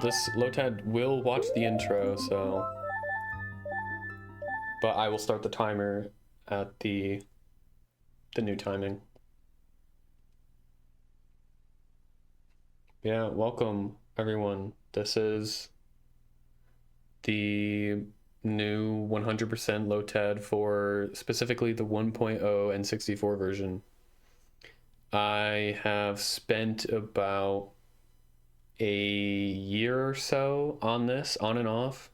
This LOTAD will watch the intro, so... But I will start the timer at the new timing. Yeah, welcome everyone. This is the new 100% LOTAD for specifically the 1.0 N64 version. I have spent about a year or so on this, on and off,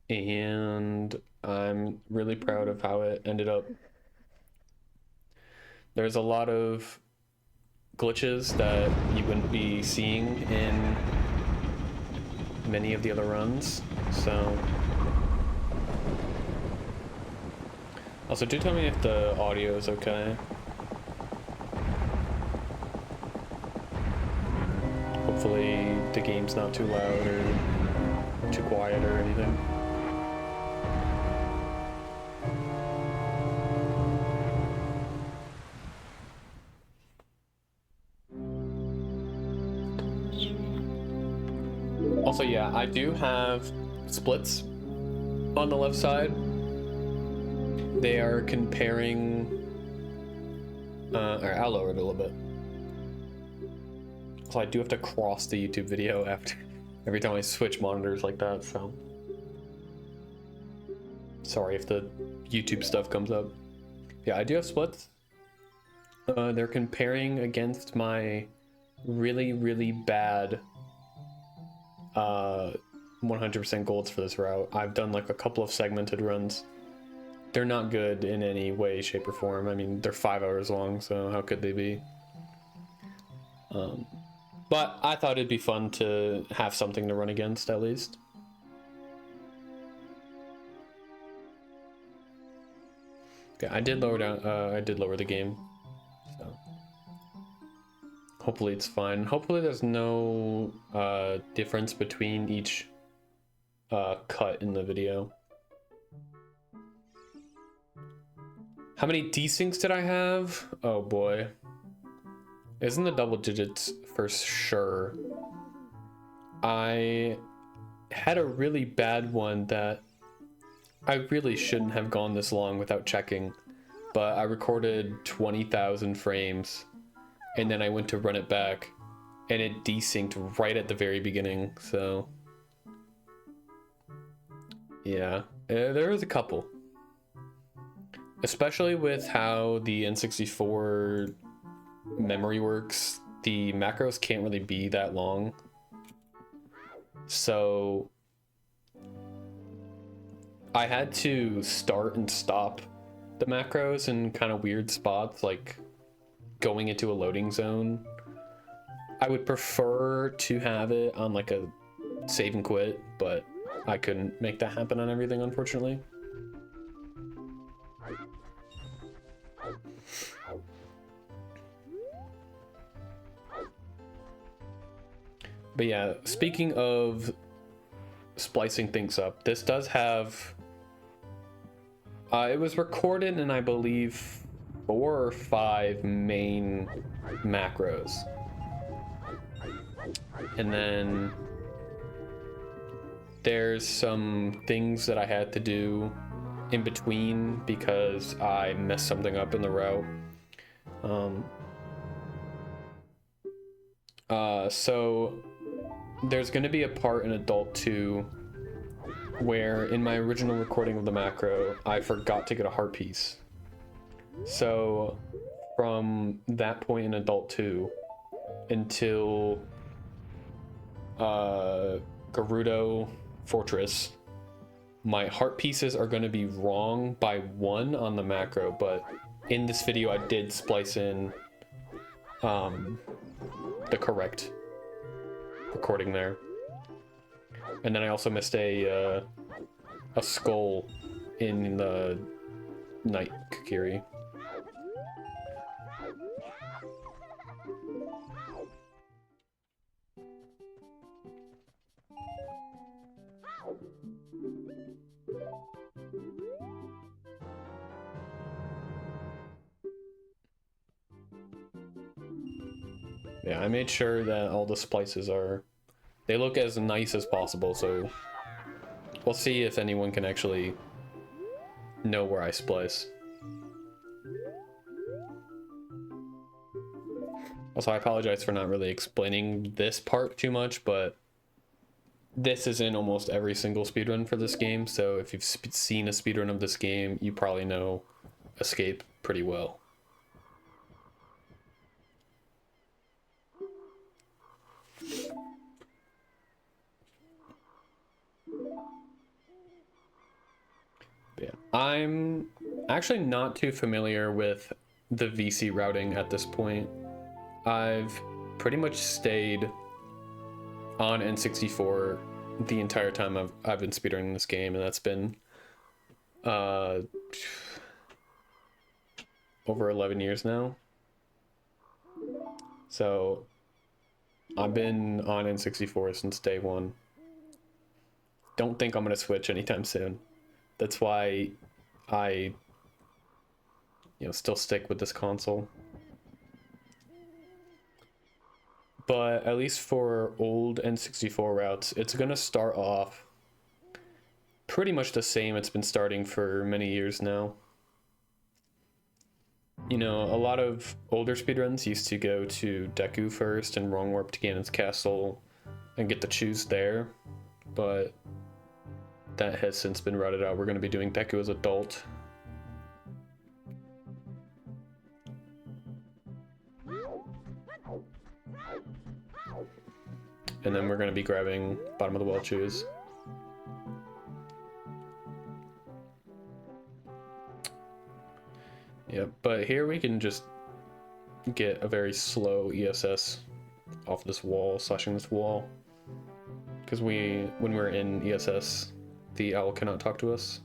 and I'm really proud of how it ended up. There's a lot of glitches that you wouldn't be seeing in many of the other runs, so... Also, do tell me if the audio is okay. Hopefully the game's not too loud or too quiet or anything. Also, yeah, I do have splits on the left side. They are comparing... Alright, I'll lower it a little bit. So I do have to cross the YouTube video after every time I switch monitors like that, so... Sorry if the YouTube stuff comes up. Yeah, I do have splits. They're comparing against my really bad 100% golds for this route. I've done like a couple of segmented runs. They're not good in any way, shape, or form. I mean, they're 5 hours long, so how could they be? But I thought it'd be fun to have something to run against, at least. Okay, I did lower down. I did lower the game, so hopefully it's fine. Hopefully there's no difference between each cut in the video. How many desyncs did I have? Oh boy. It's in the double digits for sure. I had a really bad one that I really shouldn't have gone this long without checking, but I recorded 20,000 frames and then I went to run it back and it desynced right at the very beginning, so yeah, there was a couple. Especially with how the N64 memory works, the macros can't really be that long. So I had to start and stop the macros in kind of weird spots, like going into a loading zone. I would prefer to have it on like a save and quit, but I couldn't make that happen on everything, unfortunately. But yeah, speaking of splicing things up, this does have... it was recorded in, I believe, 4 or 5 main macros. And then there's some things that I had to do in between because I messed something up in the route. So there's going to be a part in Adult 2 where in my original recording of the macro, I forgot to get a heart piece. So from that point in Adult 2 until Gerudo Fortress, my heart pieces are going to be wrong by 1 on the macro, but in this video I did splice in the correct recording there. And then I also missed a skull in the Night Kakiri. Yeah, I made sure that all the splices they look as nice as possible, so we'll see if anyone can actually know where I splice. Also, I apologize for not really explaining this part too much, but this is in almost every single speedrun for this game, so if you've seen a speedrun of this game, you probably know Escape pretty well. Yeah, I'm actually not too familiar with the VC routing at this point. I've pretty much stayed on N64 the entire time I've been speedrunning this game, and that's been over 11 years now. So I've been on N64 since day one. Don't think I'm gonna switch anytime soon. That's why I still stick with this console. But at least for old N64 routes, it's gonna start off pretty much the same it's been starting for many years now. You know, a lot of older speedruns used to go to Deku first and wrong warp to Ganon's castle and get to choose there, but that has since been routed out. We're going to be doing Deku as adult. And then we're going to be grabbing bottom of the well choose. Yep, but here we can just get a very slow ESS off this wall, slashing this wall. Because when we're in ESS, the owl cannot talk to us.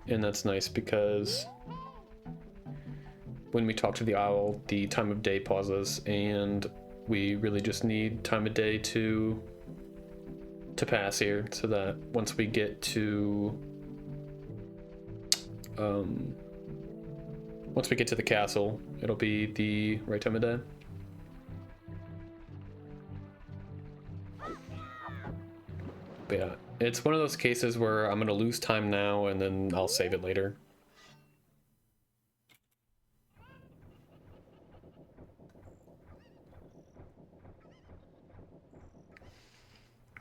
And that's nice because when we talk to the owl, the time of day pauses, and we really just need time of day to pass here, so that once we get to the castle, it'll be the right time of day. But yeah, it's one of those cases where I'm gonna lose time now and then I'll save it later.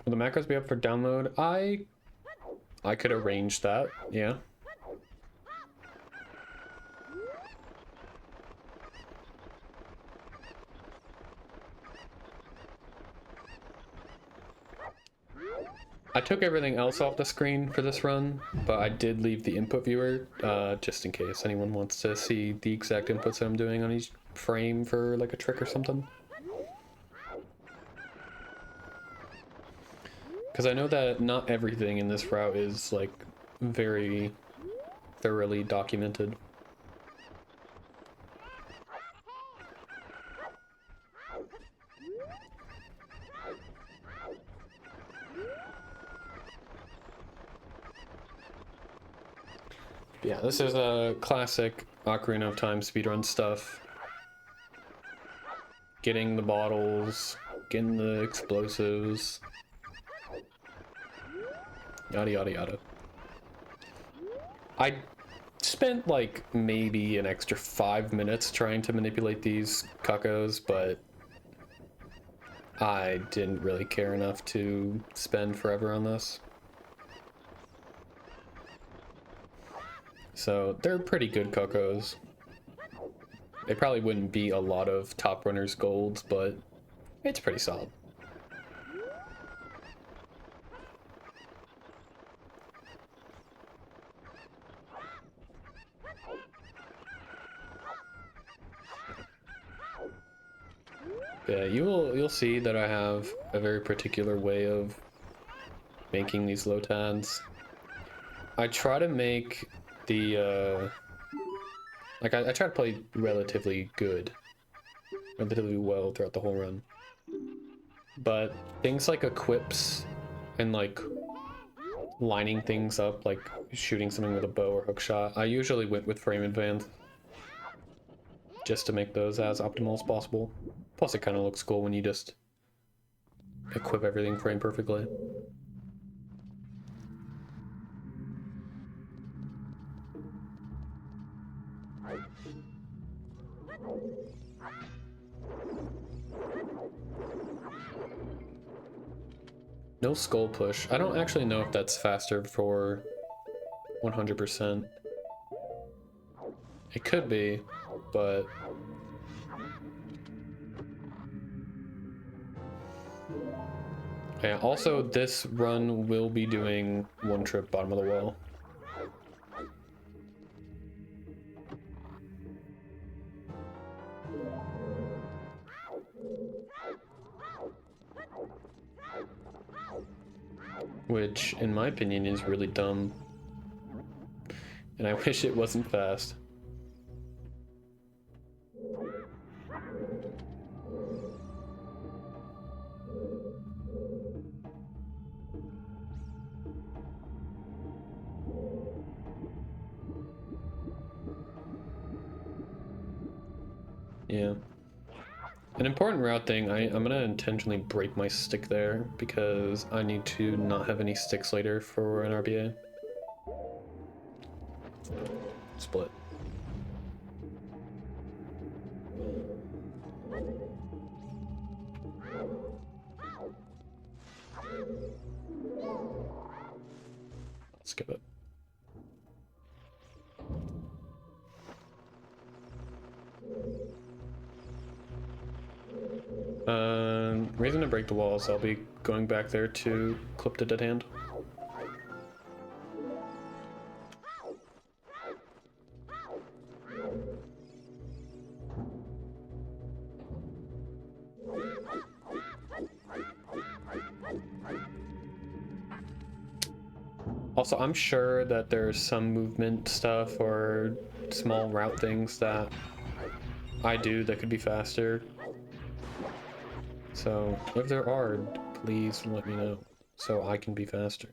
Will the macros be up for download? I could arrange that, yeah. I took everything else off the screen for this run, but I did leave the input viewer just in case anyone wants to see the exact inputs that I'm doing on each frame for like a trick or something. Because I know that not everything in this route is like very thoroughly documented. Yeah, this is a classic Ocarina of Time speedrun stuff. Getting the bottles, getting the explosives, yada yada yada. I spent like maybe an extra 5 minutes trying to manipulate these cuckoos, but I didn't really care enough to spend forever on this. So they're pretty good cuckoos. They probably wouldn't be a lot of top runners golds, but it's pretty solid. Yeah, you'll see that I have a very particular way of making these LOTADs. I try to make the I try to play relatively well throughout the whole run. But things like equips and like lining things up, like shooting something with a bow or hook shot, I usually went with frame advance. just to make those as optimal as possible. Plus it kind of looks cool when you just equip everything frame perfectly. No skull push. I don't actually know if that's faster for 100%. It could be, but yeah, also this run will be doing one trip bottom of the well. Which, in my opinion, is really dumb. And I wish it wasn't fast. Yeah. An important route thing, I'm gonna intentionally break my stick there because I need to not have any sticks later for an RBA. Split. Skip it. Reason to break the walls, I'll be going back there to clip the dead hand. Also, I'm sure that there's some movement stuff or small route things that I do that could be faster. So if there are, please let me know so I can be faster.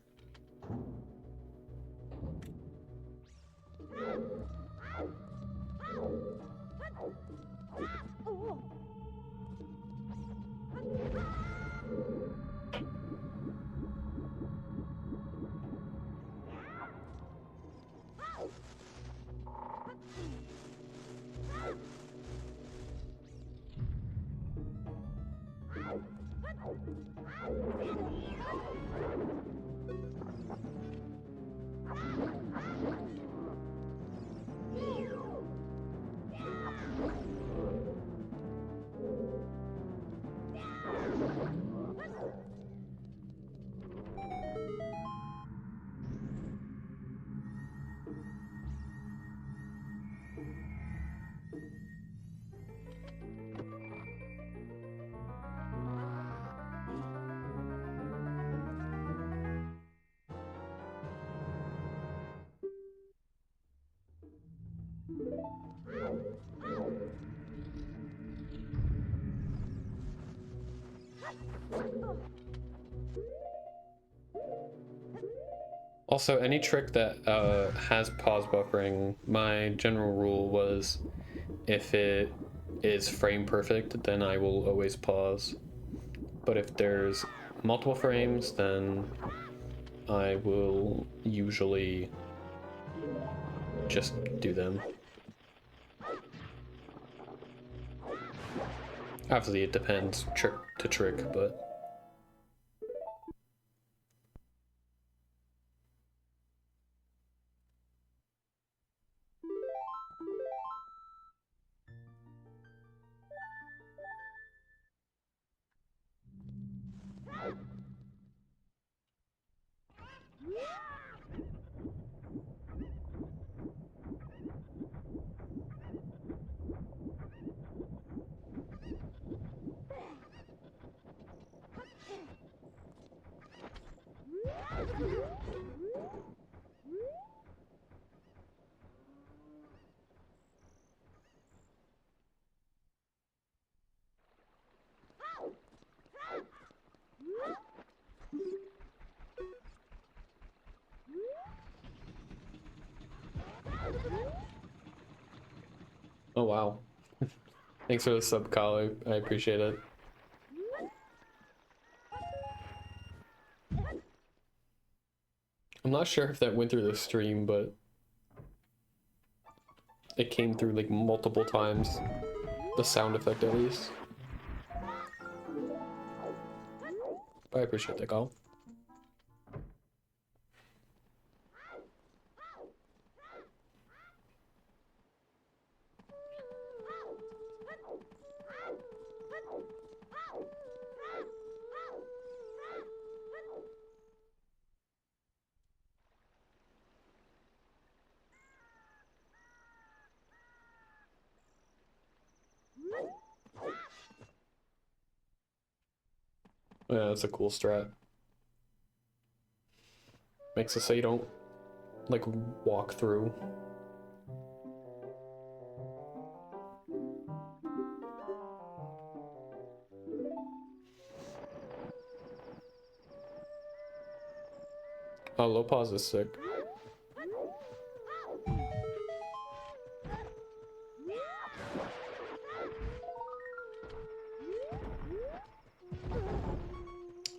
Also, any trick that has pause buffering, my general rule was if it is frame perfect, then I will always pause. But if there's multiple frames, then I will usually just do them. Obviously, it depends trick to trick, but... Oh, wow. Thanks for the sub call. I appreciate it. I'm not sure if that went through the stream, but it came through like multiple times. The sound effect, at least. But I appreciate that call. Yeah, that's a cool strat. Makes it so you don't, like, walk through. Oh, low pause is sick.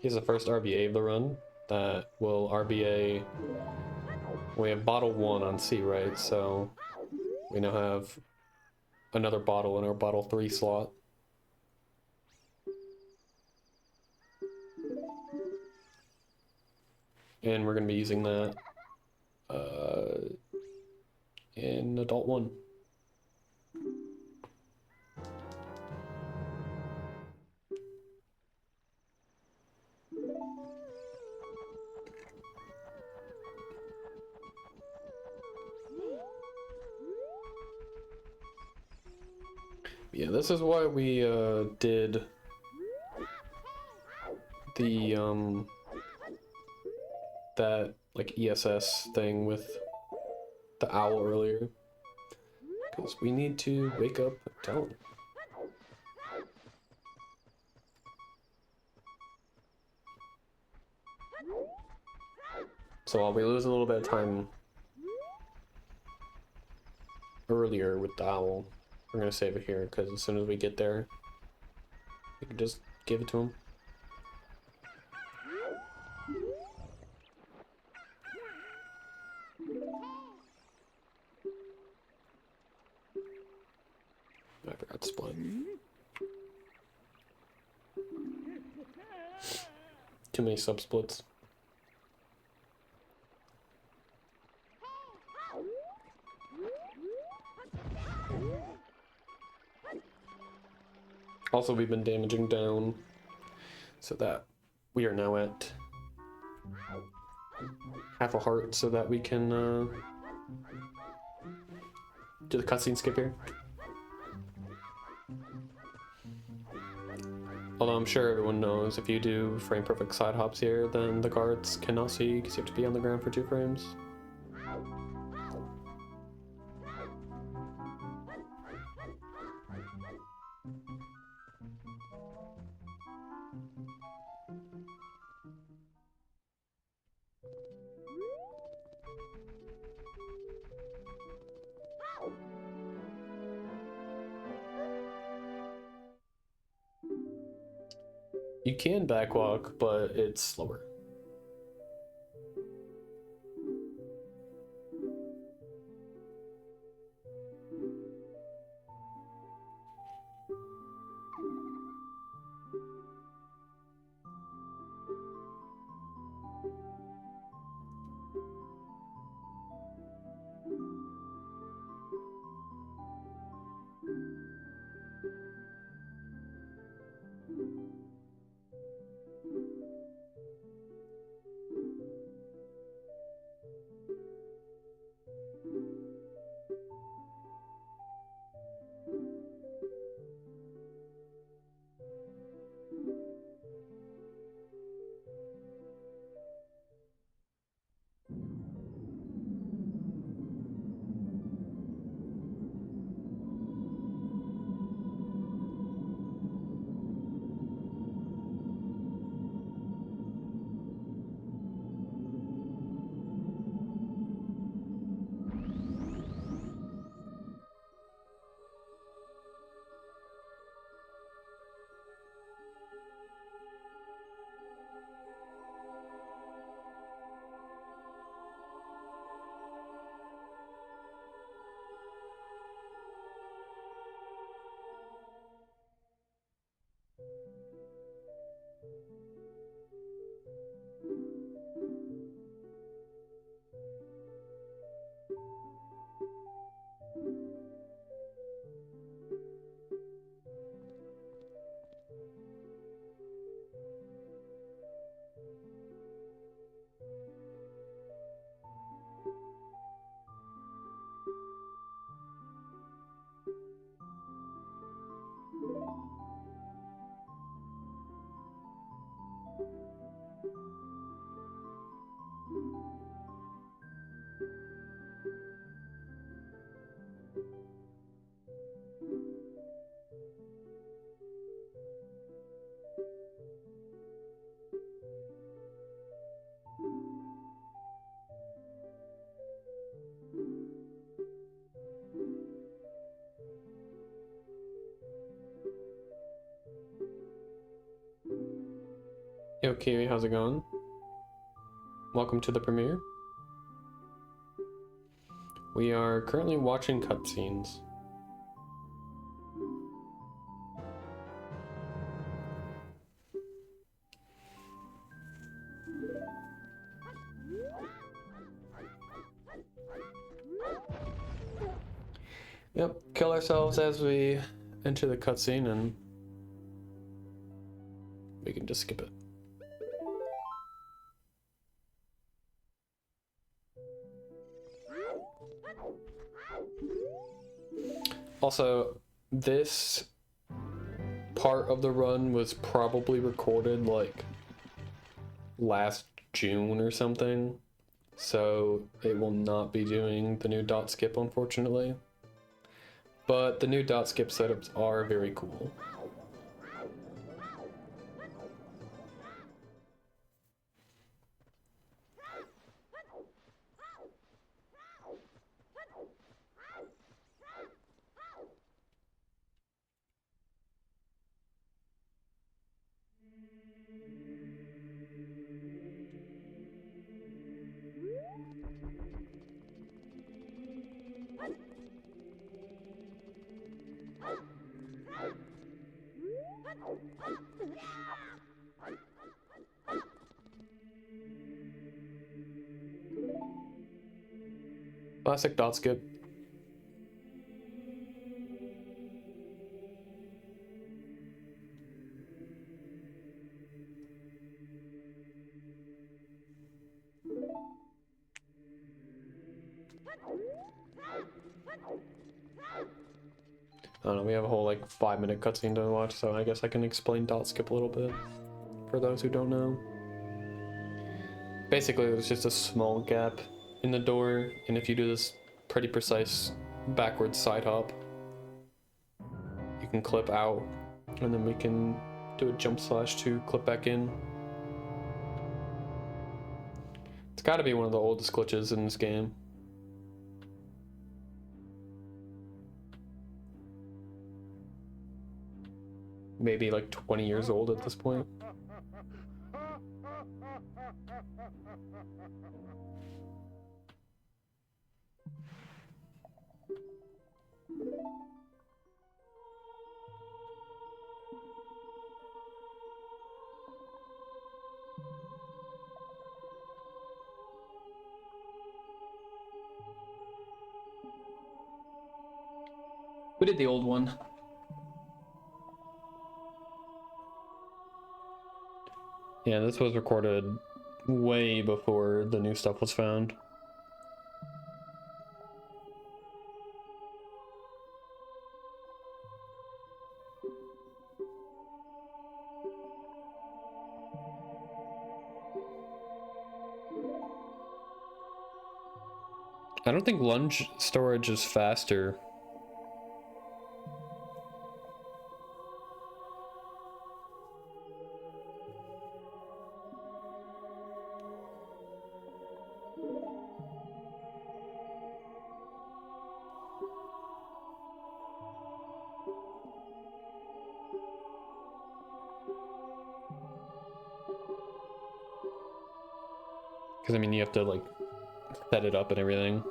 He's the first RBA of the run that will RBA. We have bottle 1 on C, right? So we now have another bottle in our bottle 3 slot. And we're going to be using that in adult 1. Yeah, this is why we did the that like ESS thing with the owl earlier, because we need to wake up Talon. So while we lose a little bit of time earlier with the owl, we're gonna save it here, because as soon as we get there, we can just give it to him. I forgot to split. Too many sub splits. Also, we've been damaging down so that we are now at half a heart so that we can do the cutscene skip here. Although I'm sure everyone knows if you do frame perfect side hops here, then the guards cannot see because you have to be on the ground for 2 frames. You can backwalk, but it's slower. Yo, Kiwi, how's it going? Welcome to the premiere. We are currently watching cutscenes. Yep, kill ourselves as we enter the cutscene and we can just skip it. Also, this part of the run was probably recorded like last June or something, so it will not be doing the new dot skip, unfortunately. But the new dot skip setups are very cool. Classic dot skip. I don't know, we have a whole like 5-minute cutscene to watch, so I guess I can explain dot skip a little bit for those who don't know. Basically, there's just a small gap in the door, and if you do this pretty precise backwards side hop, you can clip out, and then we can do a jump slash to clip back in. It's gotta be one of the oldest glitches in this game. Maybe like 20 years old at this point. We did the old one. Yeah, this was recorded way before the new stuff was found. I don't think lunge storage is faster. Because, I mean, you have to, like, set it up and everything.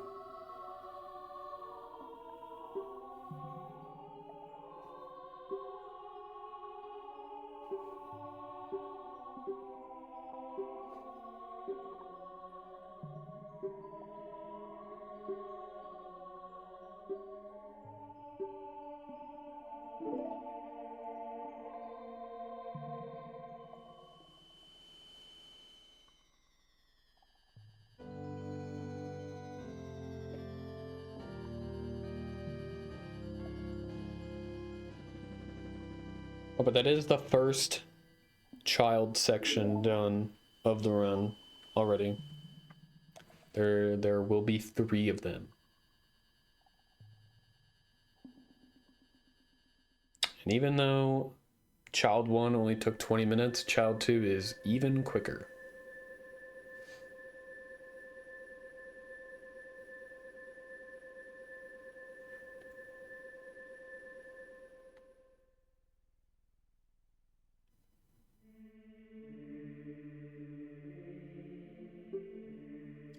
Oh, but that is the first child section done of the run already. There will be 3 of them. And even though Child 1 only took 20 minutes, Child 2 is even quicker.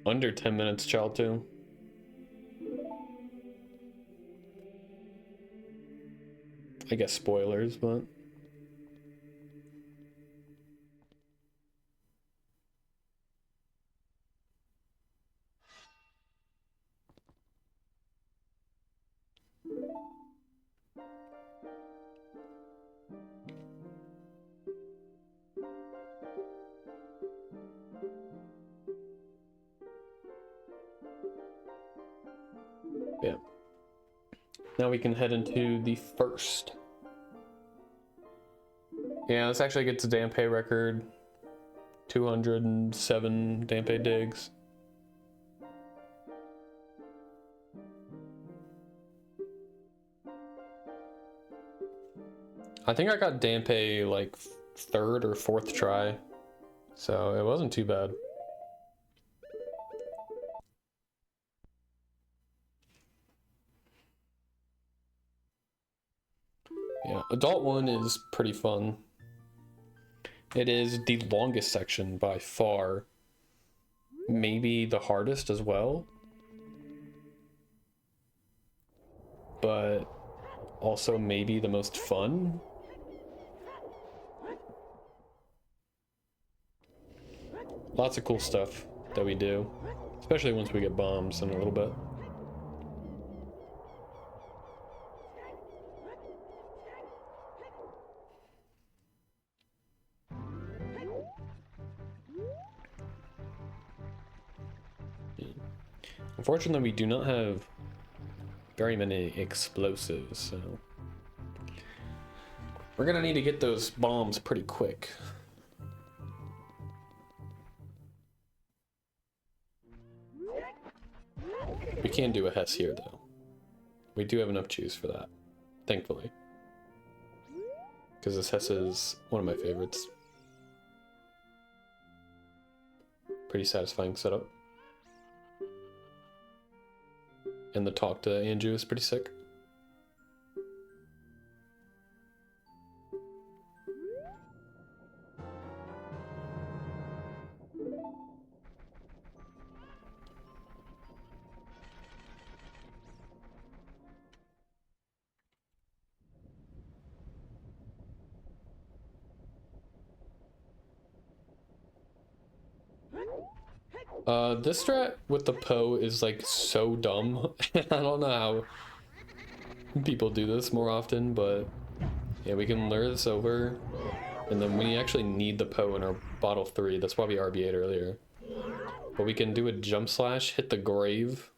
under 10 minutes, child, too. I guess spoilers, but... Yeah. Now we can head into the first. Yeah, this actually gets a Dampe record. 207 Dampe digs. I think I got Dampe like 3rd or 4th try, so it wasn't too bad. Yeah, Adult 1 is pretty fun. It is the longest section by far. Maybe the hardest as well. But also maybe the most fun. Lots of cool stuff that we do, especially once we get bombs in a little bit. Unfortunately, we do not have very many explosives, so we're gonna need to get those bombs pretty quick. We can do a hess here, though. We do have enough juice for that, thankfully. Because this hess is one of my favorites. Pretty satisfying setup. And the talk to Andrew is pretty sick. This strat with the Poe is like so dumb. I don't know how people do this more often, but yeah, we can lure this over, and then we actually need the Poe in our bottle 3. That's why we RBA'd earlier. But we can do a jump slash, hit the grave,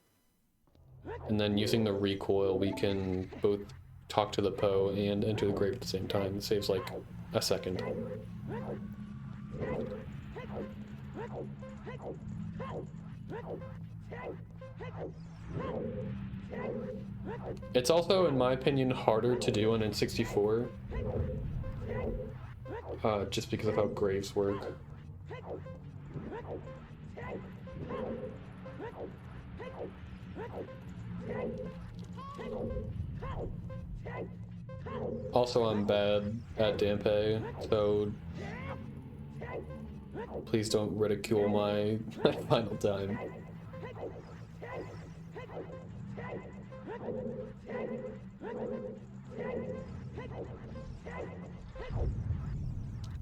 and then using the recoil, we can both talk to the Poe and enter the grave at the same time. It saves like a second. It's also, in my opinion, harder to do on N64, just because of how graves work. Also, I'm bad at Dampe, so please don't ridicule my final time.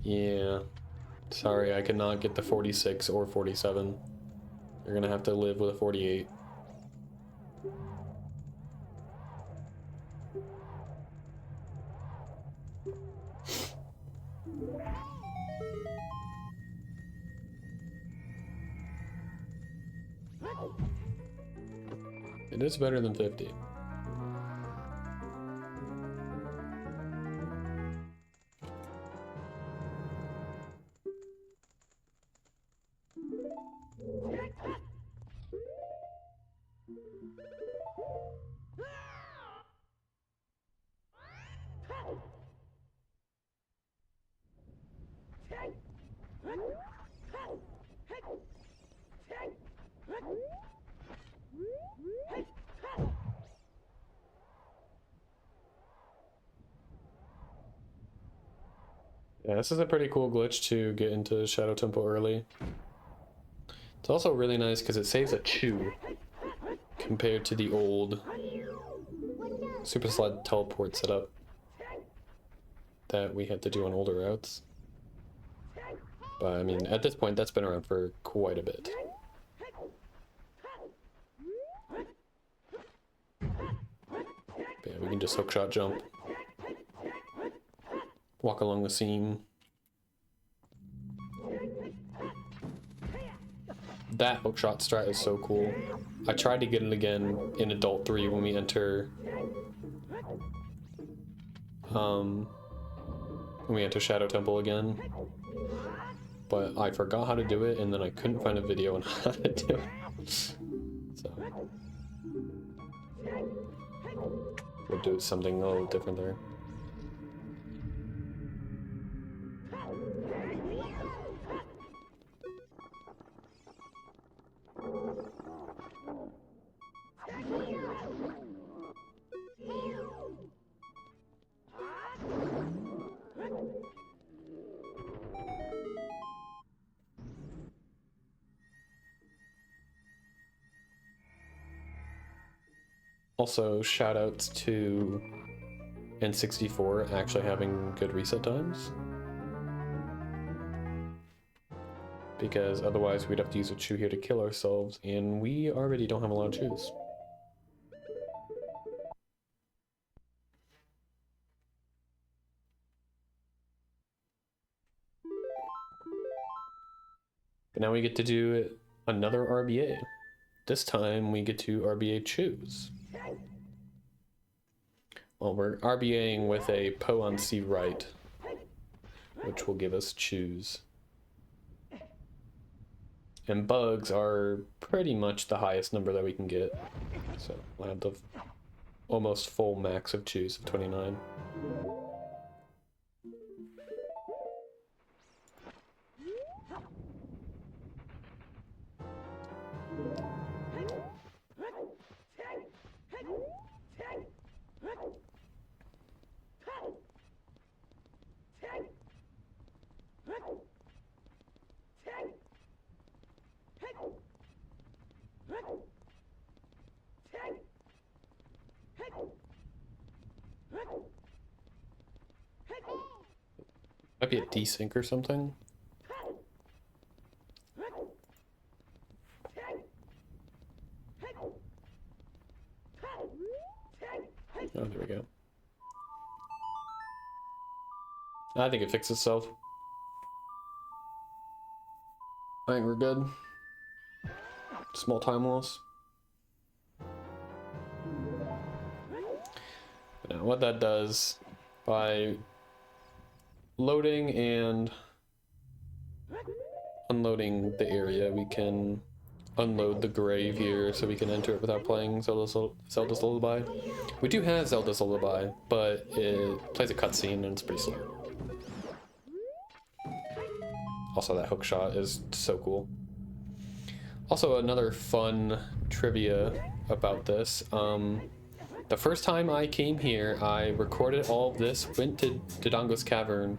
Yeah, sorry, I cannot get the 46 or 47. You're gonna have to live with a 48. It is better than 50. Yeah, this is a pretty cool glitch to get into Shadow Temple early. It's also really nice because it saves a chew compared to the old super slide teleport setup that we had to do on older routes. But I mean, at this point, that's been around for quite a bit. But yeah, we can just hookshot jump. Walk along the seam. That hookshot strat is so cool. I tried to get it again in Adult 3 when we enter Shadow Temple again. But I forgot how to do it, and then I couldn't find a video on how to do it. So we'll do something a little different there. Also, shoutouts to N64 actually having good reset times. Because otherwise we'd have to use a chew here to kill ourselves, and we already don't have a lot of chews. But now we get to do another RBA. This time we get to RBA chews. Well, we're RBAing with a Poe on C right, which will give us chews. And bugs are pretty much the highest number that we can get. So we'll have the almost full max of chews of 29. Might be a desync or something. Oh, there we go. I think it fixed itself. I think we're good. Small time loss. But now what that does, by loading and unloading the area, we can unload the grave here so we can enter it without playing Zelda's Lullaby. We do have Zelda's Lullaby, but it plays a cutscene and it's pretty slow. Also, that hook shot is so cool. Also, another fun trivia about this. The first time I came here, I recorded all of this, went to Dodongo's Cavern,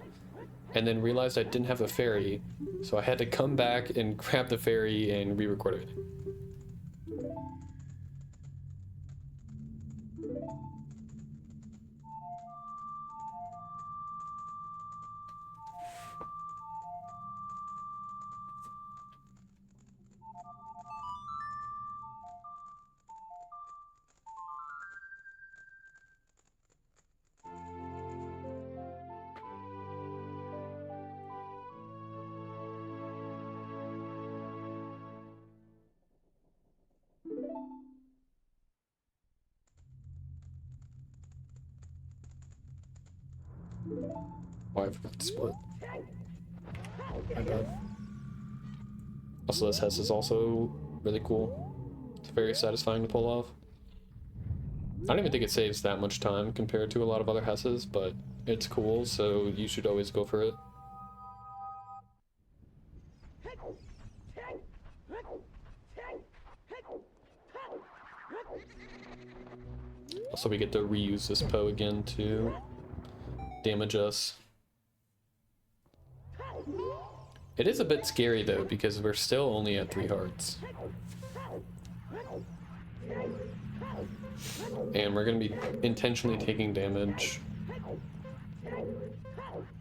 and then realized I didn't have a ferry, so I had to come back and grab the ferry and re-record it. Oh, I forgot to split. My bad. Also, this hess is also really cool. It's very satisfying to pull off. I don't even think it saves that much time compared to a lot of other hesses, but it's cool, so you should always go for it. Also, we get to reuse this Poe again to damage us. It is a bit scary though, because we're still only at 3 hearts. And we're gonna be intentionally taking damage.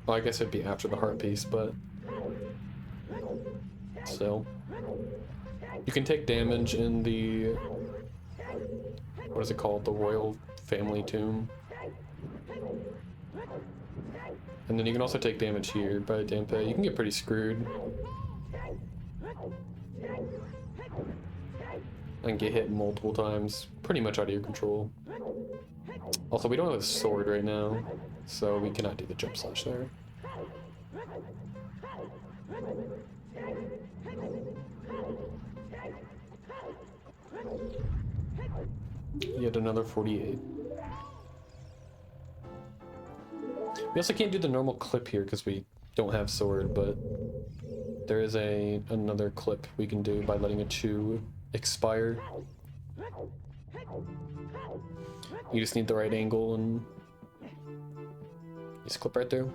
Well, I guess it'd be after the heart piece, but still. You can take damage in the, what is it called? The Royal Family Tomb. And then you can also take damage here by Dampe. You can get pretty screwed. And get hit multiple times, pretty much out of your control. Also, we don't have a sword right now, so we cannot do the jump slash there. Yet another 48. We also can't do the normal clip here because we don't have sword, but there is another clip we can do by letting a chew expire. You just need the right angle and just clip right through.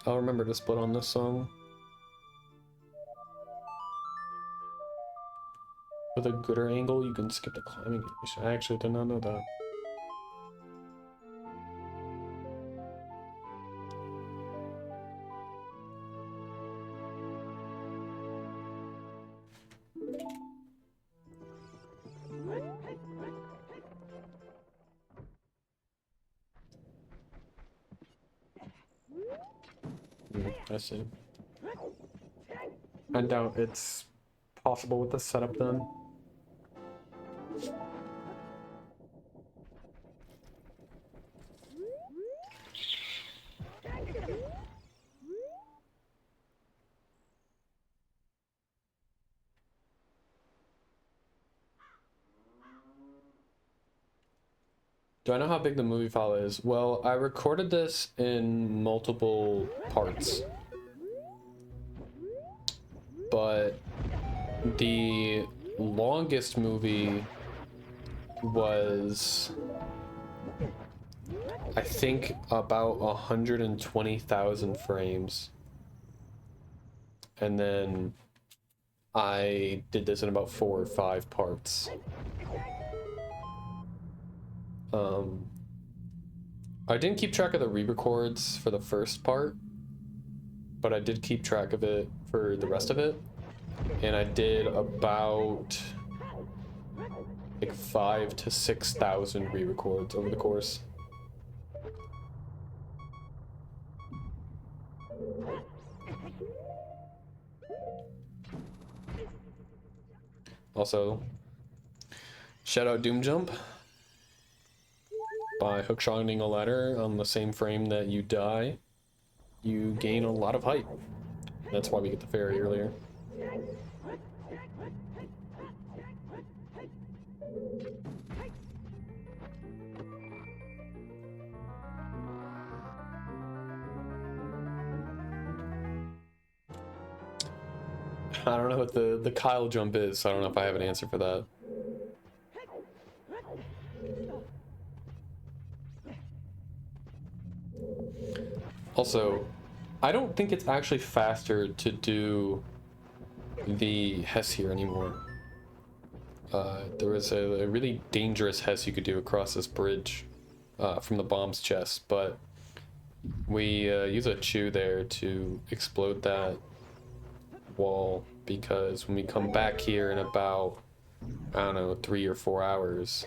I'll remember to split on this song. With a gooder angle, you can skip the climbing animation. I actually did not know that. I see. I doubt it's possible with this setup then. Do I know how big the movie file is? Well, I recorded this in multiple parts. But the longest movie was, I think, about 120,000 frames. And then I did this in about 4 or 5 parts. I didn't keep track of the re-records for the first part, but I did keep track of it for the rest of it. And I did about like 5,000 to 6,000 re-records over the course. Also, shout out Doom Jump. By hookshotting a ladder on the same frame that you die, you gain a lot of height. That's why we get the fairy earlier. I don't know what the Kyle jump is, so I don't know if I have an answer for that. Also, I don't think it's actually faster to do the hess here anymore. There was a really dangerous hess you could do across this bridge from the bomb's chest, but we use a chew there to explode that wall, because when we come back here in about, I don't know, 3 or 4 hours,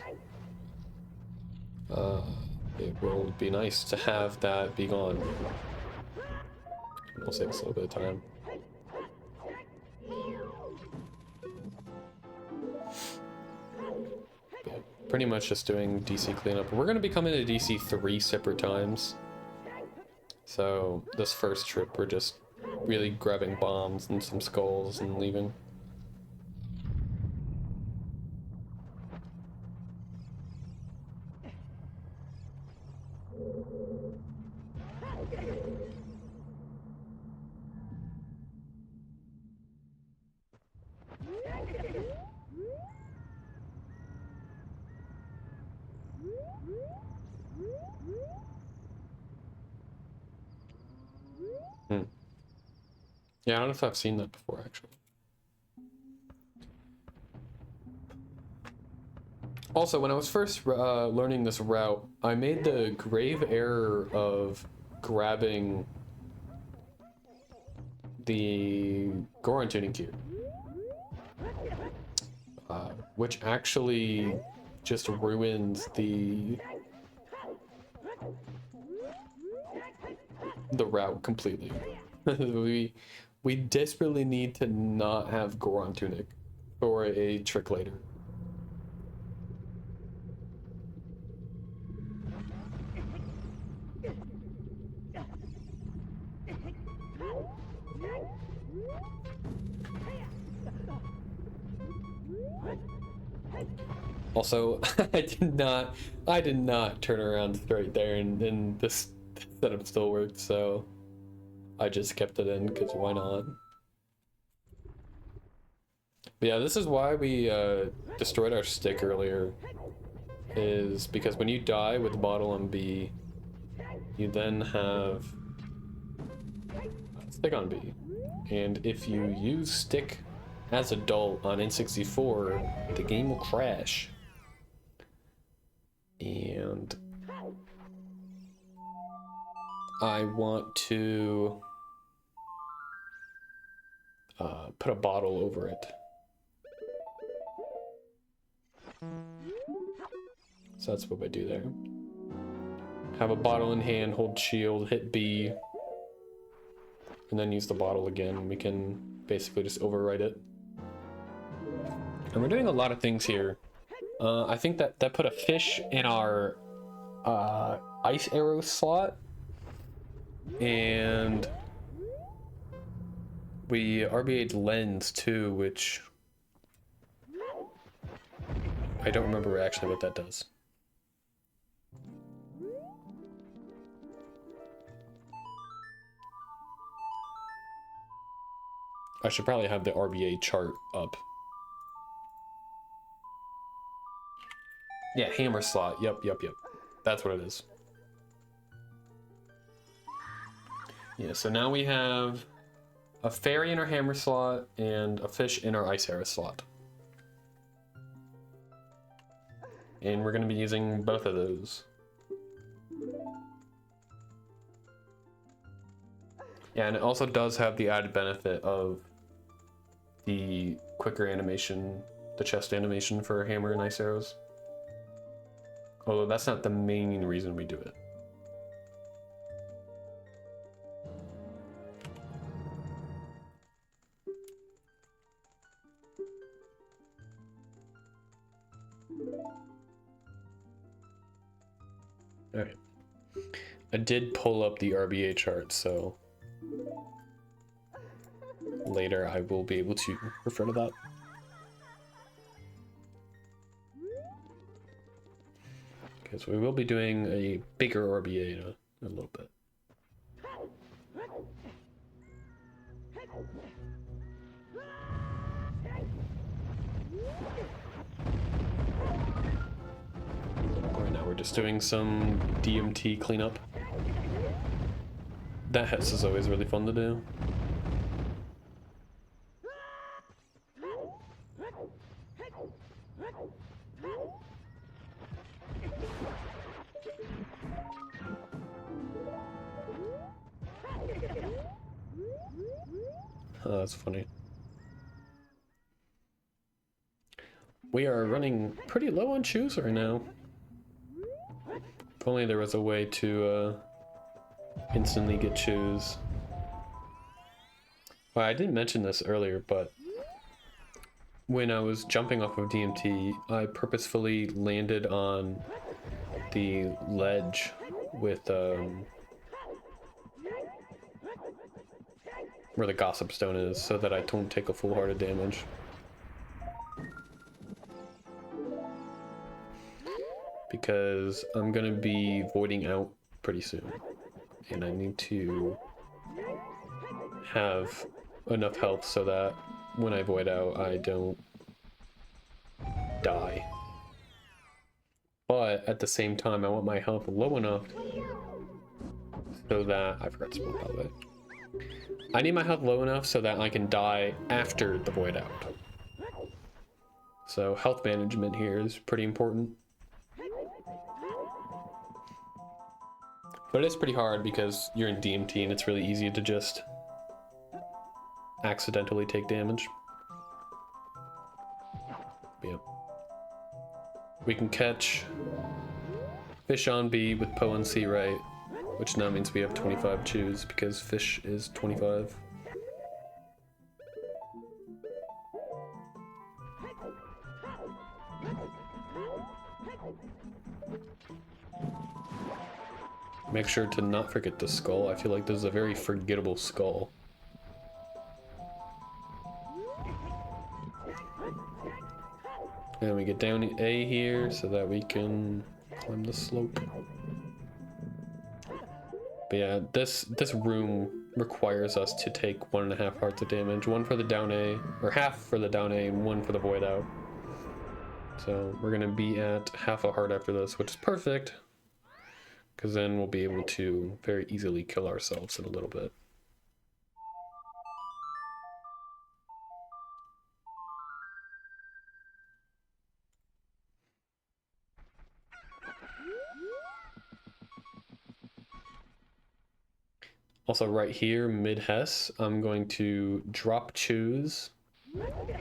it will be nice to have that be gone. It'll save us a little bit of time. Yeah, pretty much just doing DC cleanup. We're going to be coming to DC 3 separate times. So this first trip, we're just really grabbing bombs and some skulls and leaving. Hmm. Yeah, I don't know if I've seen that before, actually. Also, when I was first learning this route, I made the grave error of grabbing the Goron tuning cube, which actually just ruins the route completely. we desperately need to not have Goron tunic for a trick later. Also, I did not turn around straight there, and this setup still worked, so I just kept it in because why not? But yeah, this is why we destroyed our stick earlier, is because when you die with the bottle on B, you then have stick on B, and if you use stick as adult on N64, the game will crash. And I want to put a bottle over it. So that's what I do there. Have a bottle in hand, hold shield, hit B, and then use the bottle again. We can basically just overwrite it. And we're doing a lot of things here. I think that put a fish in our ice arrow slot, and we RBA'd lens too, which I don't remember actually what that does. I should probably have the RBA chart up. Yeah, hammer slot. Yep. That's what it is. Yeah, so now we have a fairy in our hammer slot and a fish in our ice arrow slot. And we're going to be using both of those. Yeah, and it also does have the added benefit of the quicker animation, the chest animation for hammer and ice arrows. Although that's not the main reason we do it. Alright. I did pull up the RBA chart, so later I will be able to refer to that. Okay, so we will be doing a bigger RBA in a little bit. Right now we're just doing some DMT cleanup. That hess is always really fun to do. Oh, that's funny. We are running pretty low on shoes right now. If only there was a way to instantly get shoes. Well, I didn't mention this earlier, but when I was jumping off of DMT, I purposefully landed on the ledge with where the gossip stone is, so that I don't take a full heart of damage. Because I'm gonna be voiding out pretty soon, and I need to have enough health so that when I void out, I don't die. But at the same time, I want my health low enough so that I forgot to spell, by the way. I need my health low enough so that I can die after the void out. So health management here is pretty important. But it is pretty hard because you're in DMT and it's really easy to just accidentally take damage. But yeah. We can catch fish on B with Poe on C right, which now means we have 25 chews because fish is 25. Make sure to not forget the skull. I feel like this is a very forgettable skull. And we get down A here so that we can climb the slope. But yeah, this room requires us to take 1.5 hearts of damage. 1 for the down A, or half for the down A, and 1 for the void out. So we're gonna be at half a heart after this, which is perfect, because then we'll be able to very easily kill ourselves in a little bit. Also right here, mid-hess, I'm going to drop choose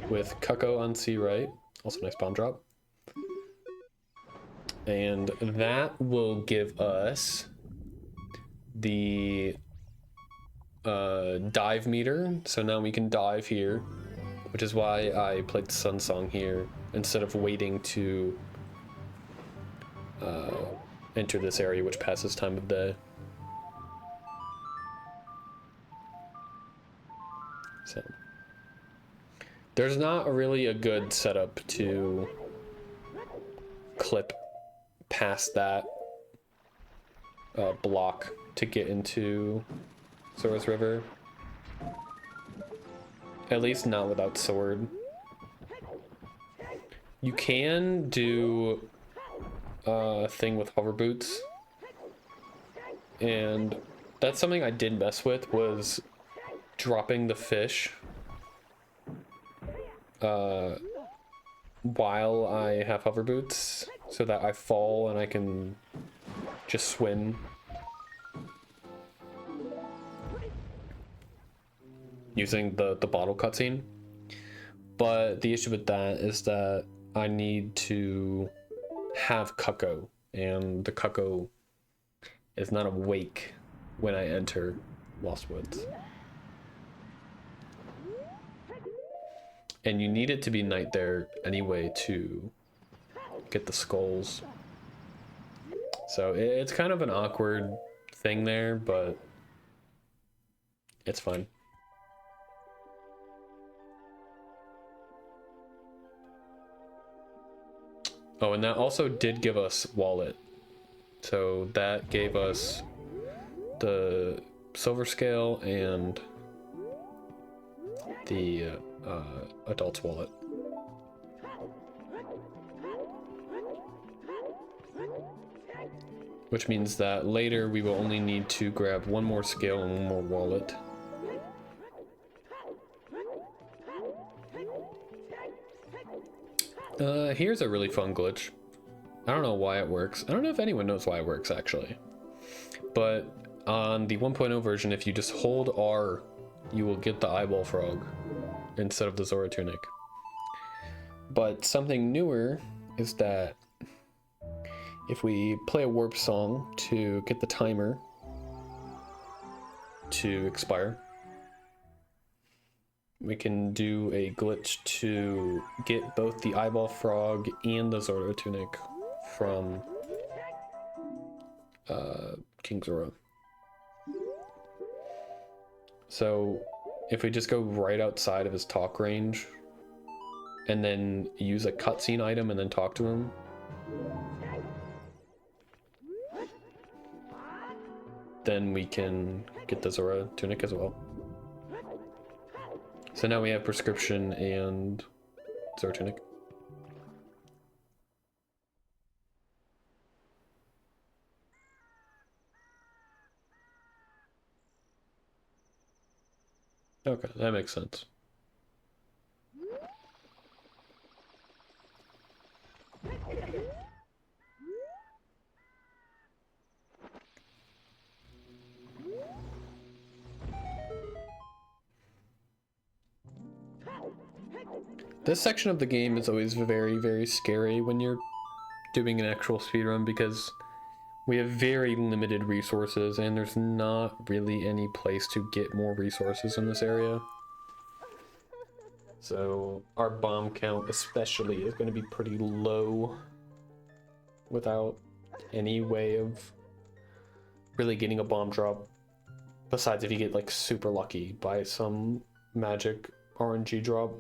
with Cucko on C right. Also nice bomb drop. And that will give us the dive meter. So now we can dive here, which is why I played Sun Song here instead of waiting to enter this area, which passes time of day. So there's not really a good setup to clip past that block to get into Zora's River. At least not without sword. You can do a thing with hover boots, and that's something I did mess with, was dropping the fish while I have hover boots so that I fall and I can just swim. Using the bottle cutscene. But the issue with that is that I need to have Cucko, and the Cucko is not awake when I enter Lost Woods. And you need it to be night there anyway to get the skulls. So it's kind of an awkward thing there, but it's fine. Oh, and that also did give us wallet. So that gave us the silver scale and the adult's wallet. Which means that later we will only need to grab 1 more scale and 1 more wallet. Here's a really fun glitch. I don't know why it works. I don't know if anyone knows why it works, actually. But on the 1.0 version, if you just hold R, you will get the eyeball frog instead of the Zora tunic. But something newer is that if we play a warp song to get the timer to expire, we can do a glitch to get both the eyeball frog and the Zora tunic from King Zora. So if we just go right outside of his talk range and then use a cutscene item and then talk to him, then we can get the Zora tunic as well. So now we have prescription and Zora tunic. Okay, that makes sense. This section of the game is always very, very scary when you're doing an actual speedrun because we have very limited resources and there's not really any place to get more resources in this area. So our bomb count especially is going to be pretty low without any way of really getting a bomb drop. Besides if you get like super lucky by some magic RNG drop.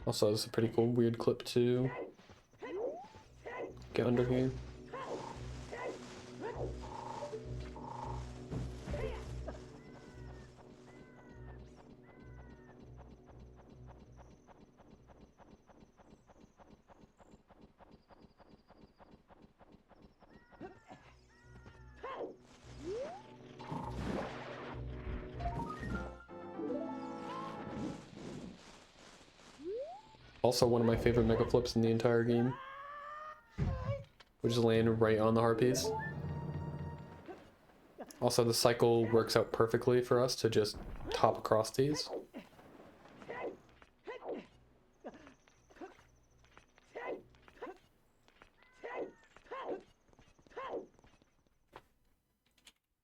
Also, this is a pretty cool weird clip to get under here. Also one of my favorite mega flips in the entire game, which is land right on the harpies. Also the cycle works out perfectly for us to just top across these.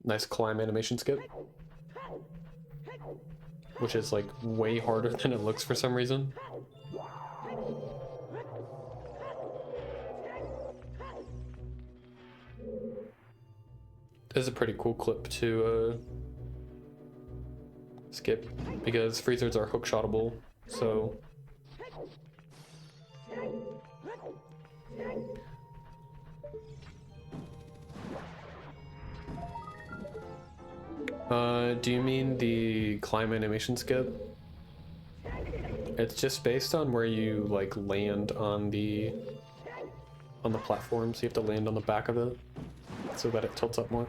Nice climb animation skip, which is like way harder than it looks for some reason. This is a pretty cool clip to skip because freezers are hookshotable, so do you mean the climb animation skip? It's just based on where you like land on the platform, so you have to land on the back of it so that it tilts up more.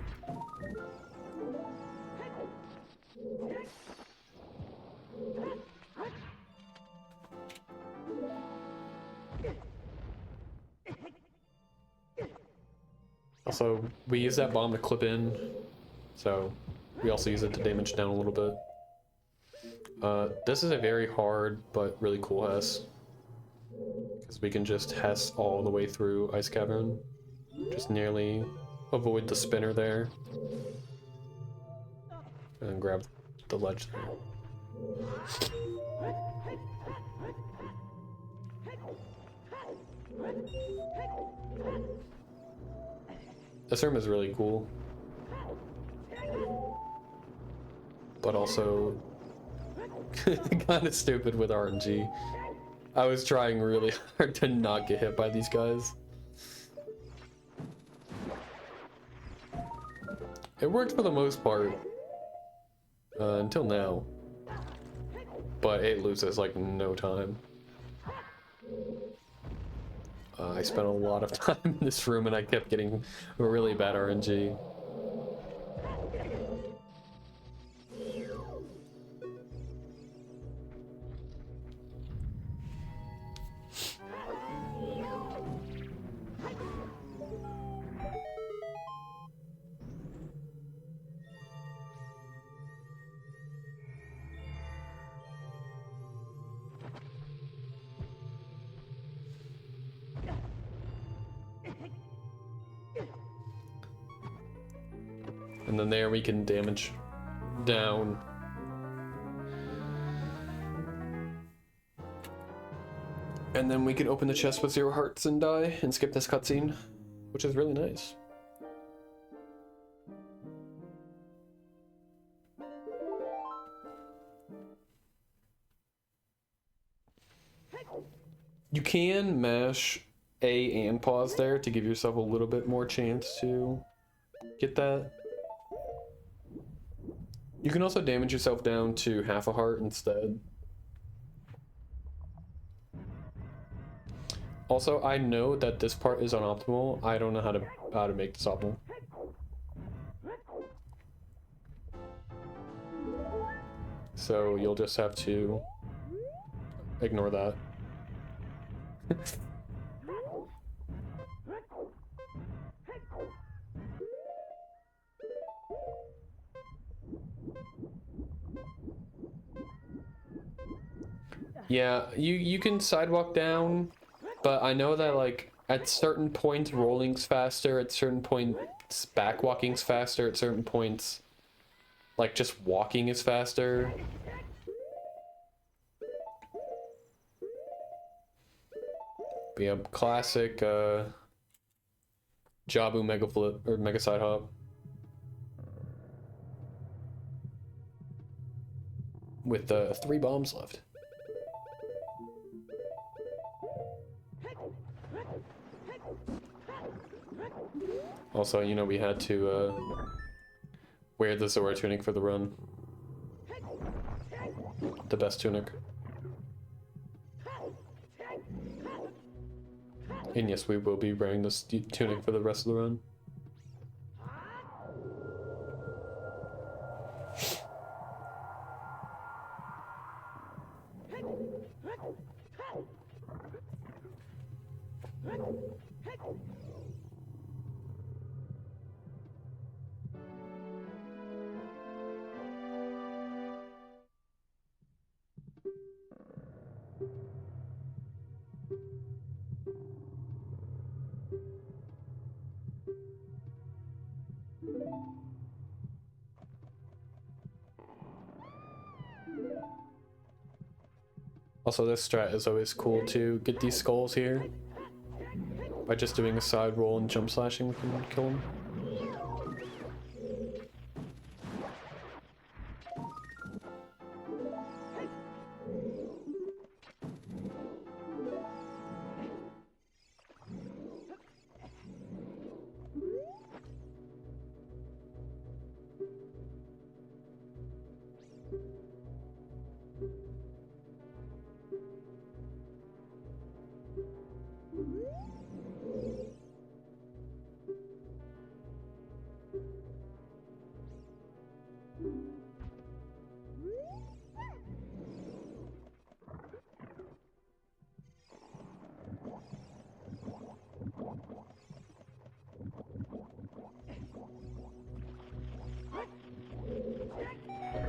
Also, we use that bomb to clip in, so we also use it to damage down a little bit. This is a very hard but really cool hess, because we can just hess all the way through Ice Cavern, just nearly avoid the spinner there, and then grab the ledge there. This room is really cool, but also kind of stupid with RNG. I was trying really hard to not get hit by these guys. It worked for the most part, until now, but it loses like no time. I spent a lot of time in this room and I kept getting really bad RNG. And then there we can damage down. And then we can open the chest with 0 hearts and die and skip this cutscene, which is really nice. You can mash A and pause there to give yourself a little bit more chance to get that. You can also damage yourself down to half a heart instead. Also, I know that this part is unoptimal. I don't know how to make this optimal. So you'll just have to ignore that. Yeah, you can sidewalk down, but I know that like at certain points rolling's faster, at certain points backwalking's faster, at certain points like just walking is faster. But yeah, classic Jabu mega flip or mega side hop with 3 bombs left. Also, you know, we had to wear the Zora tunic for the run. The best tunic. And yes, we will be wearing this tunic for the rest of the run. Also, this strat is always cool to get these skulls here. By just doing a side roll and jump slashing, we can kill them.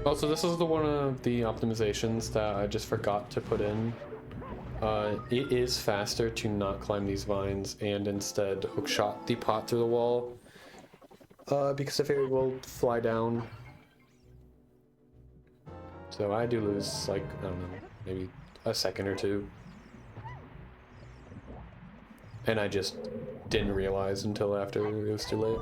Also, this is one of the optimizations that I just forgot to put in. It is faster to not climb these vines and instead hookshot the pot through the wall. Because if it will fly down. So I do lose, like, I don't know, maybe a second or two. And I just didn't realize until after it was too late.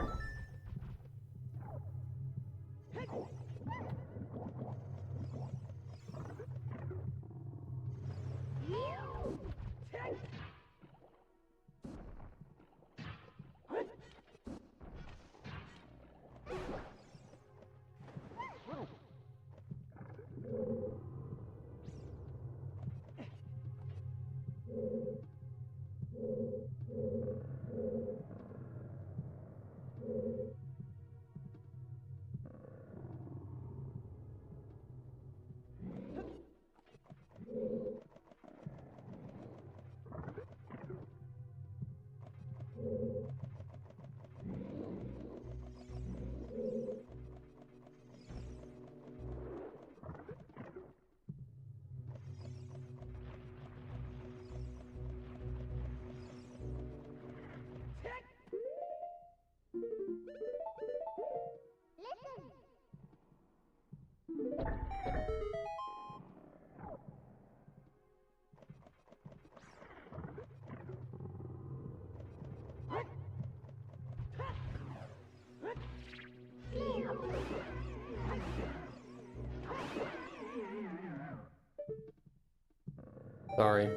Sorry.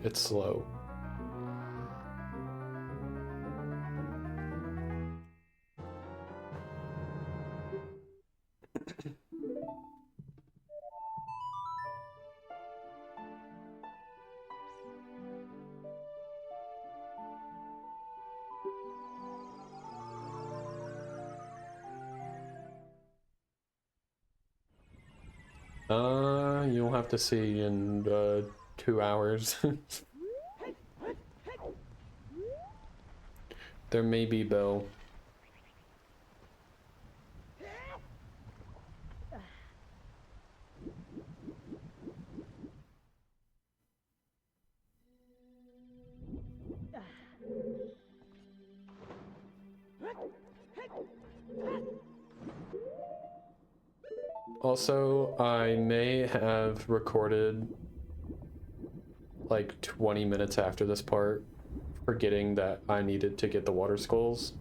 It's slow. You'll have to see in 2 hours. There may be Bill. Also, I may have recorded like 20 minutes after this part, forgetting that I needed to get the water skulls.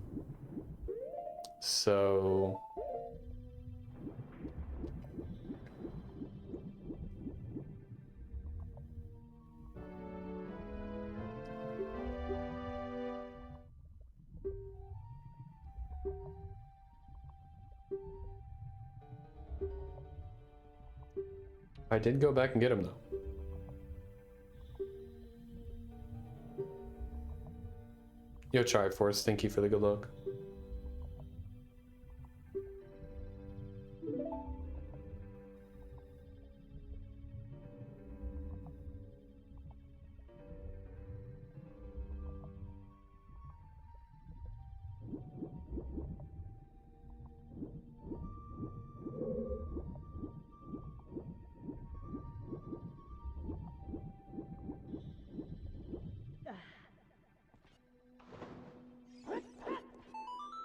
So I did go back and get him though. Yo, Tried Force, thank you for the good luck.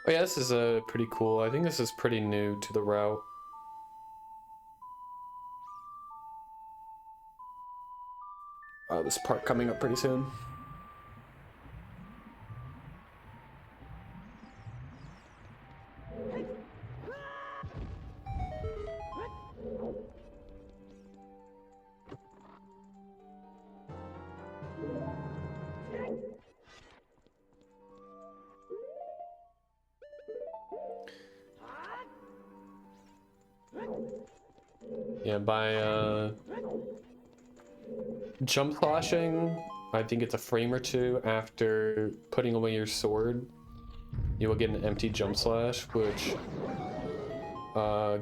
Oh yeah, this is pretty cool. I think this is pretty new to the route. This part coming up pretty soon. Yeah, by jump slashing, I think it's a frame or two after putting away your sword, you will get an empty jump slash, which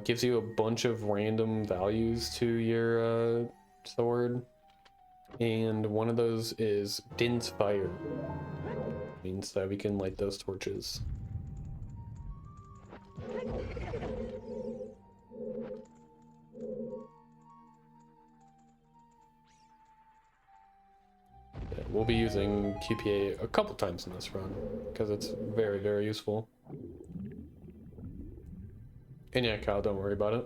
gives you a bunch of random values to your sword, and one of those is Din's Fire. Means that we can light those torches. We'll be using QPA a couple times in this run because it's very, very useful. And yeah, Kyle, don't worry about it.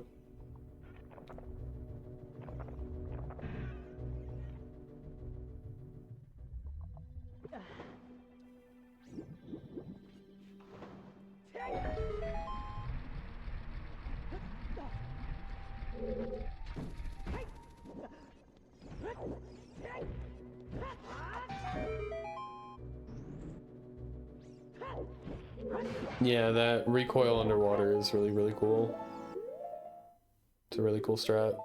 Yeah, that recoil underwater is really, really cool. It's a really cool strat.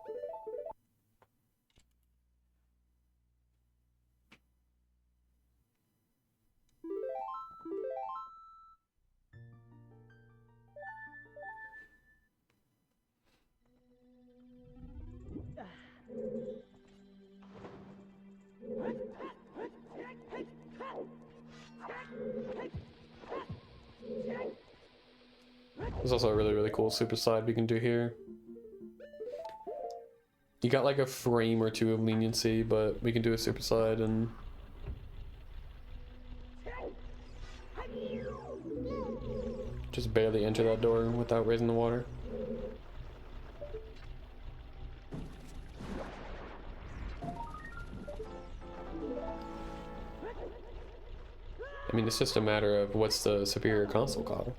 There's also a really, really cool super slide we can do here. You got like a frame or two of leniency, but we can do a super slide and just barely enter that door without raising the water. I mean, it's just a matter of what's the superior console call.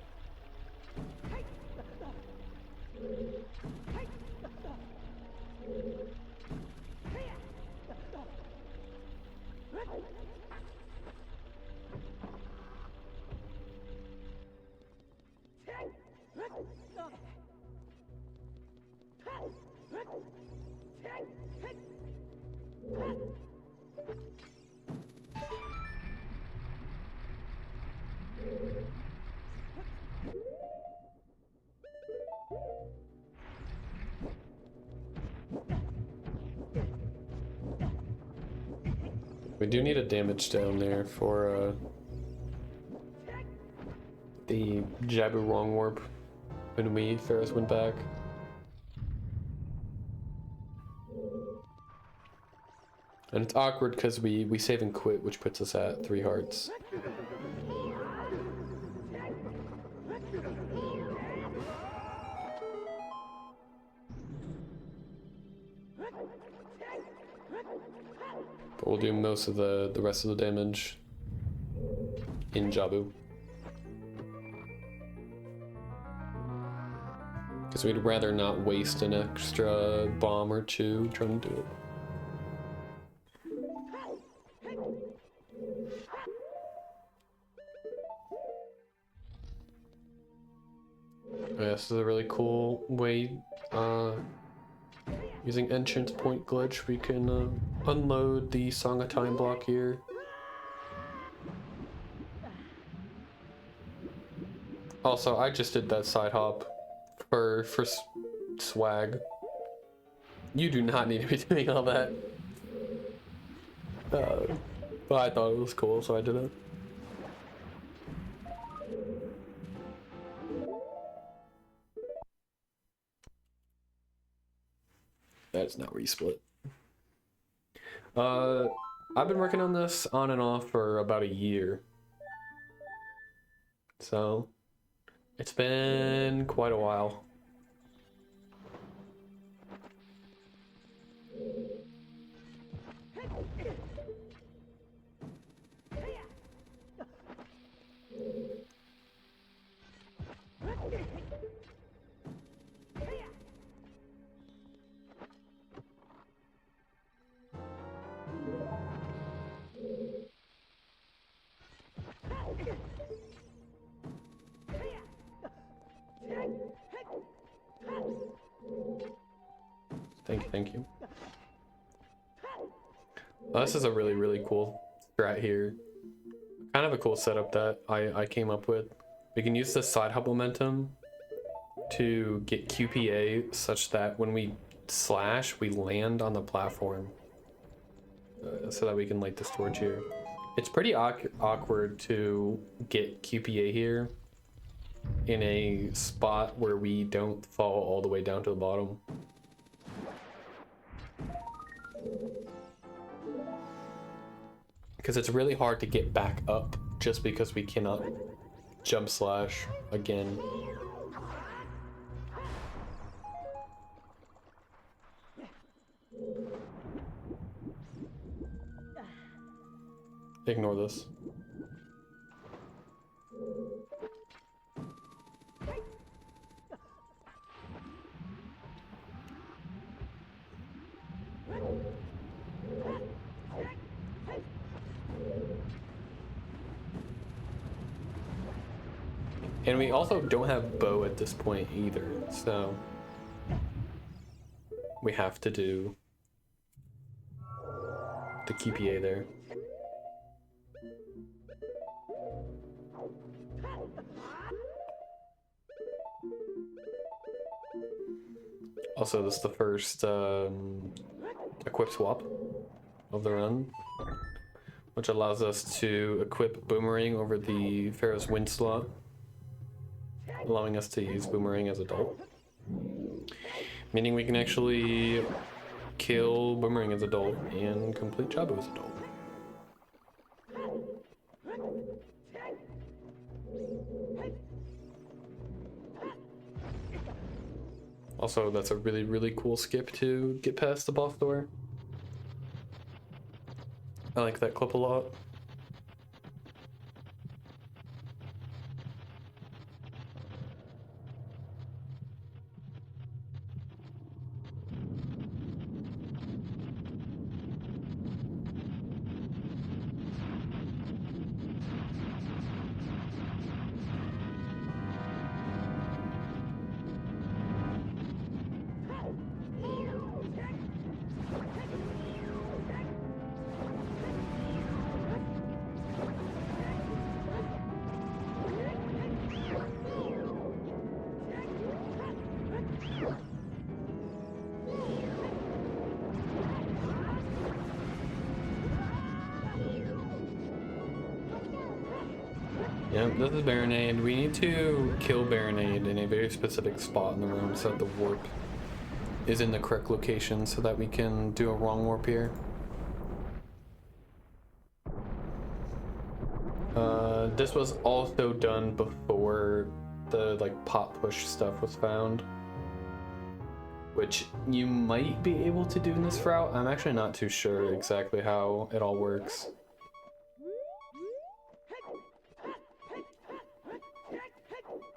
We do need a damage down there for the Jabu wrong warp when we Ferris went back. And it's awkward because we save and quit, which puts us at 3 hearts. But we'll do most of the rest of the damage in Jabu. Because we'd rather not waste an extra bomb or 2 trying to do it. This is a really cool way, using entrance point glitch, we can unload the Song of Time block here. Also, I just did that side hop for swag. You do not need to be doing all that. But I thought it was cool, so I did it. That's not where you split. I've been working on this on and off for about a year. So, it's been quite a while. Thank you. Well, this is a really cool strat here. Kind of a cool setup that I came up with. We can use the side hop momentum to get QPA such that when we slash, we land on the platform. So that we can light the torch here. It's pretty awkward to get QPA here in a spot where we don't fall all the way down to the bottom. Because it's really hard to get back up just because we cannot jump slash again. Ignore this. And we also don't have bow at this point either, so we have to do the QPA there. Also, this is the first equip swap of the run, which allows us to equip Boomerang over the Pharaoh's Wind slot, allowing us to use Boomerang as adult. Meaning we can actually kill Boomerang as adult and complete Jabu as adult. Also, that's a really cool skip to get past the boss door. I like that clip a lot. Yep, this is Baronade. We need to kill Baronade in a very specific spot in the room so that the warp is in the correct location so that we can do a wrong warp here. This was also done before the like pot push stuff was found, which you might be able to do in this route. I'm actually not too sure exactly how it all works.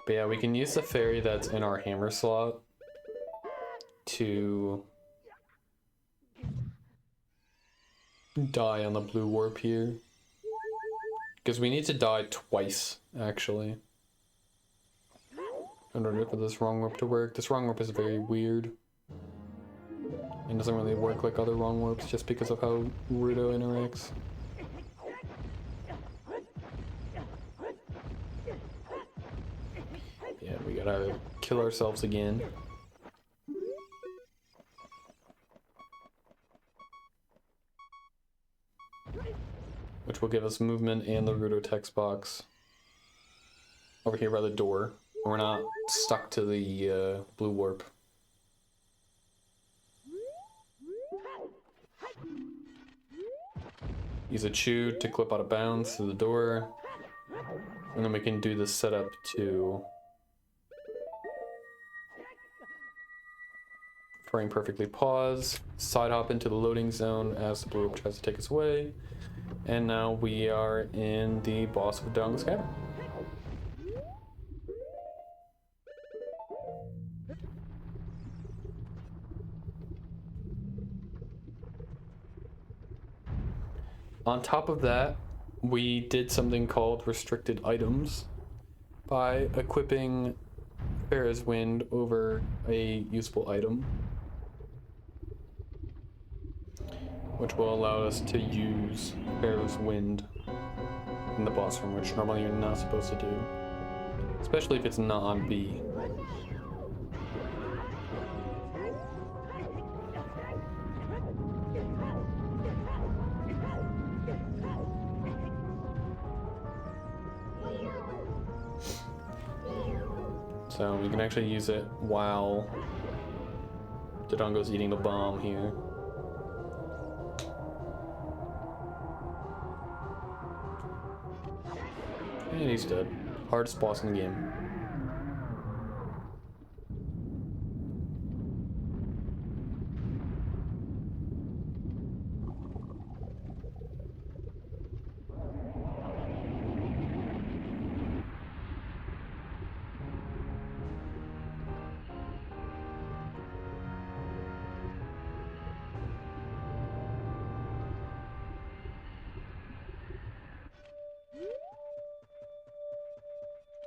But yeah, we can use the fairy that's in our hammer slot to die on the blue warp here. Because we need to die twice, actually, in order for this wrong warp to work. This wrong warp is very weird. It doesn't really work like other wrong warps just because of how Gerudo interacts. Yeah, we gotta kill ourselves again. Which will give us movement and the Gerudo text box over here by the door. We're not stuck to the blue warp. Use a chew to clip out of bounds through the door. And then we can do this setup to frame perfectly pause, side hop into the loading zone as the blue warp tries to take us away. And now we are in the boss of Donga's Cavern. On top of that, we did something called restricted items by equipping Farah's Wind over a useful item, which will allow us to use Farah's Wind in the boss room, which normally you're not supposed to do, especially if it's not on B. So we can actually use it while Dodongo's eating the bomb here. And he's dead. Hardest boss in the game.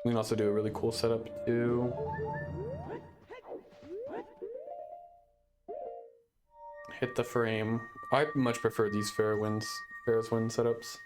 We can also do a really cool setup to hit the frame. I much prefer these Farah's Wind setups.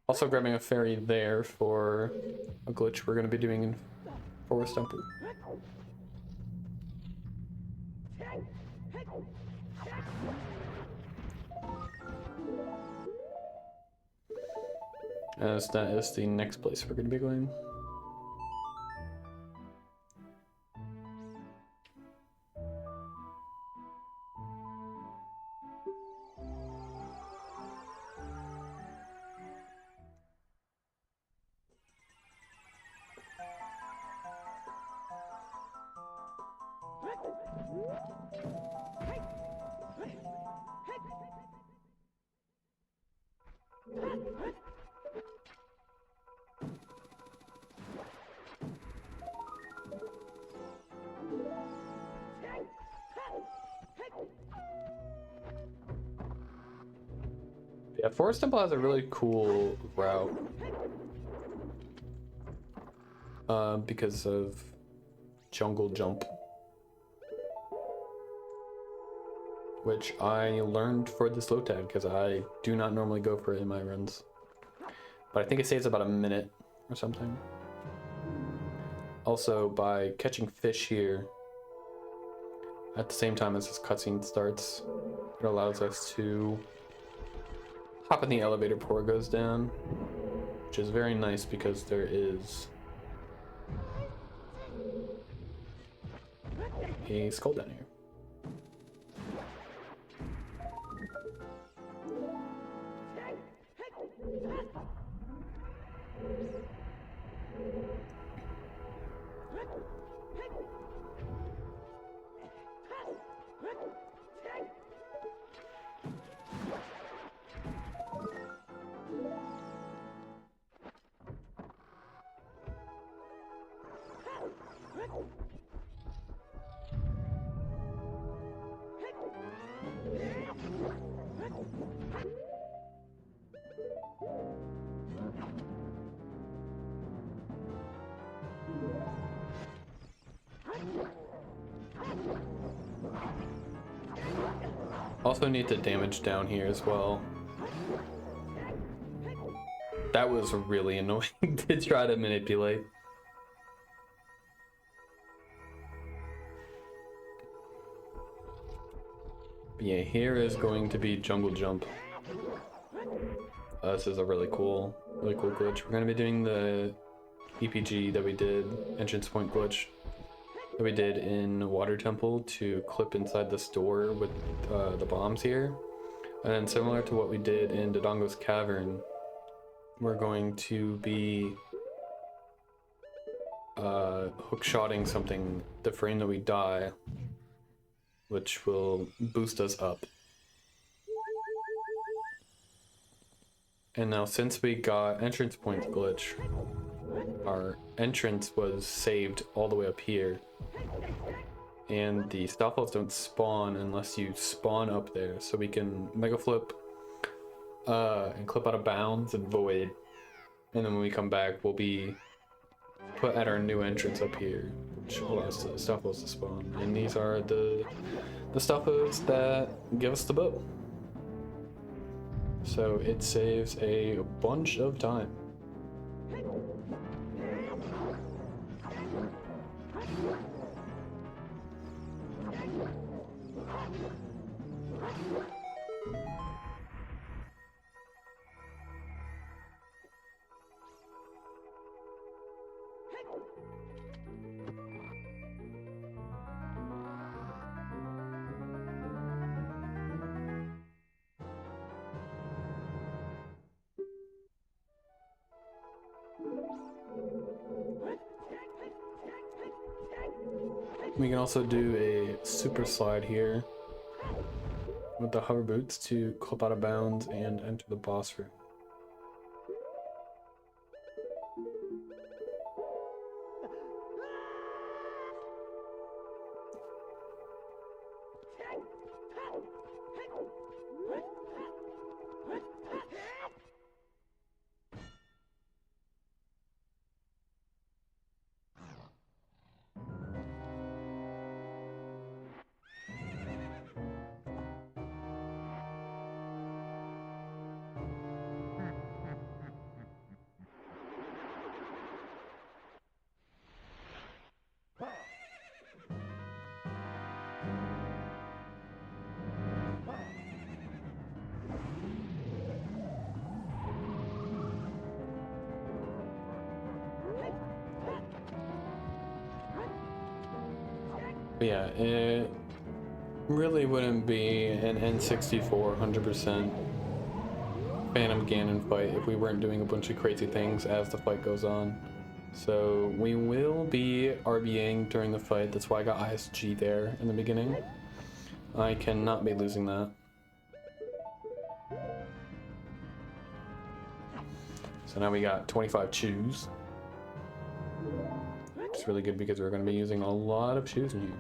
Also grabbing a fairy there for a glitch we're going to be doing in Forest Temple. As that is the next place we're going to be going. Yeah, Forest Temple has a really cool route because of jungle jump, which I learned for this LOTAD because I do not normally go for it in my runs. But I think it saves about a minute or something. Also, by catching fish here at the same time as this cutscene starts, it allows us to hop in the elevator before it goes down, which is very nice because there is a skull down here. Also need to damage down here as well. That was really annoying to try to manipulate. But yeah, here is going to be jungle jump. This is a really cool glitch. We're gonna be doing the EPG that we did, entrance point glitch, that we did in Water Temple to clip inside this door with the bombs here. And then similar to what we did in Dodongo's Cavern, we're going to be hookshotting something the frame that we die, which will boost us up. And now since we got entrance point glitch, our entrance was saved all the way up here. And the stop walls don't spawn unless you spawn up there. So we can mega flip and clip out of bounds and void. And then when we come back, we'll be put at our new entrance up here, which allows the stop walls to spawn. And these are the stop walls that give us the boat. So it saves a bunch of time. We can also do a super slide here with the hover boots to clip out of bounds and enter the boss room. But yeah, it really wouldn't be an N64 100% Phantom Ganon fight if we weren't doing a bunch of crazy things as the fight goes on. So we will be RBing during the fight. That's why I got ISG there in the beginning. I cannot be losing that. So now we got 25 chews. It's really good because we're going to be using a lot of chews in here.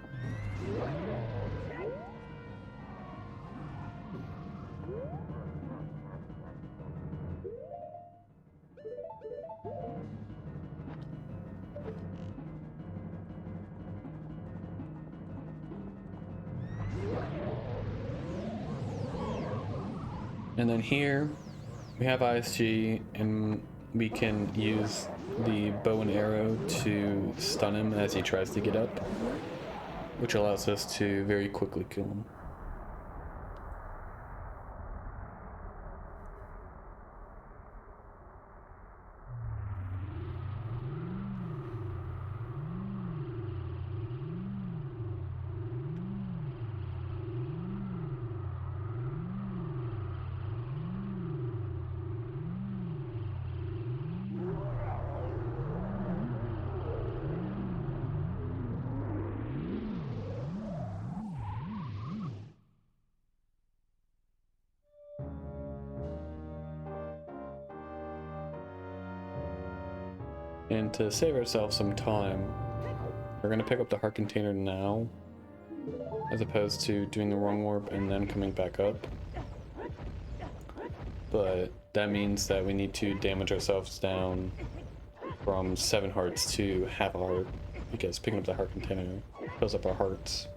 And then here we have ISG, and we can use the bow and arrow to stun him as he tries to get up, which allows us to very quickly kill him. And to save ourselves some time, we're going to pick up the heart container now, as opposed to doing the wrong warp and then coming back up. But that means that we need to damage ourselves down from 7 hearts to half a heart, because picking up the heart container fills up our hearts.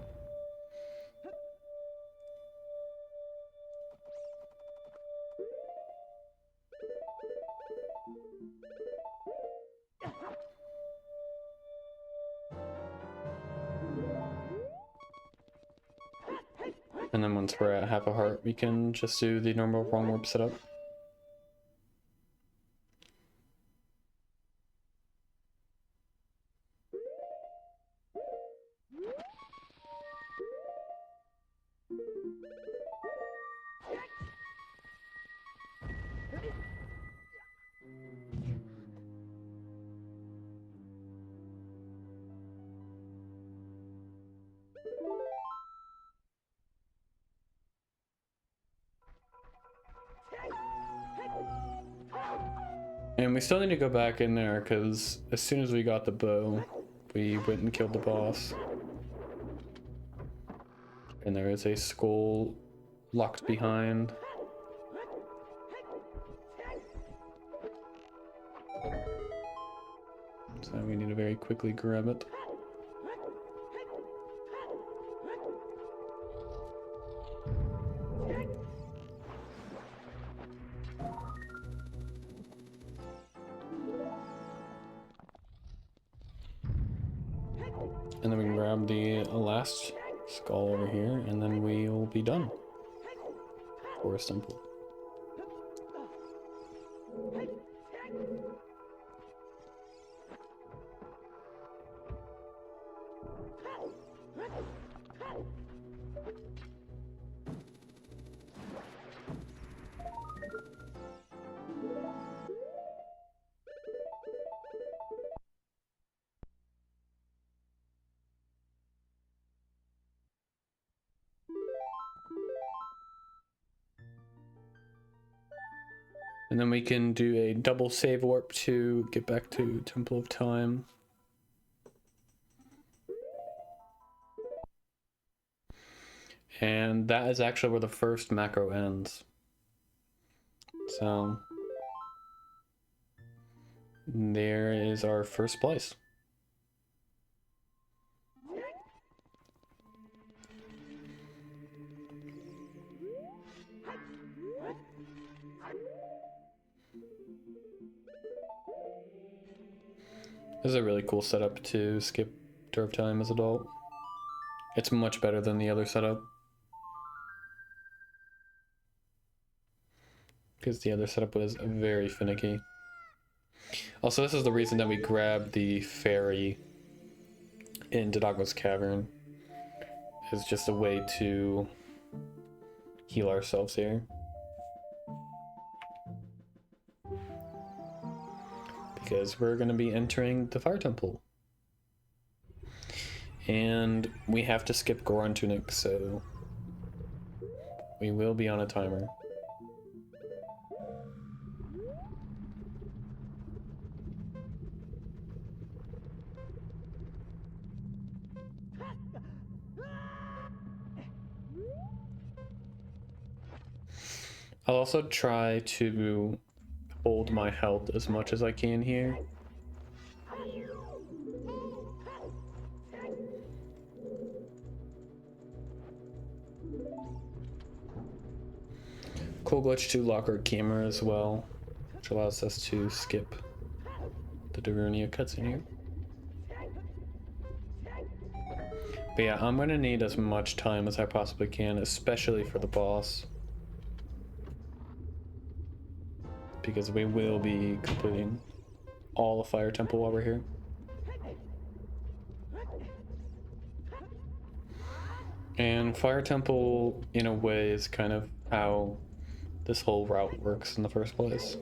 And then once we're at half a heart, we can just do the normal wrong warp setup. And we still need to go back in there, because as soon as we got the bow, we went and killed the boss. And there is a skull locked behind. So we need to very quickly grab it. And then we can grab the last skull over here, and then we will be done. Forest Temple. And then we can do a double save warp to get back to Temple of Time. And that is actually where the first macro ends. So there is our first splice. This is a really cool setup to skip Door of Time as adult. It's much better than the other setup, because the other setup was very finicky. Also, this is the reason that we grabbed the fairy in Dodongo's Cavern. It's just a way to heal ourselves here. Because we're going to be entering the Fire Temple. And we have to skip Goron Tunic, so we will be on a timer. I'll also try to hold my health as much as I can here. Cool glitch to lock our camera as well, which allows us to skip the Darunia cutscene here. But yeah, I'm gonna need as much time as I possibly can, especially for the boss, because we will be completing all of Fire Temple while we're here. And Fire Temple, in a way, is kind of how this whole route works in the first place.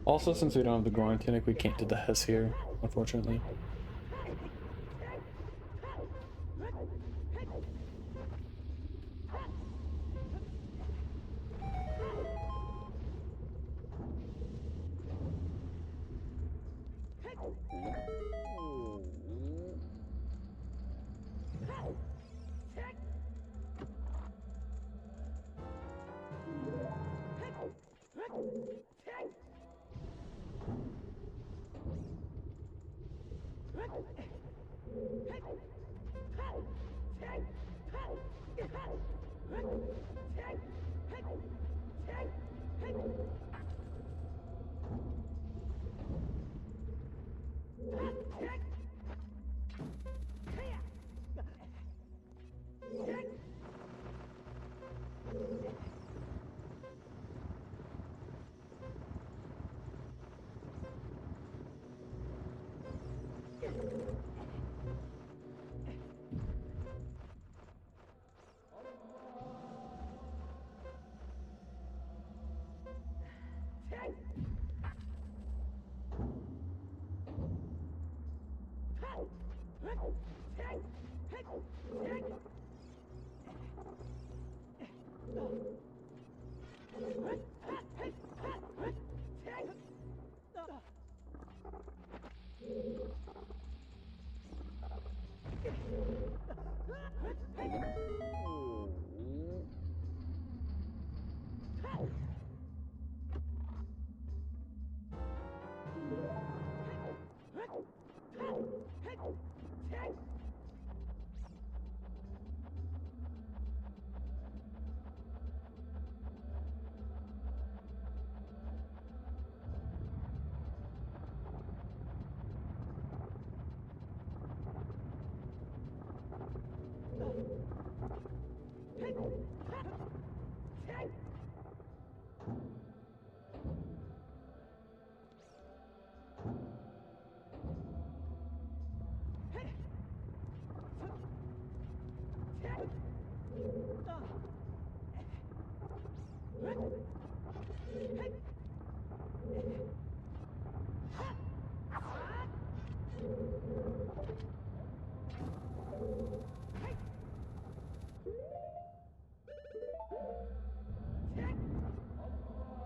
Also, since we don't have the groin tunic, we can't do the hess here, unfortunately.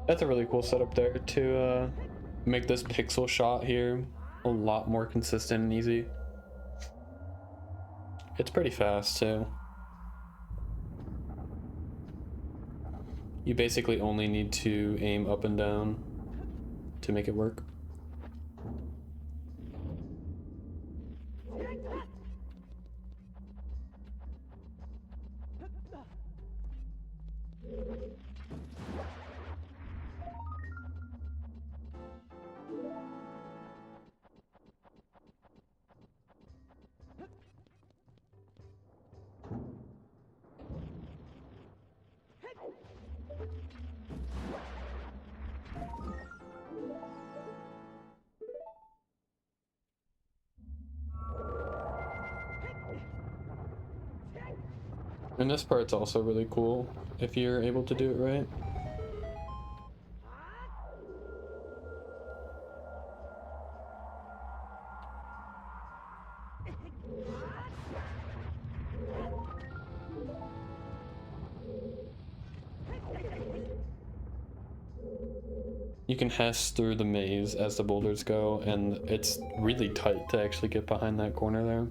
That's a really cool setup there to make this pixel shot here a lot more consistent and easy. It's pretty fast too. You basically only need to aim up and down to make it work. And this part's also really cool if you're able to do it right. You can hess through the maze as the boulders go, and it's really tight to actually get behind that corner there.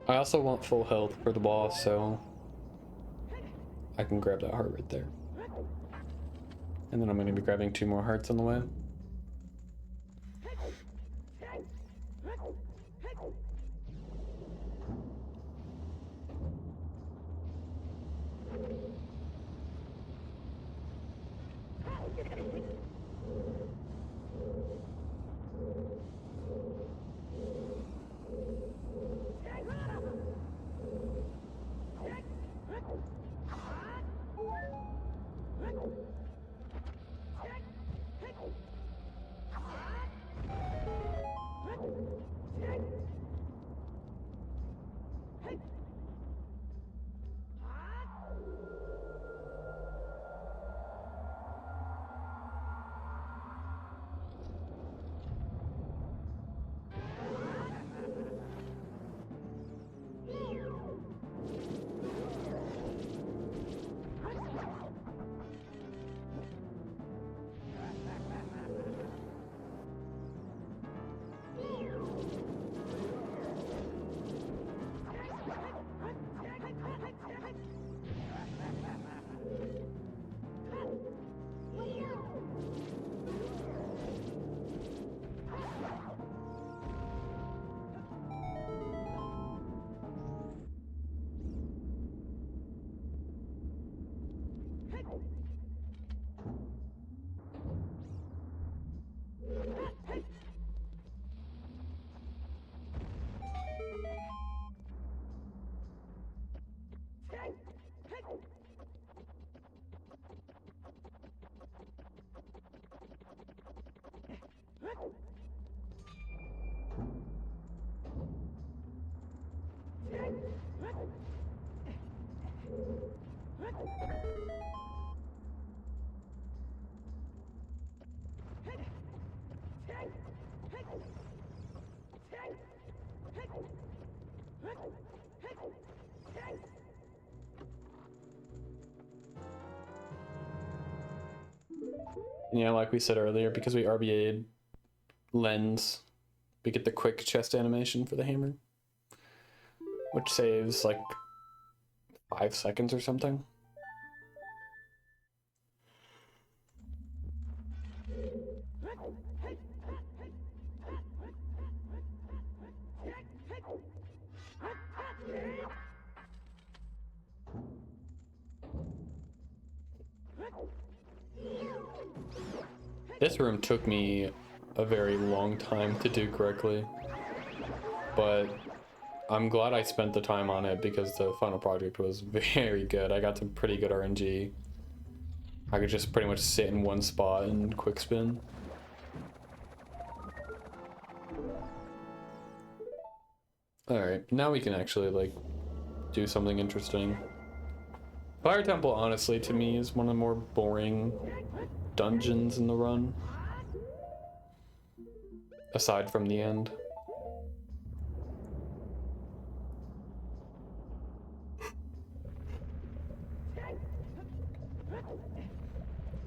I also want full health for the boss, so I can grab that heart right there. And then I'm going to be grabbing 2 more hearts on the way. Yeah, like we said earlier, because we RBA'd lens, we get the quick chest animation for the hammer, which saves like 5 seconds or something. This room took me a very long time to do correctly, but I'm glad I spent the time on it because the final project was very good. I got some pretty good RNG. I could just pretty much sit in one spot and quick spin. Alright, now we can actually like do something interesting. Fire Temple, honestly, to me is one of the more boring dungeons in the run, aside from the end.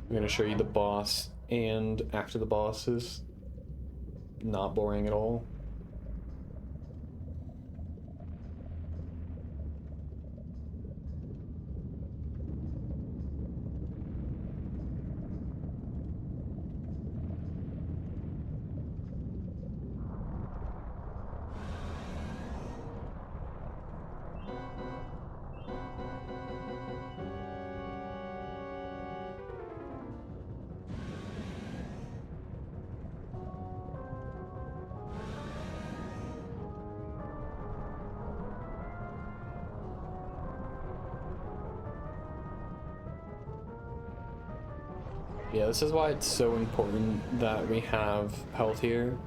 I'm gonna show you the boss, and after the boss is not boring at all. Yeah, this is why it's so important that we have health here.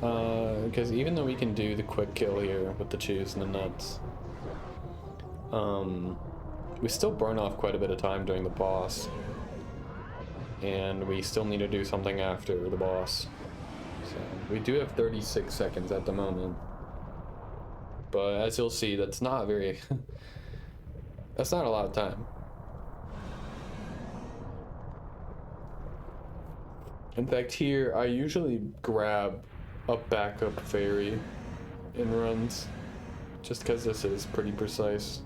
Because even though we can do the quick kill here with the chews and the nuts, we still burn off quite a bit of time during the boss. And we still need to do something after the boss. So we do have 36 seconds at the moment. But as you'll see, that's not very... that's not a lot of time. In fact, here, I usually grab a backup fairy in runs, just because this is pretty precise.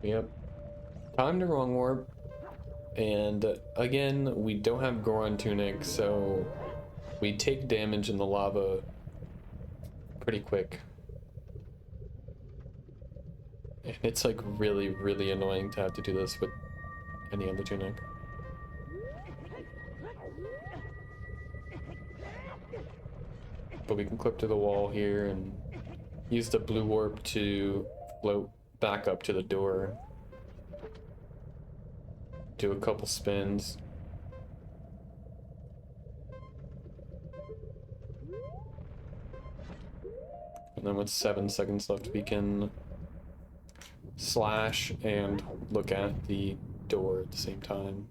Yep. Time to wrong warp. And again, we don't have Goron Tunic, so we take damage in the lava pretty quick. And it's like really, really annoying to have to do this with any other tunic. But we can clip to the wall here and use the blue warp to float back up to the door. Do a couple spins. And then with 7 seconds left, we can slash and look at the door at the same time.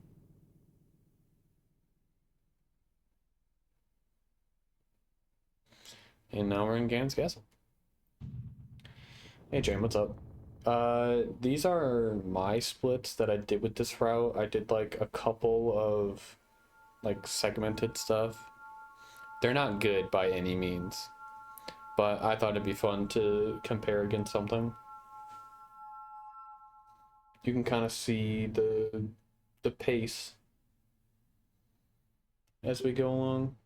And now we're in Ganon's castle. Hey Jane, what's up? These are my splits that I did with this route. I did like a couple of like segmented stuff. They're not good by any means, but I thought it'd be fun to compare against something. You can kind of see the pace as we go along.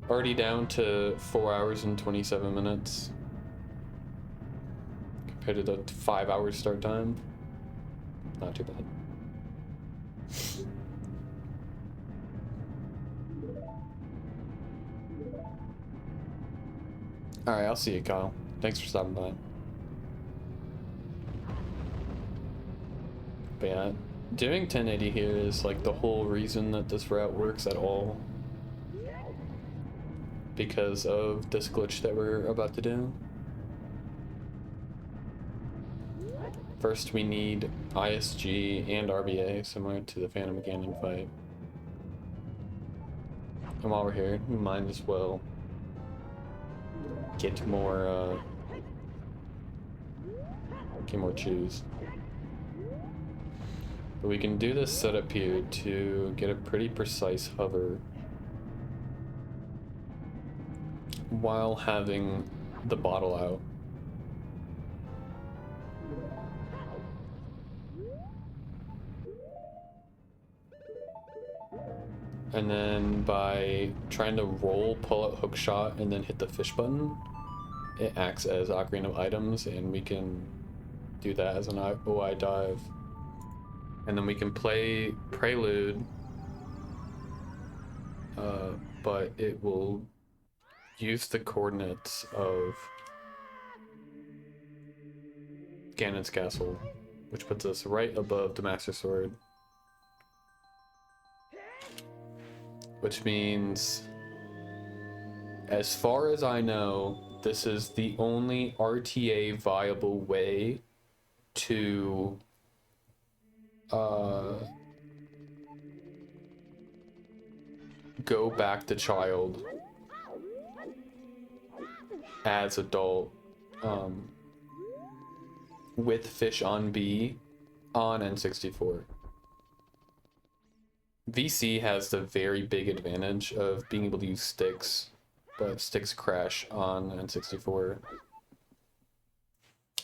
Already down to 4 hours and 27 minutes compared to the 5 hours start time. Not too bad. Alright, I'll see you, Kyle. Thanks for stopping by. But yeah, doing 1080 here is like the whole reason that this route works at all. Because of this glitch that we're about to do. First we need ISG and RBA, similar to the Phantom Ganon fight. And while we're here, we might as well get more chews. But we can do this setup here to get a pretty precise hover while having the bottle out. And then by trying to roll, pull out hook shot, and then hit the fish button, it acts as Ocarina of Items, and we can do that as an OI dive. And then we can play Prelude, but it will use the coordinates of Ganon's castle, which puts us right above the Master Sword. Which means, as far as I know, this is the only RTA viable way to go back to child as adult with fish on B on N64. VC has the very big advantage of being able to use sticks, but sticks crash on N64.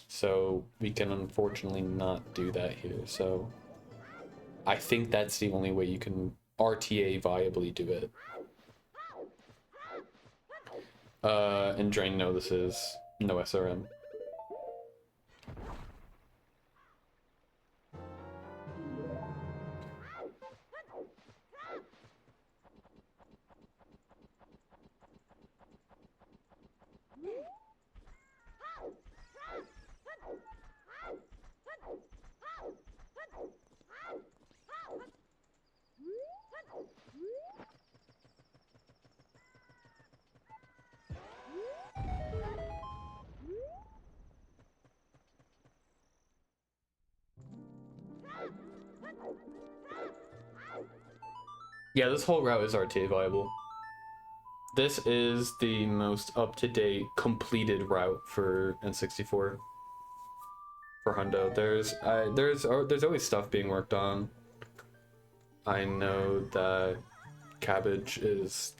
So we can unfortunately not do that here. So I think that's the only way you can RTA viably do it. And Drain, no, this is no SRM. Yeah, this whole route is RTA viable. This is the most up-to-date completed route for N64 for Hundo. There's always stuff being worked on. I know that Cabbage is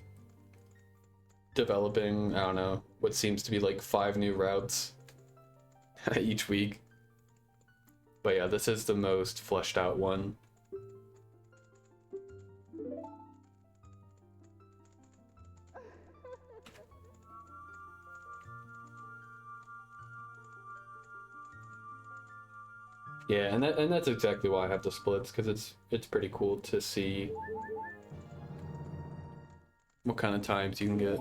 developing, I don't know, what seems to be like 5 new routes each week. But yeah, this is the most fleshed out one. Yeah, and that's exactly why I have the splits, because it's pretty cool to see what kind of times you can get.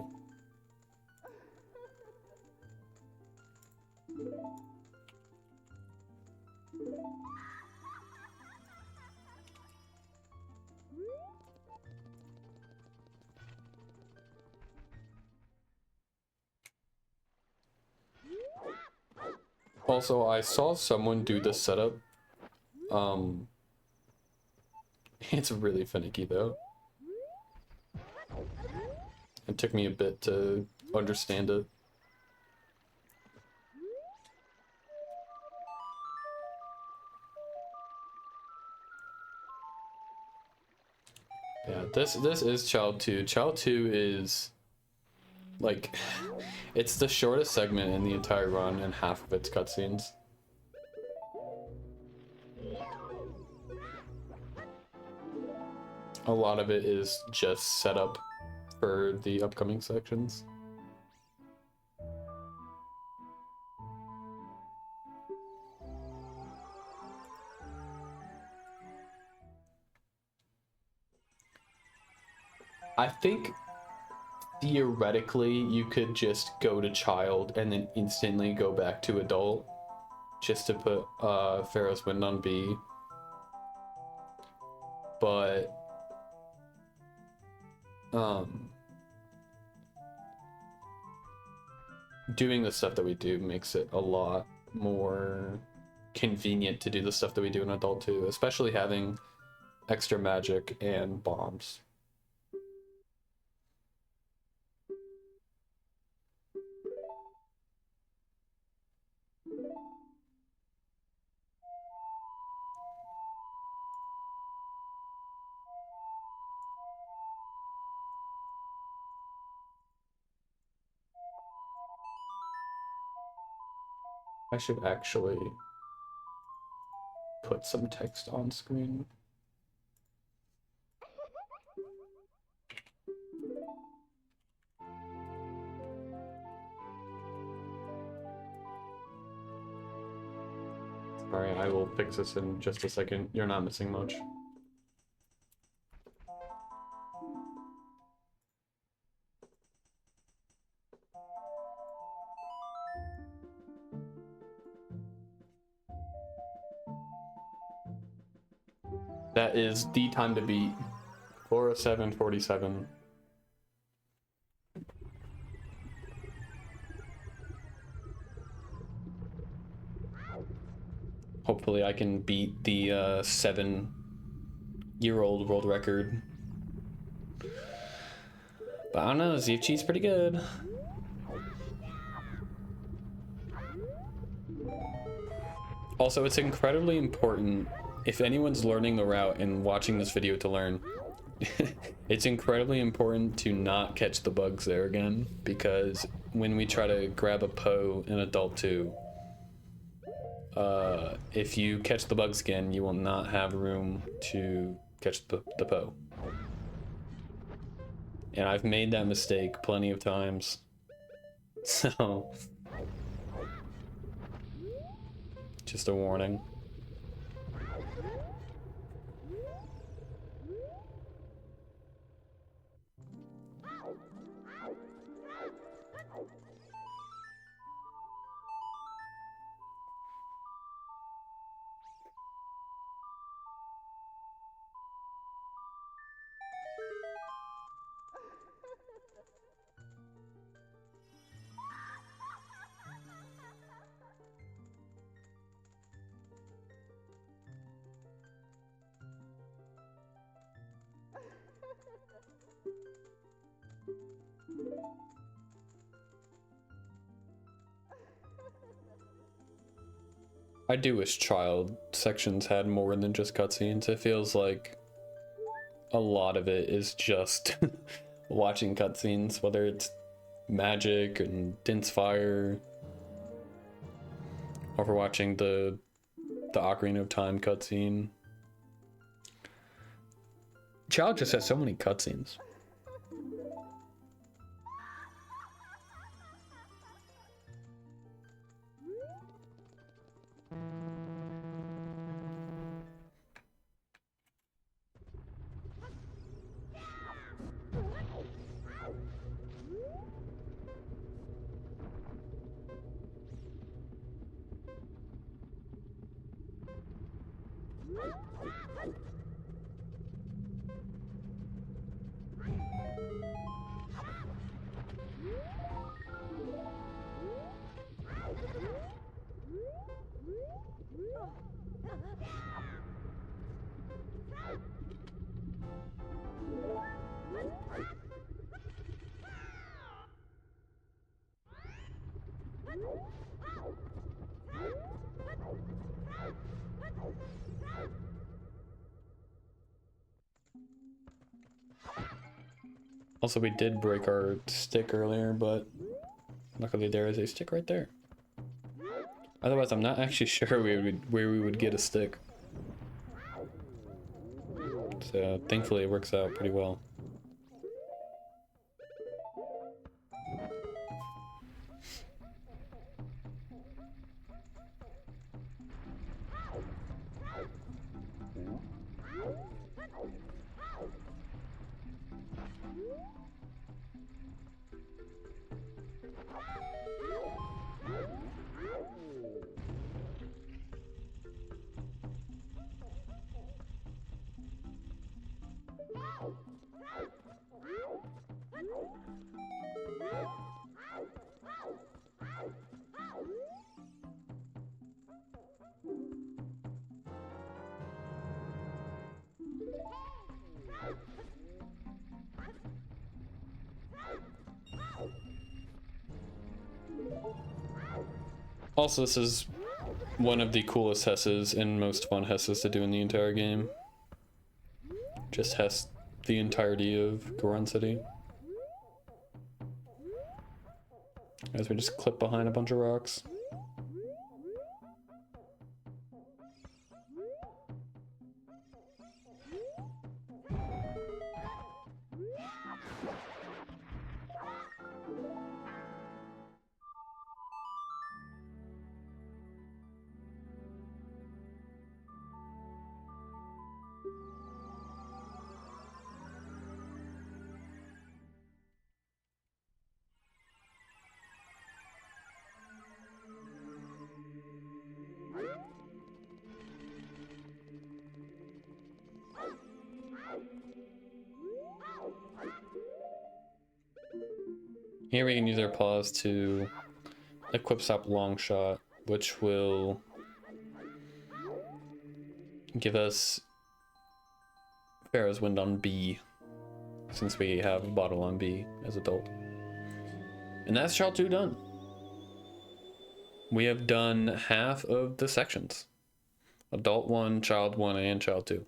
Also, I saw someone do this setup. It's really finicky though. It took me a bit to understand it. Yeah, this is Child 2. Child 2 is like it's the shortest segment in the entire run and half of its cutscenes. A lot of it is just set up for the upcoming sections. I think theoretically you could just go to child and then instantly go back to adult just to put Pharaoh's Wind on B. But doing the stuff that we do makes it a lot more convenient to do the stuff that we do in adult too, especially having extra magic and bombs. I should actually put some text on screen. Alright, I will fix this in just a second. You're not missing much. That is the time to beat. 407.47. Hopefully I can beat the 7-year-old world record. But I don't know, Zivchi's pretty good. Also, it's incredibly important, if anyone's learning the route and watching this video to learn, it's incredibly important to not catch the bugs there again, because when we try to grab a Poe in Adult 2, if you catch the bugs again, you will not have room to catch the Poe. And I've made that mistake plenty of times. So, just a warning. I do wish child sections had more than just cutscenes. It feels like a lot of it is just watching cutscenes, whether it's magic and dense fire, or for watching the Ocarina of Time cutscene. Child just has so many cutscenes. Also, we did break our stick earlier, but luckily there is a stick right there. Otherwise, I'm not actually sure where we would get a stick. So thankfully it works out pretty well. Also, this is one of the coolest hesses and most fun hesses to do in the entire game. Just hess the entirety of Goron City. As we just clip behind a bunch of rocks. Here we can use our paws to equip stop long shot, which will give us Pharaoh's Wind on B, since we have a bottle on B as adult. And that's Child 2 done. We have done half of the sections. Adult 1, Child 1, and Child 2.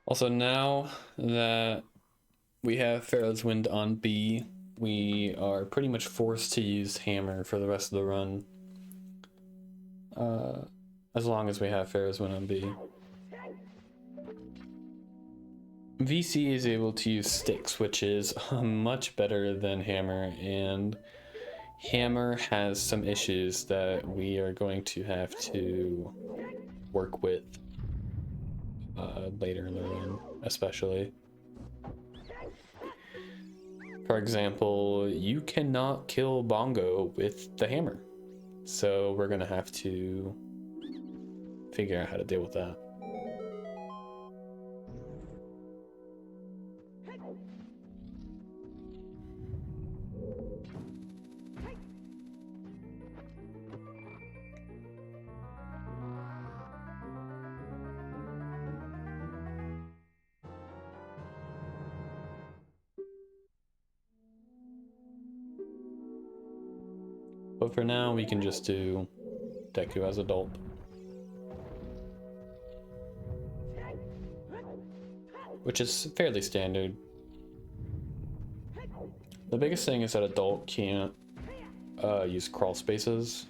Also, now that we have Pharaoh's Wind on B, we are pretty much forced to use Hammer for the rest of the run. As long as we have Pharaoh's Wind on B. VC is able to use sticks, which is much better than Hammer, and Hammer has some issues that we are going to have to work with later in the run, especially. For example, you cannot kill Bongo with the hammer, so we're gonna have to figure out how to deal with that. But for now, we can just do Deku as adult. Which is fairly standard. The biggest thing is that adult can't use crawl spaces.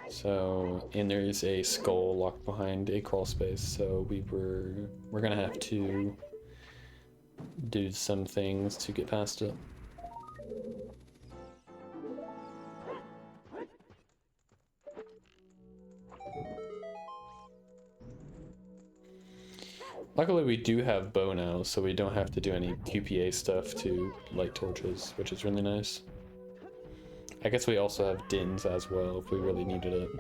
So, and there is a skull locked behind a crawl space, so we're gonna have to do some things to get past it. Luckily we do have bow now, so we don't have to do any QPA stuff to light torches, which is really nice. I guess we also have dins as well if we really needed it.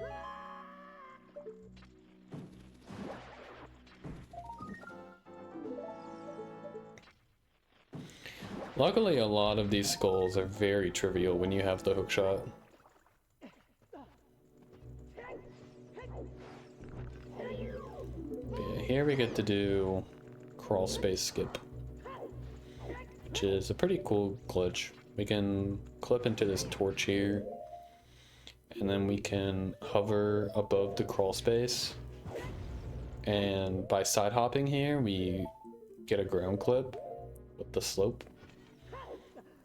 Luckily a lot of these skulls are very trivial when you have the hookshot. Here we get to do crawl space skip, which is a pretty cool glitch. We can clip into this torch here, and then we can hover above the crawl space, and by side hopping here we get a ground clip with the slope,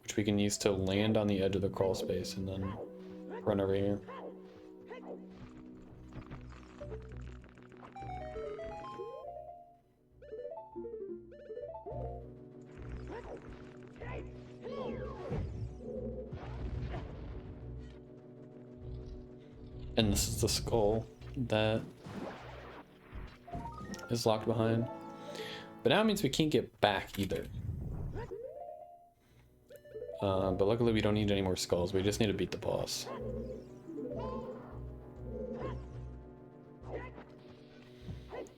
which we can use to land on the edge of the crawl space and then run over here. And this is the skull that is locked behind. But now it means we can't get back either. But luckily we don't need any more skulls, we just need to beat the boss.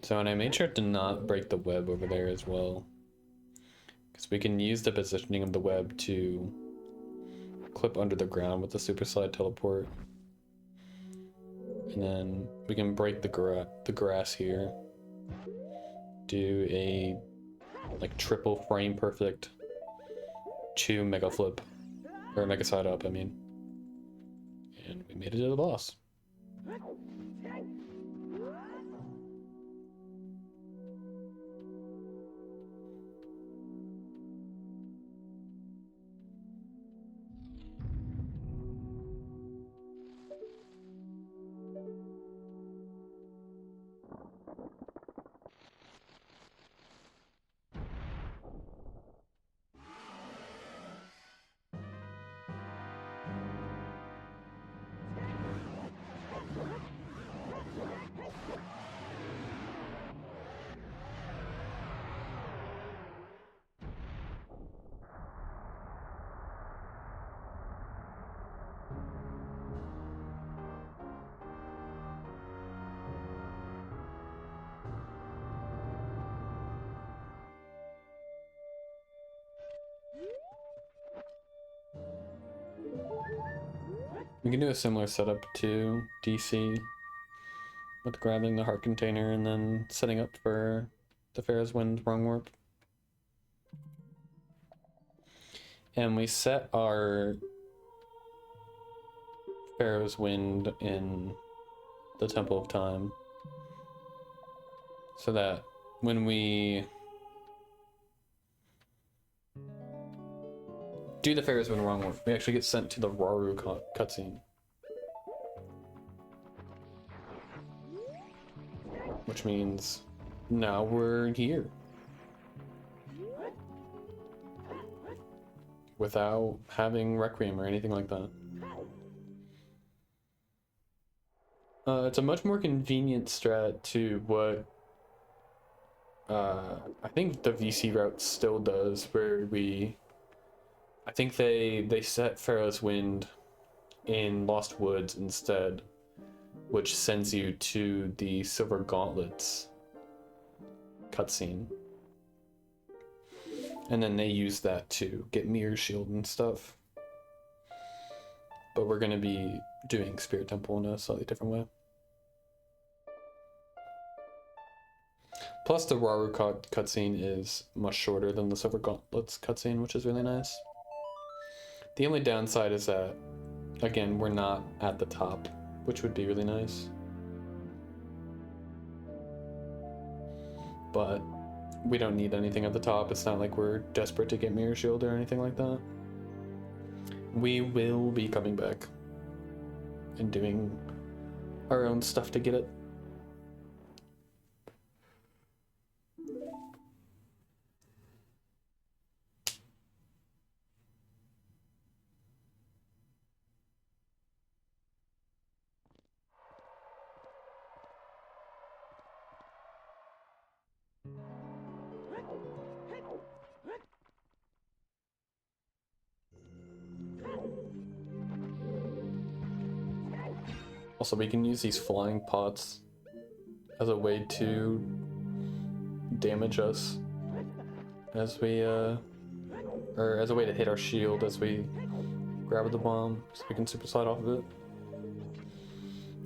So, and I made sure to not break the web over there as well, because we can use the positioning of the web to clip under the ground with the super slide teleport. And then we can break the grass here. Do a like triple frame perfect Chew mega flip, or mega side up, I mean. And we made it to the boss. We can do a similar setup to DC with grabbing the heart container and then setting up for the Pharaoh's Wind wrong warp. And we set our Pharaoh's Wind in the Temple of Time so that when we do the Pharaoh's Wind wrong warp, we actually get sent to the Raru cutscene. Which means now we're here. Without having Requiem or anything like that. It's a much more convenient strat to what I think the VC route still does, where I think they set Pharaoh's Wind in Lost Woods instead, which sends you to the Silver Gauntlets cutscene. And then they use that to get Mirror Shield and stuff. But we're going to be doing Spirit Temple in a slightly different way. Plus the Raru cutscene is much shorter than the Silver Gauntlets cutscene, which is really nice. The only downside is that, again, we're not at the top, which would be really nice. But we don't need anything at the top. It's not like we're desperate to get Mirror Shield or anything like that. We will be coming back and doing our own stuff to get it. Also, we can use these flying pots as a way to damage us as we, or as a way to hit our shield as we grab the bomb, so we can super slide off of it.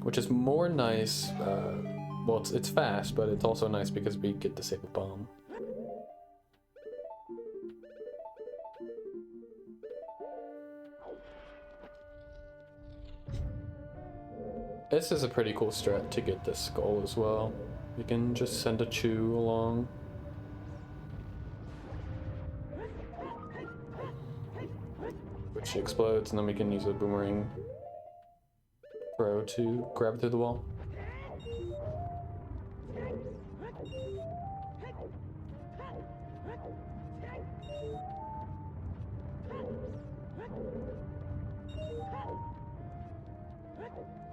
Which is more nice, well, it's fast, but it's also nice because we get to save the bomb. This is a pretty cool strat to get this skull as well. We can just send a Chew along. Which explodes, and then we can use a boomerang throw to grab through the wall.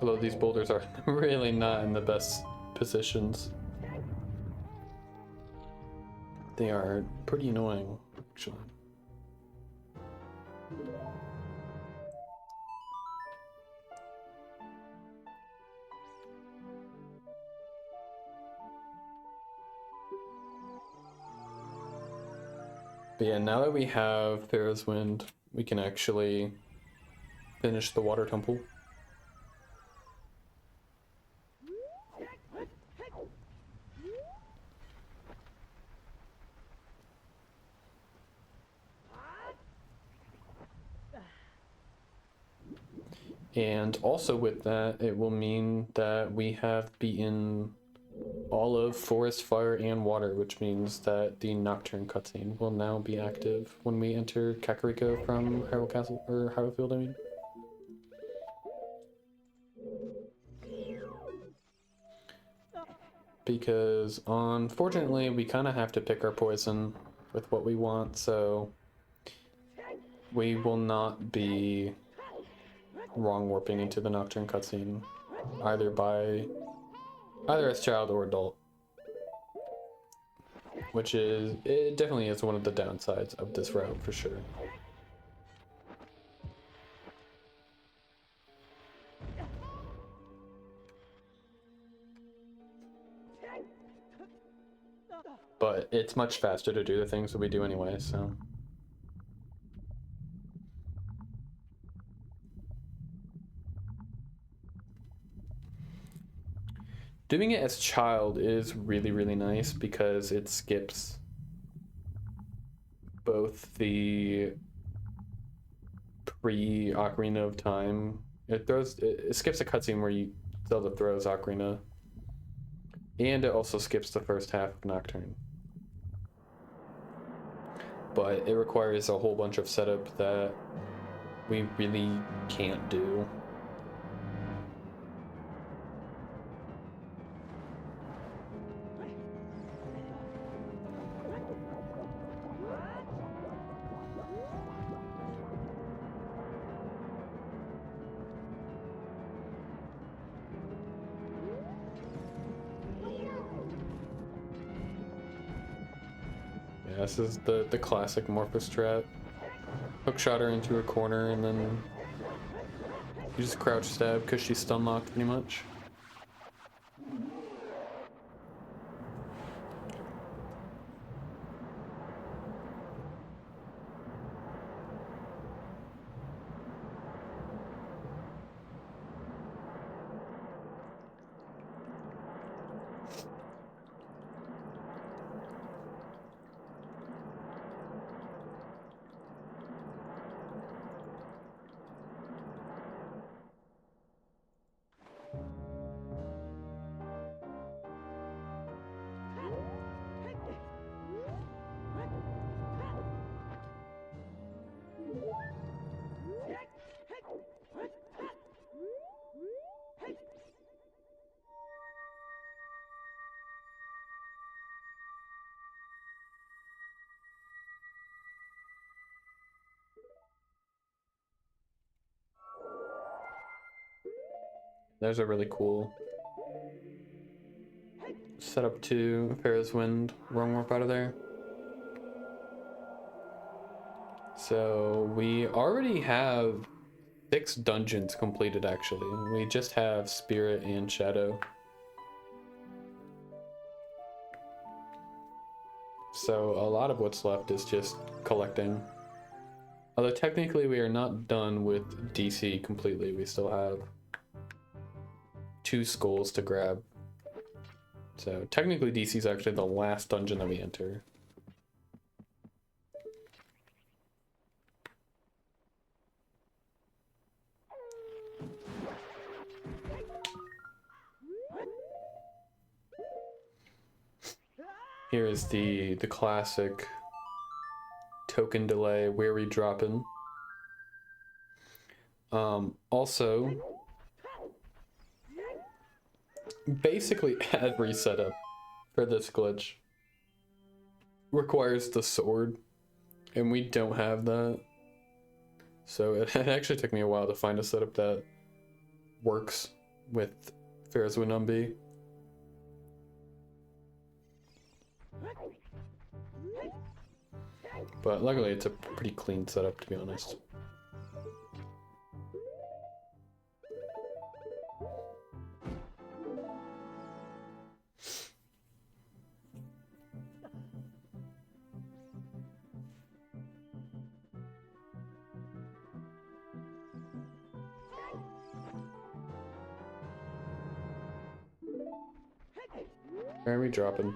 Although these boulders are really not in the best positions. They are pretty annoying, actually. But yeah, now that we have Pharaoh's Wind, we can actually finish the water temple. And also with that, it will mean that we have beaten all of Forest, Fire, and Water, which means that the Nocturne cutscene will now be active when we enter Kakariko from Hyrule Castle, or Hyrule Field, I mean. Because unfortunately, we kind of have to pick our poison with what we want, so we will not be wrong warping into the Nocturne cutscene, either as child or adult, which is, it definitely is one of the downsides of this route for sure. But it's much faster to do the things that we do anyway, so. Doing it as child is really, really nice because it skips both the pre-Ocarina of Time. It skips a cutscene where Zelda throws Ocarina, and it also skips the first half of Nocturne. But it requires a whole bunch of setup that we really can't do. This is the classic Morpho strat. Hookshot her into a corner and then you just crouch stab because she's stun locked pretty much. There's a really cool setup to Farrah's Wind Wrong Warp out of there. So we already have 6 dungeons completed actually. We just have Spirit and Shadow. So a lot of what's left is just collecting. Although technically we are not done with DC completely. We still have 2 skulls to grab. So technically DC is actually the last dungeon that we enter. Here is the classic token delay weary dropping. Also, basically every setup for this glitch requires the sword, and we don't have that. So it actually took me a while to find a setup that works with Farrah's Wind on B. But luckily it's a pretty clean setup, to be honest. Where are we dropping?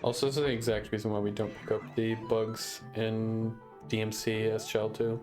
Also, this is the exact reason why we don't pick up the bugs in DMC as Shell 2.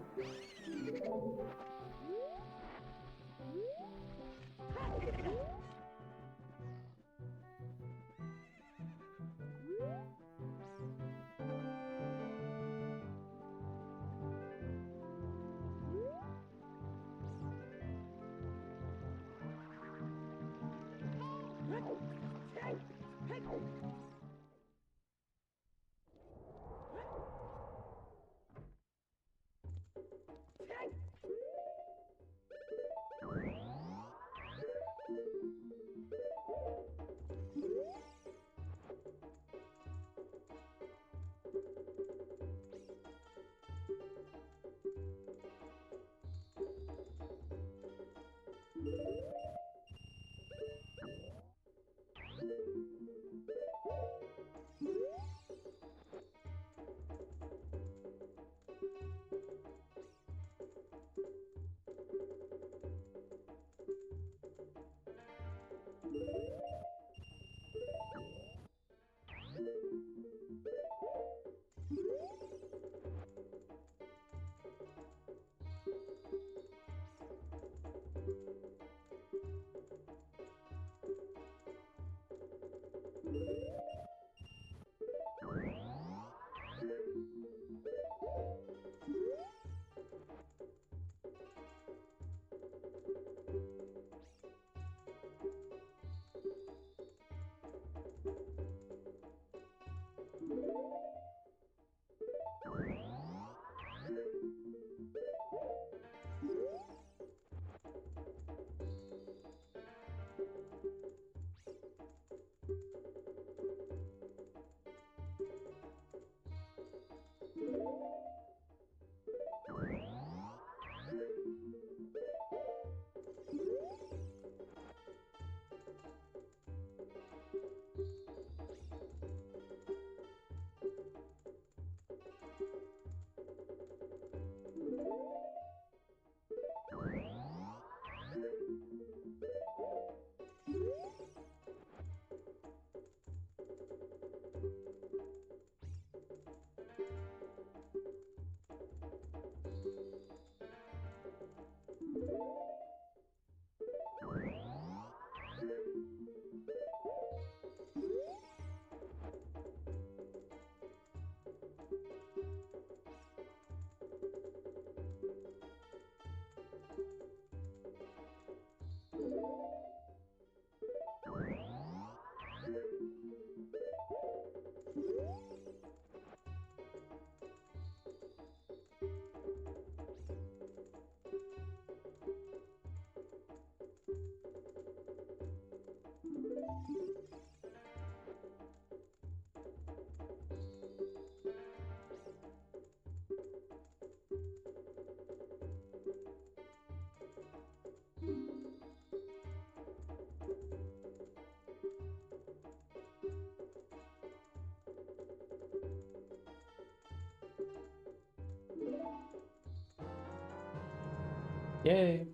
Yay!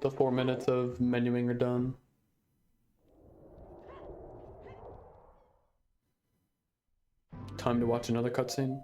The 4 minutes of menuing are done. Time to watch another cutscene.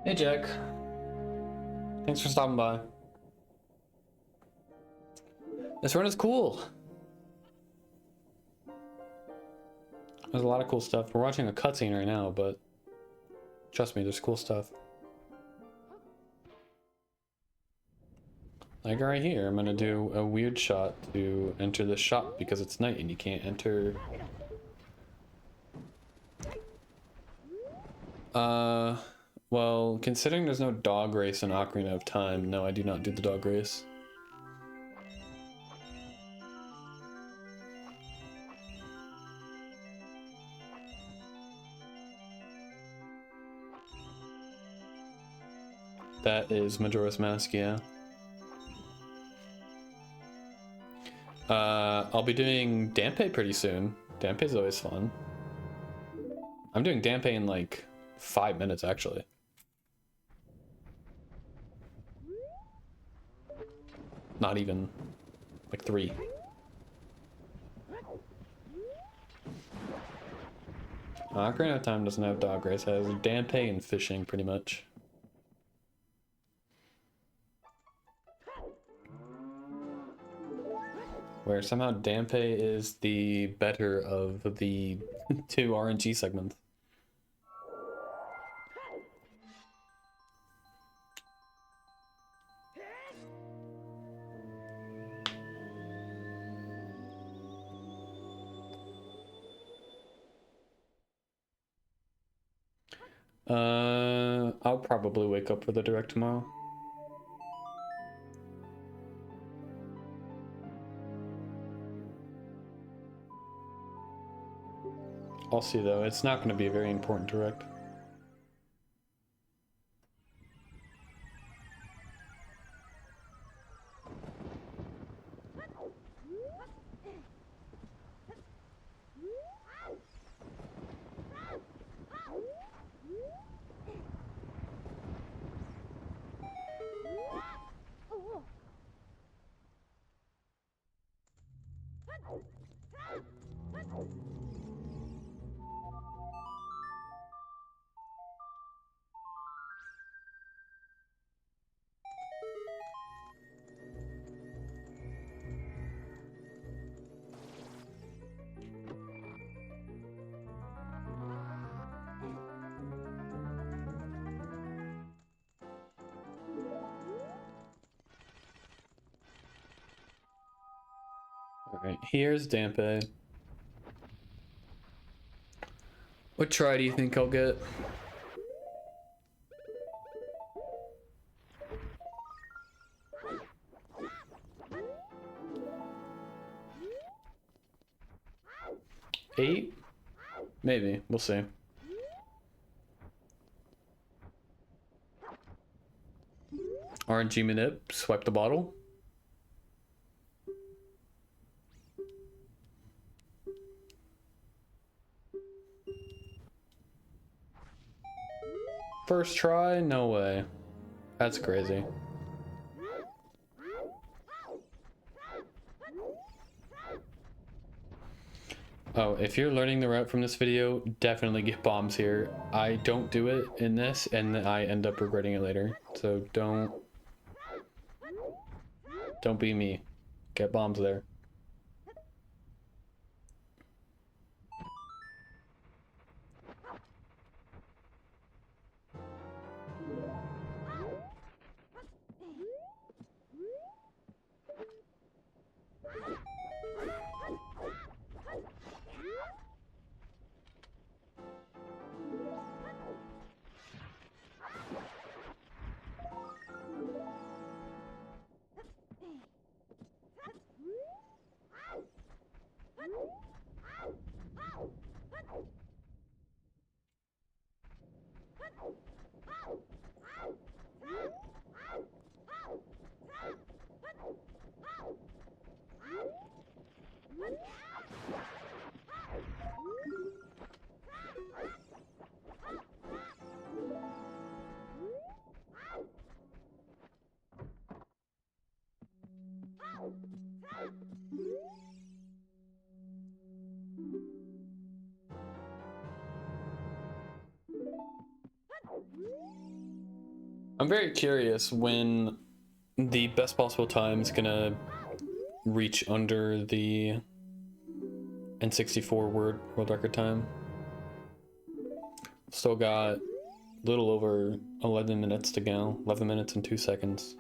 Hey Jack, thanks for stopping by. This run is cool. There's a lot of cool stuff. We're watching a cutscene right now, but trust me, there's cool stuff. Like right here, I'm gonna do a weird shot to enter the shop because it's night and you can't enter. Well, considering there's no dog race in Ocarina of Time, no, I do not do the dog race. That is Majora's Mask, yeah. I'll be doing Dampe pretty soon. Dampe's always fun. I'm doing Dampe in like 5 minutes, actually. Not even, like 3. Ocarina of Time doesn't have dog race, it has Dampe and fishing pretty much. Where somehow Dampe is the better of the 2 RNG segments. I'll probably wake up for the direct tomorrow. I'll see though, it's not going to be a very important direct. Alright, here's Dampe. What try do you think I'll get? Eight? Maybe, we'll see. RNG manip, swipe the bottle. First try? No way. That's crazy. Oh, if you're learning the route from this video, definitely get bombs here. I don't do it in this, and I end up regretting it later. So don't be me. Get bombs there. I'm very curious when the best possible time is gonna reach under the N64 world record time. Still got a little over 11 minutes to go. 11 minutes and 2 seconds.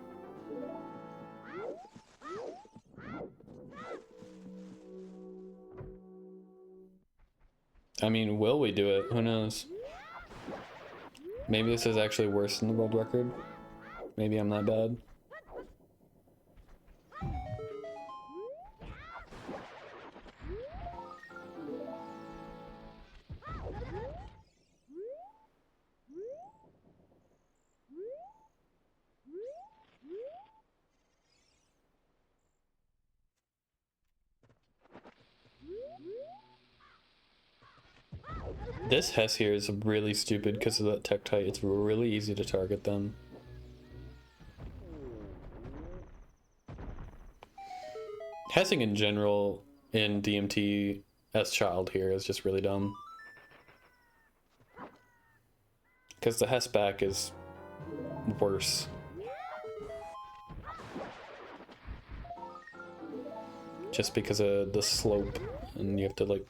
I mean, will we do it? Who knows? Maybe this is actually worse than the world record. Maybe I'm that bad. This hess here is really stupid because of that tektite. It's really easy to target them. Hessing in general in DMT as child here is just really dumb. Because the hess back is worse. Just because of the slope and you have to like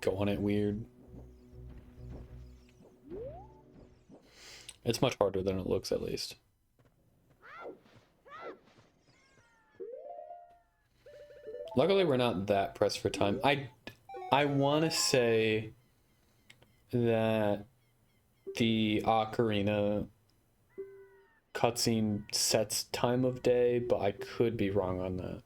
go on it weird. It's much harder than it looks, at least. Luckily, we're not that pressed for time. I want to say that the ocarina cutscene sets time of day, but I could be wrong on that.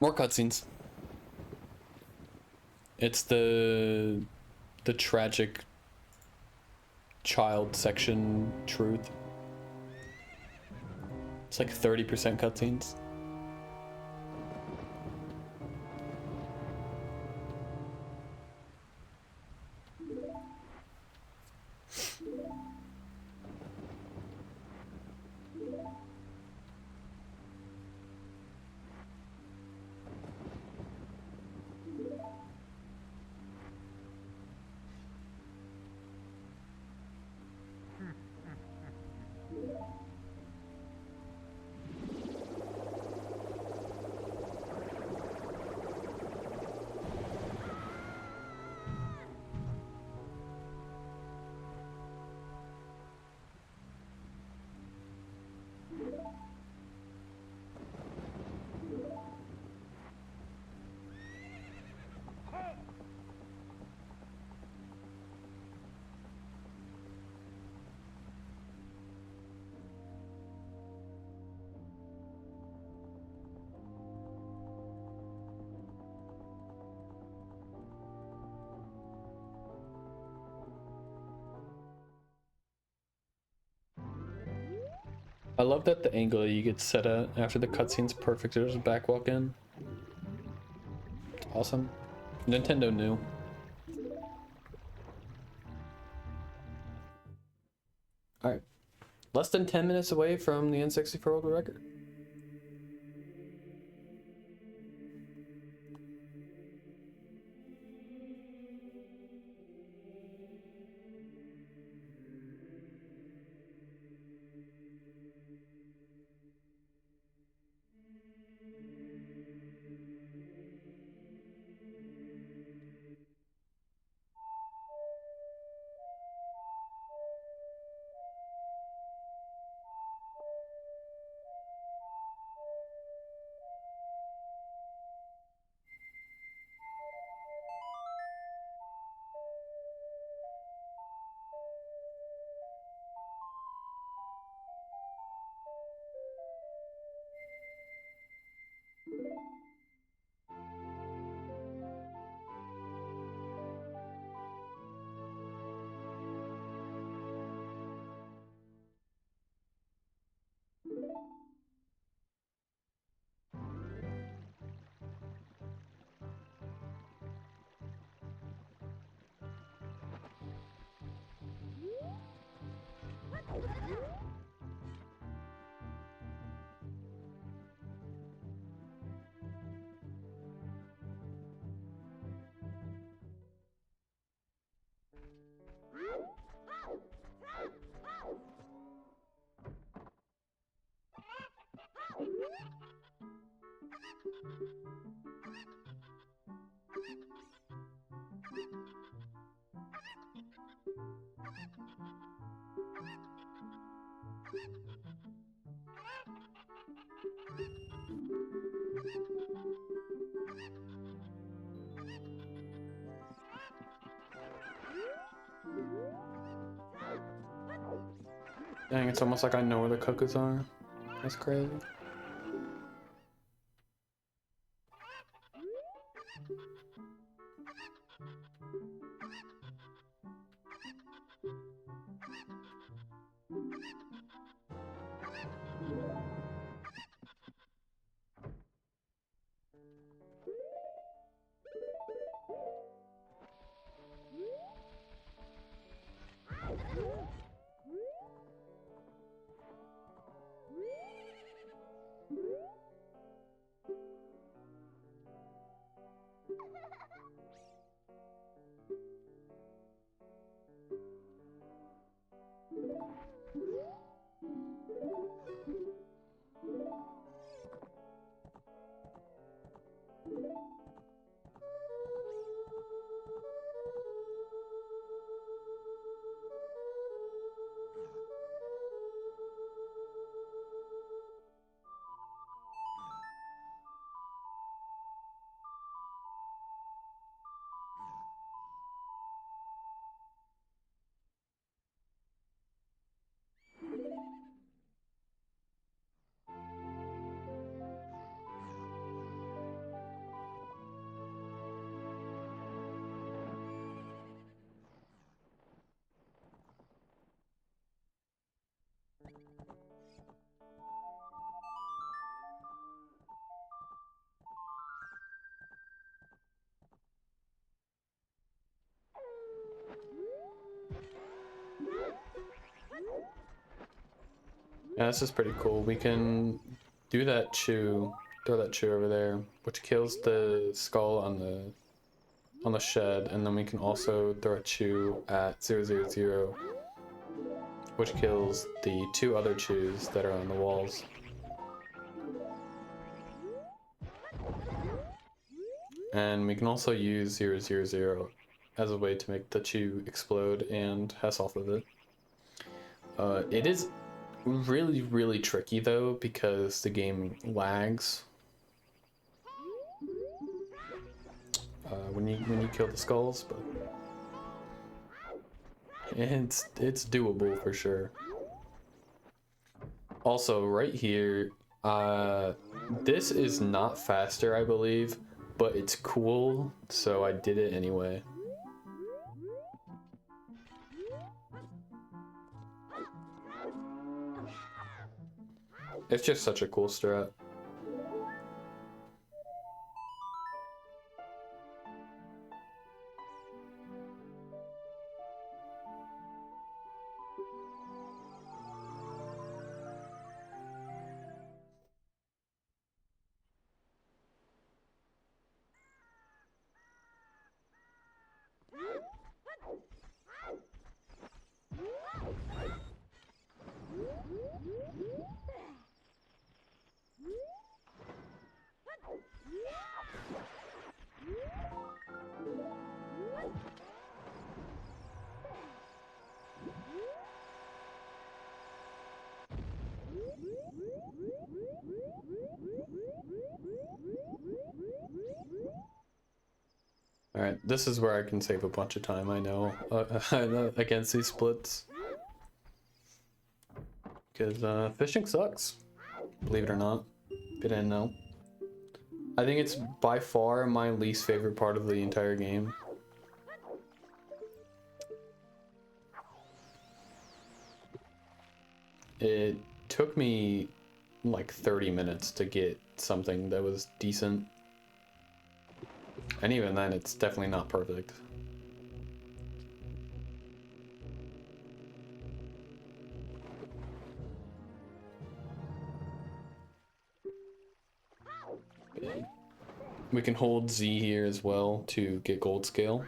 More cutscenes. It's the tragic child section truth. It's like 30% cutscenes. I love that the angle that you get set at after the cutscene's perfect. There's a back walk in. Awesome. Nintendo knew. Alright. Less than 10 minutes away from the N64 world record. Dang, it's almost like I know where the cuckoos are. That's crazy. Yeah, this is pretty cool. We can do that chew, throw that chew over there, which kills the skull on the shed, and then we can also throw a chew at 000, which kills the two other chews that are on the walls. And we can also use 000 as a way to make the chew explode and hess off of it. It is really tricky though, because the game lags when you kill the skulls, but it's doable for sure. Also, right here, this is not faster, I believe, but it's cool, so I did it anyway. It's just such a cool strat. Alright, this is where I can save a bunch of time, I know, against these splits. Because fishing sucks, believe it or not, if you didn't know. I think it's by far my least favorite part of the entire game. It took me like 30 minutes to get something that was decent. And even then, it's definitely not perfect. We can hold Z here as well to get gold scale.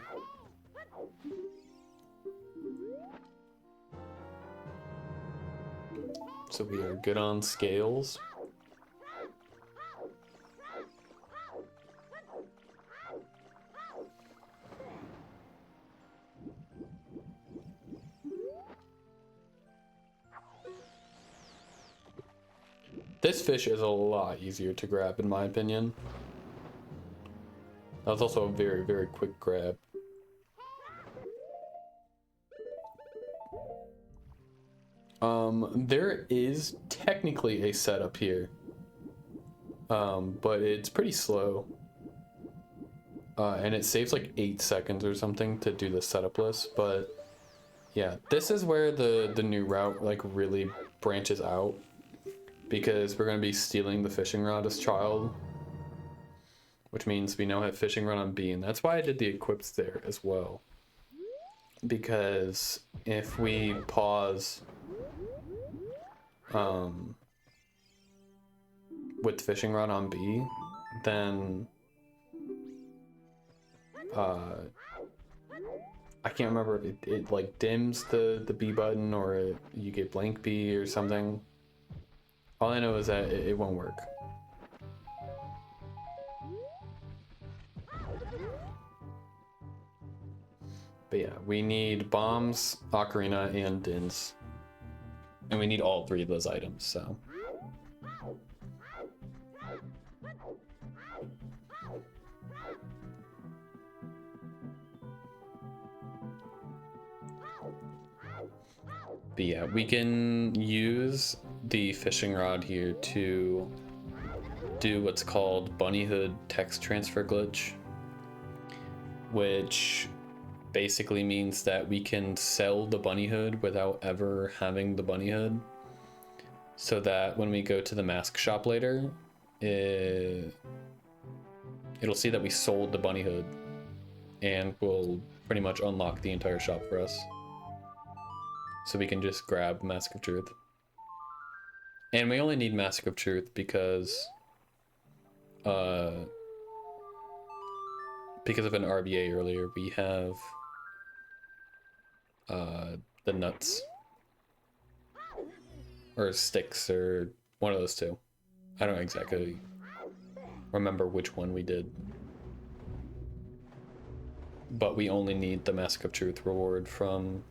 So we are good on scales. This fish is a lot easier to grab, in my opinion. That was also a very, very quick grab. There is technically a setup here, but it's pretty slow. And it saves like 8 seconds or something to do the setup list, but yeah, this is where the new route like really branches out, because we're going to be stealing the fishing rod as child, which means we now have fishing rod on B, and that's why I did the equips there as well, because if we pause with fishing rod on B, then I can't remember if it like dims the B button, or you get blank B or something. All I know is that it won't work. But yeah, we need bombs, ocarina, and dins. And we need all 3 of those items, so. But yeah, we can use the fishing rod here to do what's called bunny hood text transfer glitch, which basically means that we can sell the bunny hood without ever having the bunny hood, so that when we go to the mask shop later, it'll see that we sold the bunny hood, and will pretty much unlock the entire shop for us. So we can just grab Mask of Truth. And we only need Mask of Truth because of an RBA earlier. We have the nuts, or sticks, or one of those two. I don't exactly remember which one we did, but we only need the Mask of Truth reward from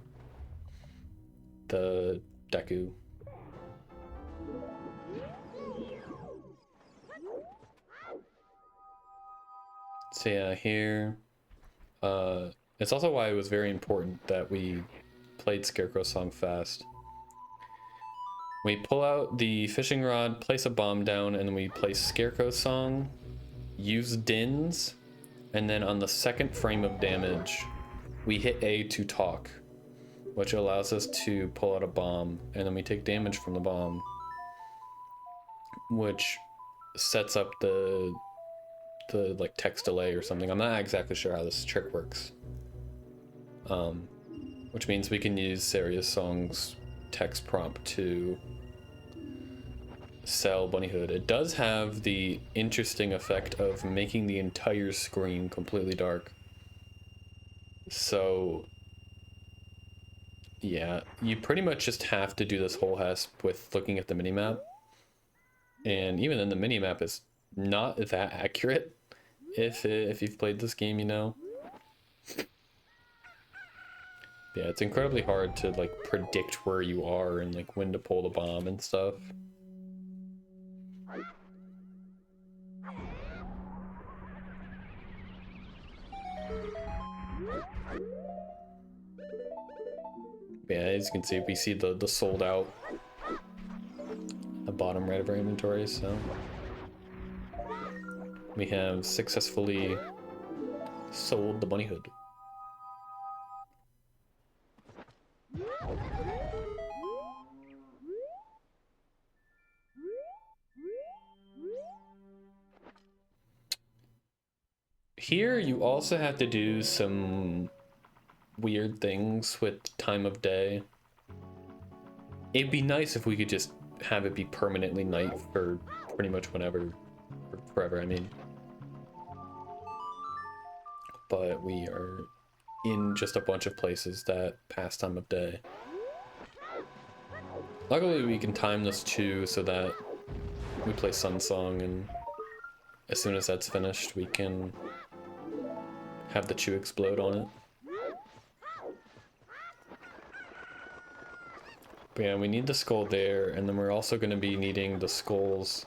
the Deku. So yeah, here, it's also why it was very important that we played Scarecrow's song fast. We pull out the fishing rod, place a bomb down, and then we place Scarecrow's song, use dins, and then on the second frame of damage, we hit A to talk, which allows us to pull out a bomb, and then we take damage from the bomb. which sets up the like text delay or something. I'm not exactly sure how this trick works. Which means we can use Saria's song's text prompt to sell Bunny Hood. It does have the interesting effect of making the entire screen completely dark. So yeah, you pretty much just have to do this whole hess with looking at the minimap. And even then the minimap is not that accurate if you've played this game, you know. Yeah, it's incredibly hard to like predict where you are and like when to pull the bomb and stuff. Yeah, as you can see, we see the sold out at the bottom right of our inventory, so we have successfully sold the Bunny Hood. Here you also have to do some weird things with time of day. It'd be nice if we could just have it be permanently night for pretty much whenever, or forever, I mean. But we are in just a bunch of places that pass time of day. Luckily we can time this too so that we play Sun Song, and as soon as that's finished we can have the chew explode on it. But yeah, we need the skull there, and then we're also going to be needing the skulls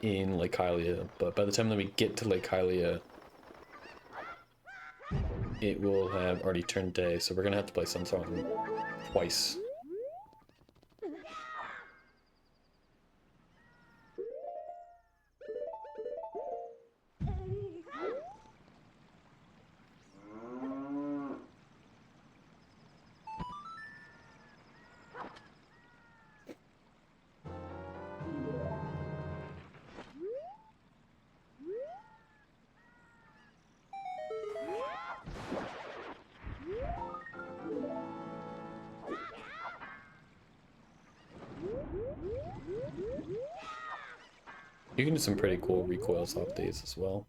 in Lake Hylia. But by the time that we get to Lake Hylia, it will have already turned day, so we're going to have to play Sun Song twice. You can do some pretty cool recoils off these as well.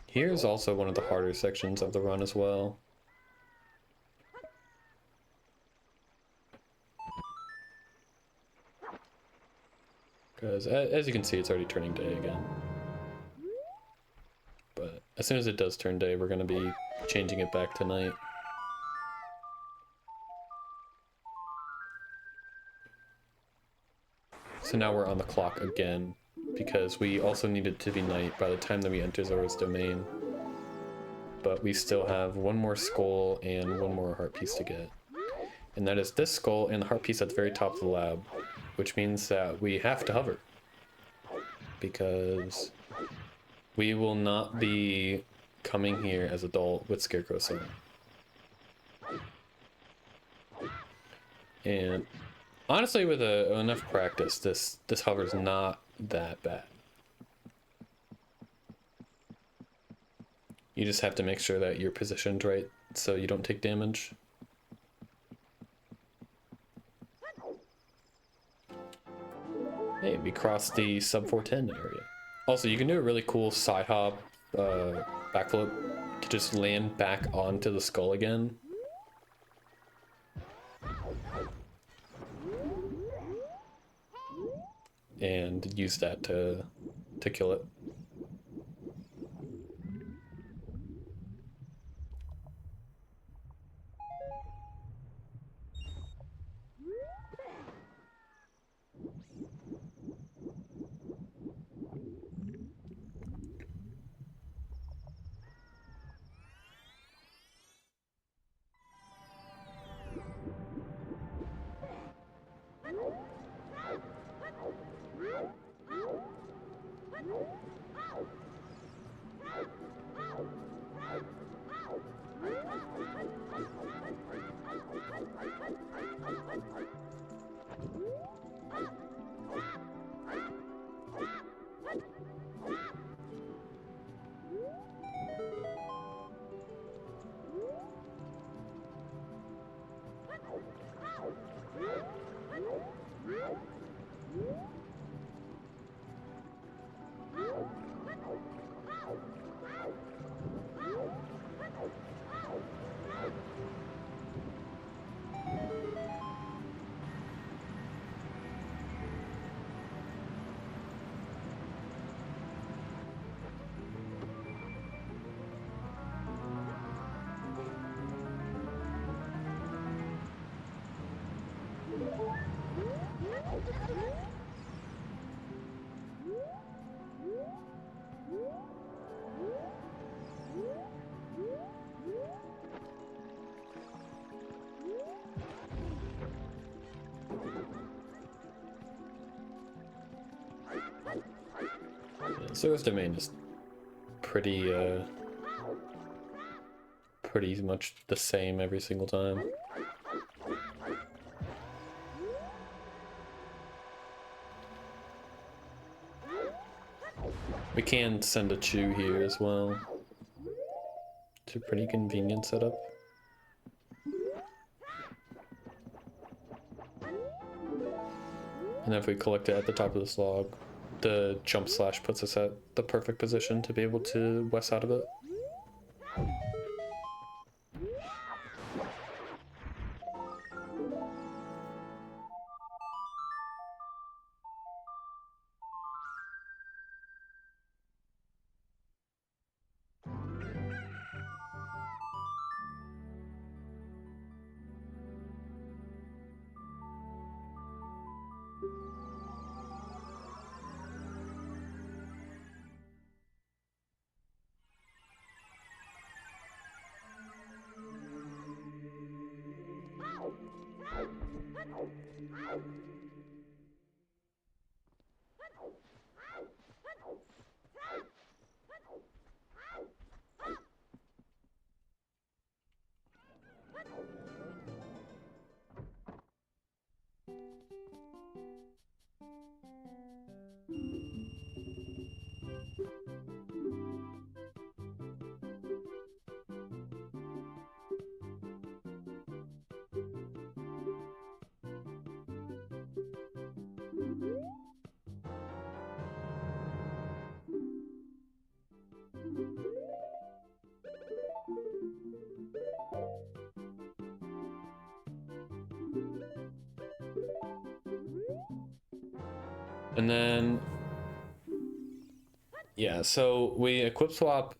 Here's also one of the harder sections of the run as well. Because as you can see, it's already turning day again. But as soon as it does turn day, we're going to be changing it back to night. So now we're on the clock again, because we also need it to be night by the time that we enter Zora's domain. But we still have one more skull and one more heart piece to get. And that is this skull and the heart piece at the very top of the lab, which means that we have to hover. Because we will not be coming here as adult with Scarecrow Song. And honestly, with enough practice, this hover's not that bad. You just have to make sure that you're positioned right so you don't take damage. Hey, we crossed the sub 410 area. Also, you can do a really cool side hop backflip to just land back onto the skull again. And use that to kill it. Service domain is pretty much the same every single time. We can send a chew here as well. It's a pretty convenient setup. And if we collect it at the top of this log, the jump slash puts us at the perfect position to be able to west out of it. And then, yeah, so we equip swap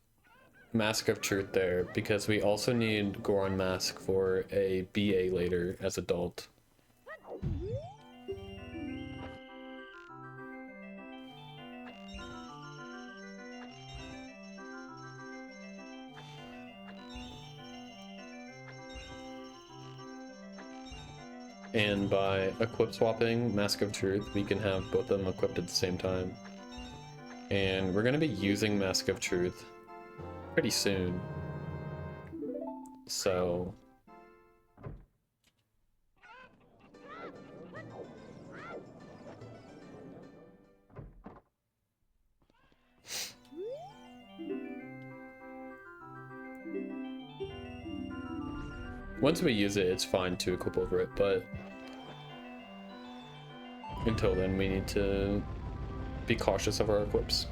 Mask of Truth there because we also need Goron Mask for a BA later as adult. And by equip swapping Mask of Truth, we can have both of them equipped at the same time. And we're going to be using Mask of Truth pretty soon. So once we use it, it's fine to equip over it, but until then, we need to be cautious of our equips.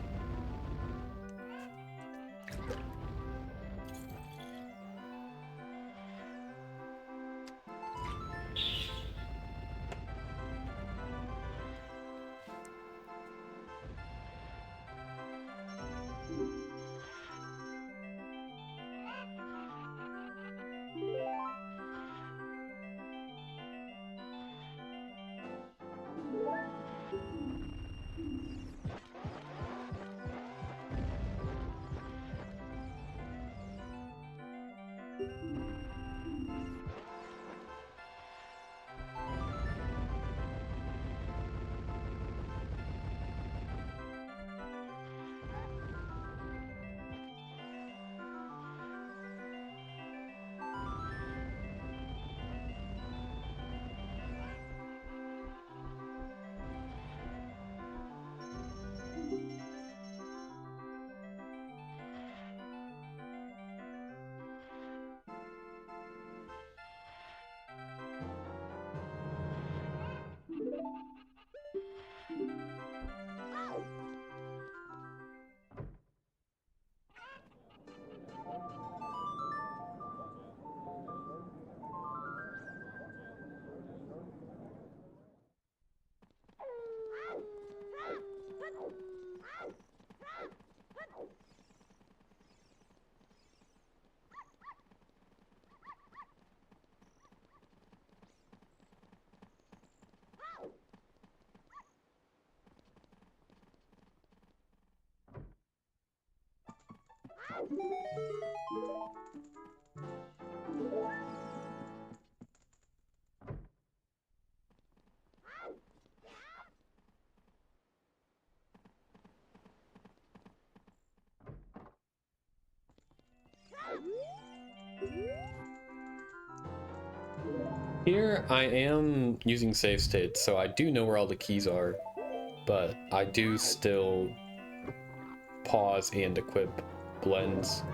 Here I am using save states, so I do know where all the keys are, but I do still pause and equip blends.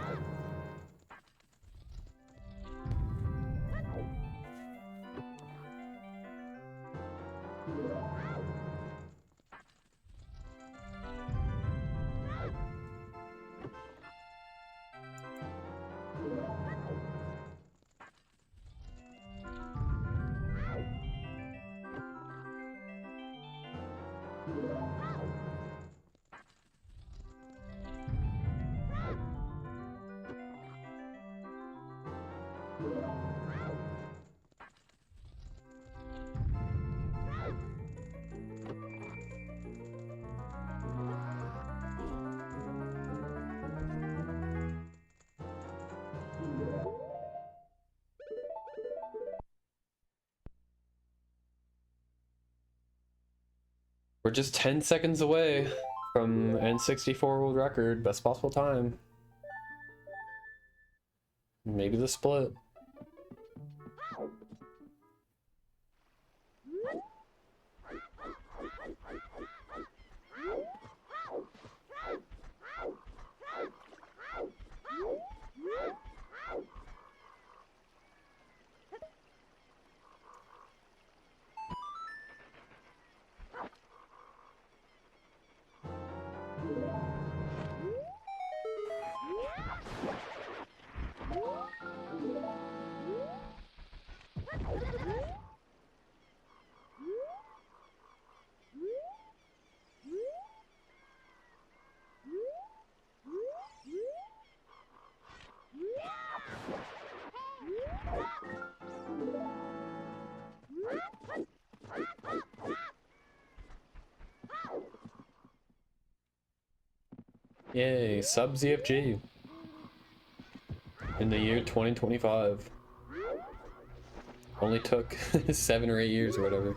We're just 10 seconds away from N64 world record, best possible time. Maybe the split. Yay, sub ZFG in the year 2025. Only took 7 or 8 years or whatever.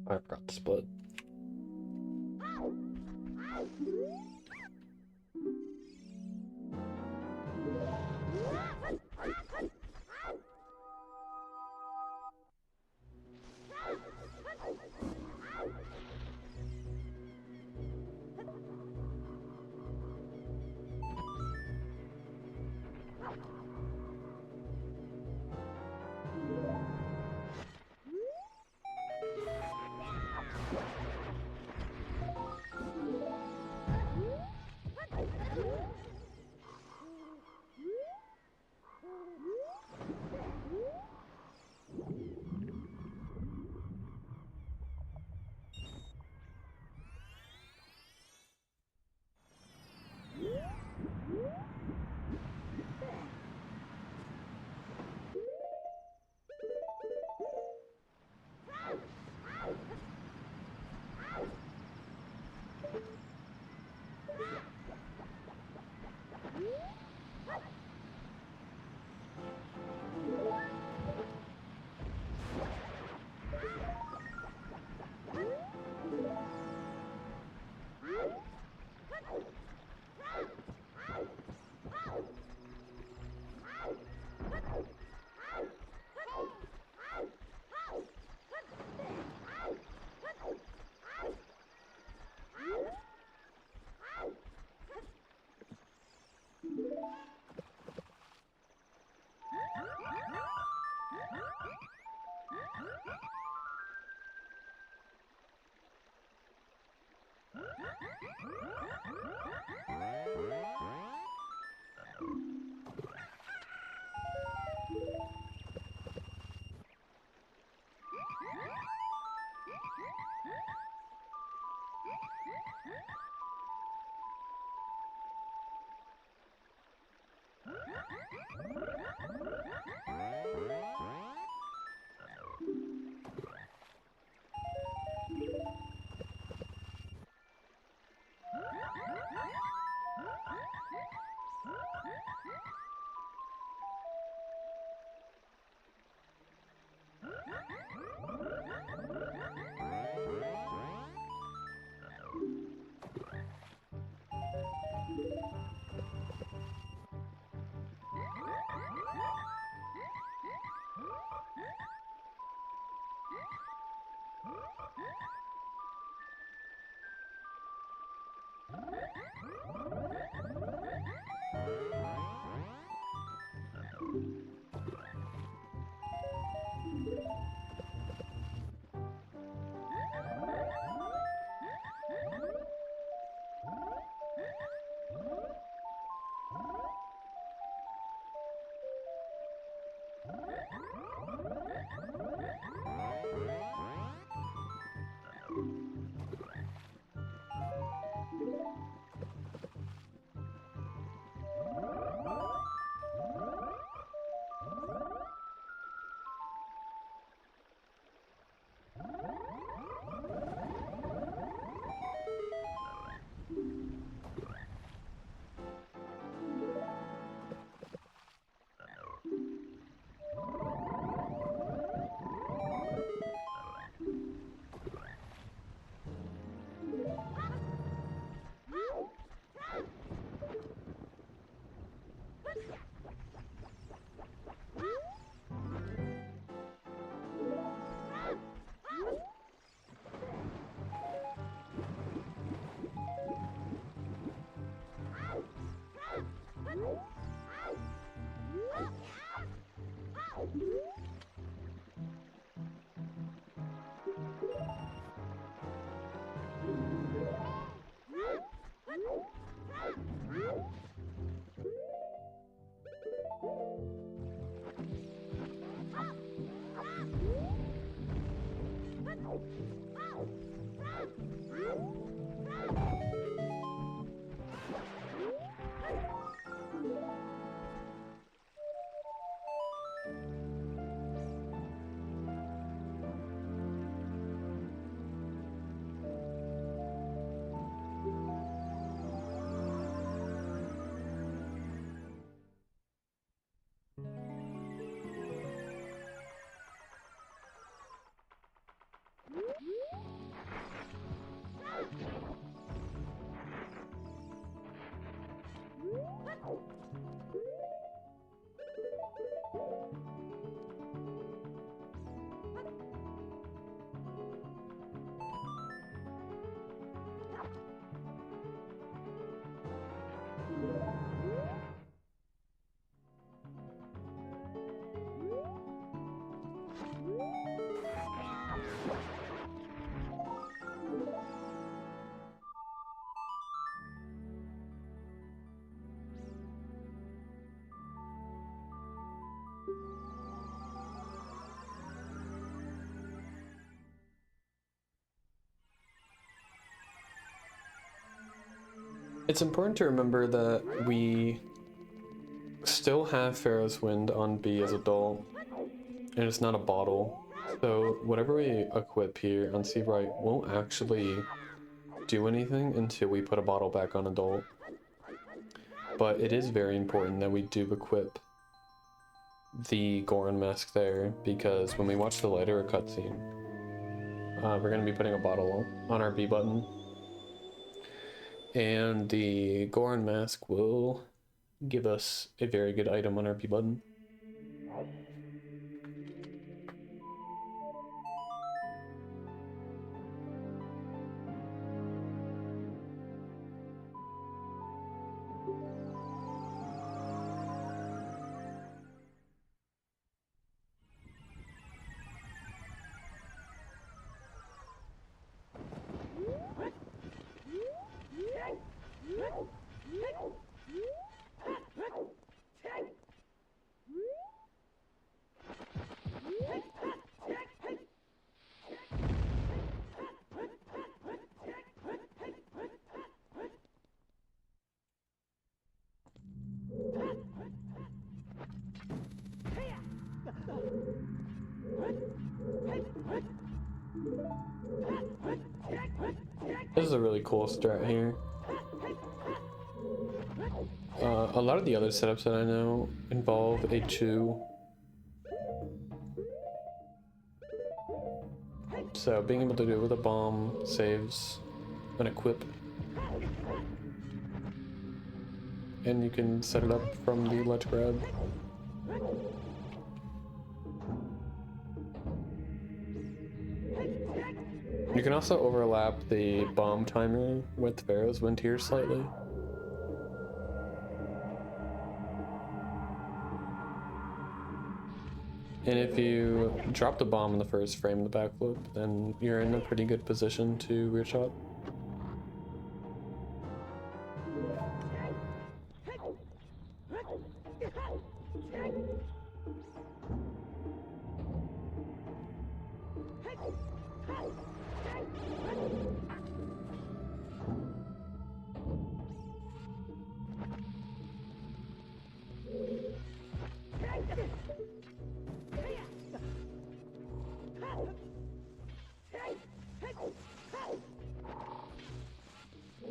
I forgot to split. It's important to remember that we still have Pharaoh's Wind on B as adult, and it's not a bottle. So whatever we equip here on C right won't actually do anything until we put a bottle back on adult. But it is very important that we do equip the Goron mask there, because when we watch the later cutscene, we're going to be putting a bottle on our B button. And the Goron mask will give us a very good item on our B button. This is a really cool strat here. A lot of the other setups that I know involve a chew. So being able to do it with a bomb saves an equip. And you can set it up from the ledge grab. You can also overlap the bomb timer with Pharaoh's Wind here slightly. And if you drop the bomb in the first frame of the backflip, then you're in a pretty good position to rear shot.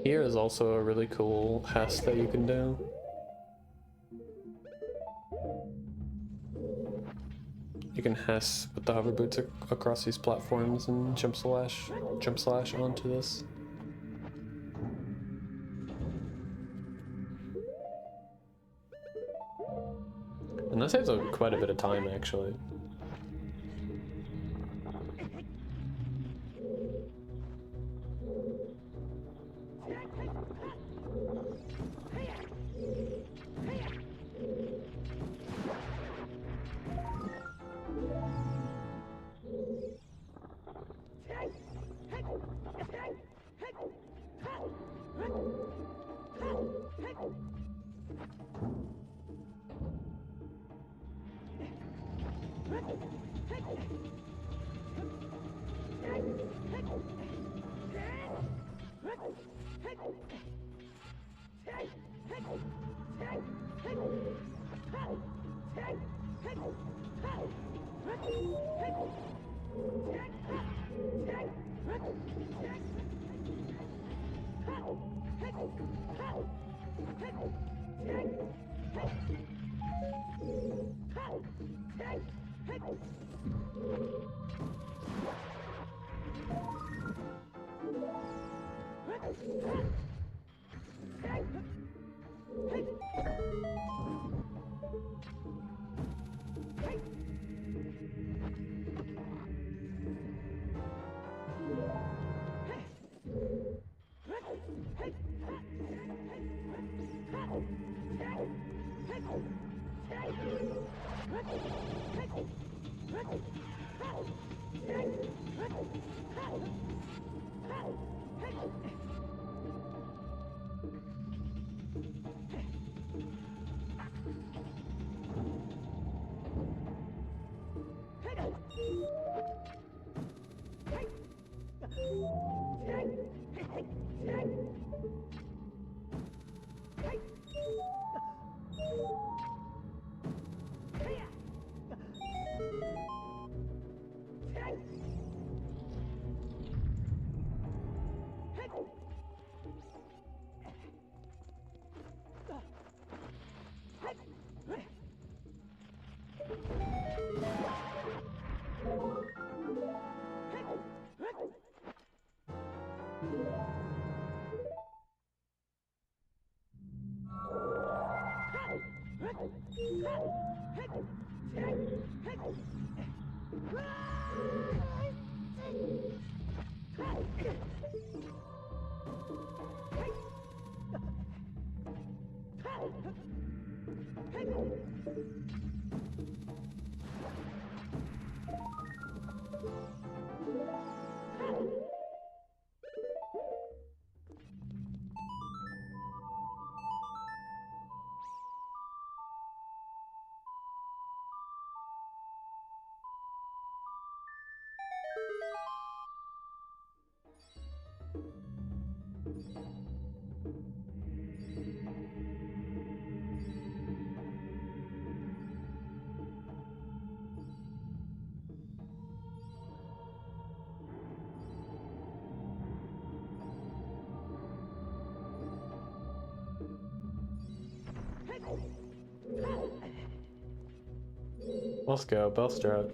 Here is also a really cool hess that you can do. You can hess with the hover boots across these platforms and jump slash onto this. And that saves quite a bit of time, actually. Let's go, Bellstrap.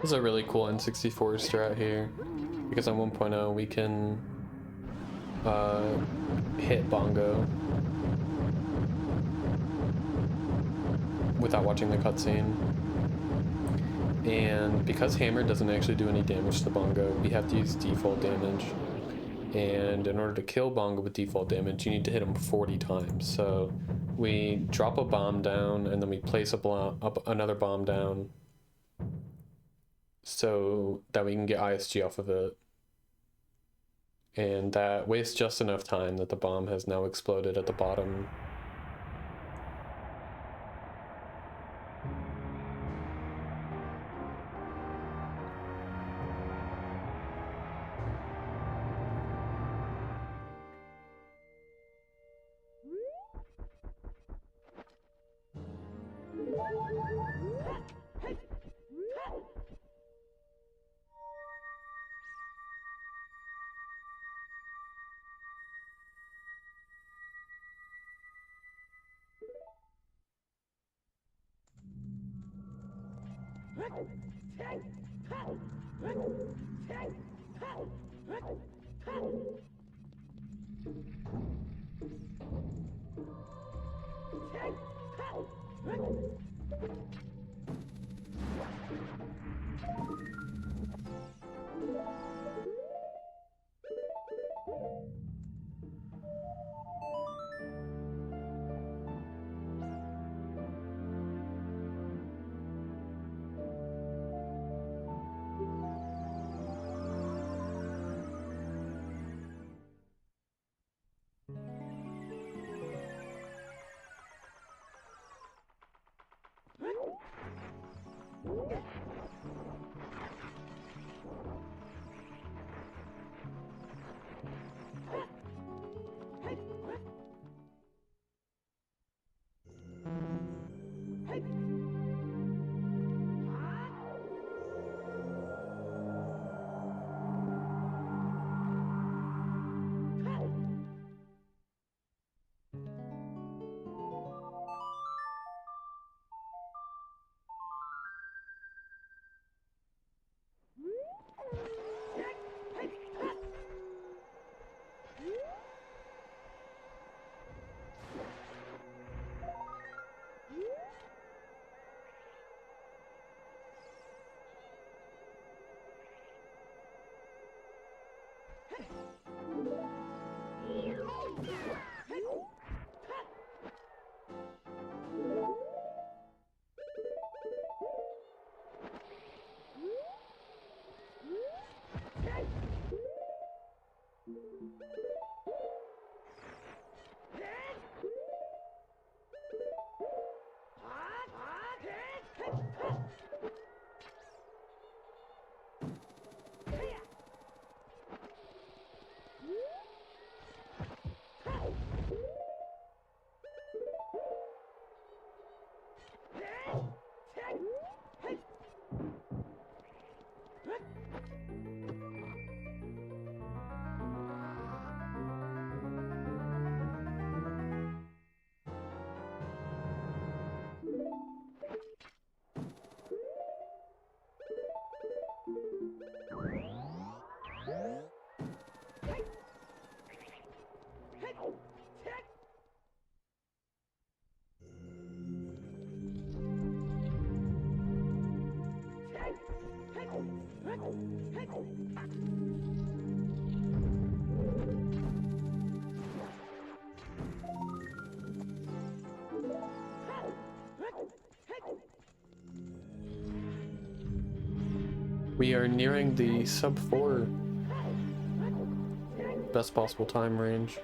This is a really cool N64 strat here, because on 1.0 we can hit bongo without watching the cutscene. And because hammer doesn't actually do any damage to bongo, we have to use default damage. And in order to kill bongo with default damage, you need to hit him 40 times. So we drop a bomb down and then we place another bomb down so that we can get ISG off of it. And that wastes just enough time that the bomb has now exploded at the bottom. We are nearing the sub 4 best possible time range.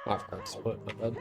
Oh, I forgot to split, my bad.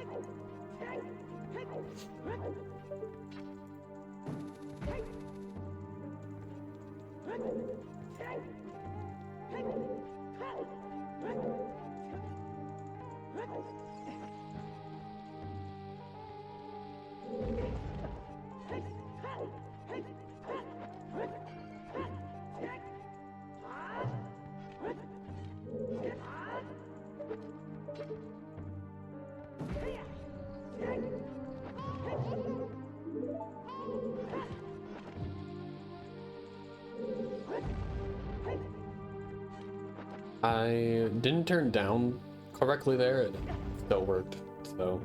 I didn't turn down correctly there, it still worked, so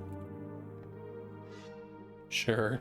sure.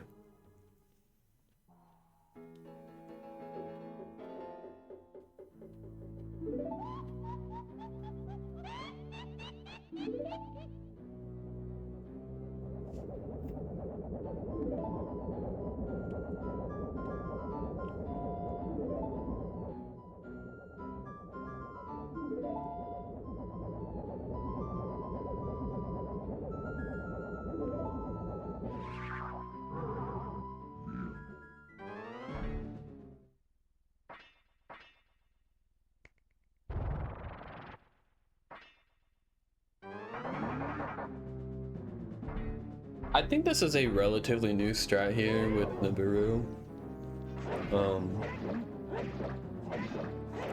I think this is a relatively new strat here with Nibiru.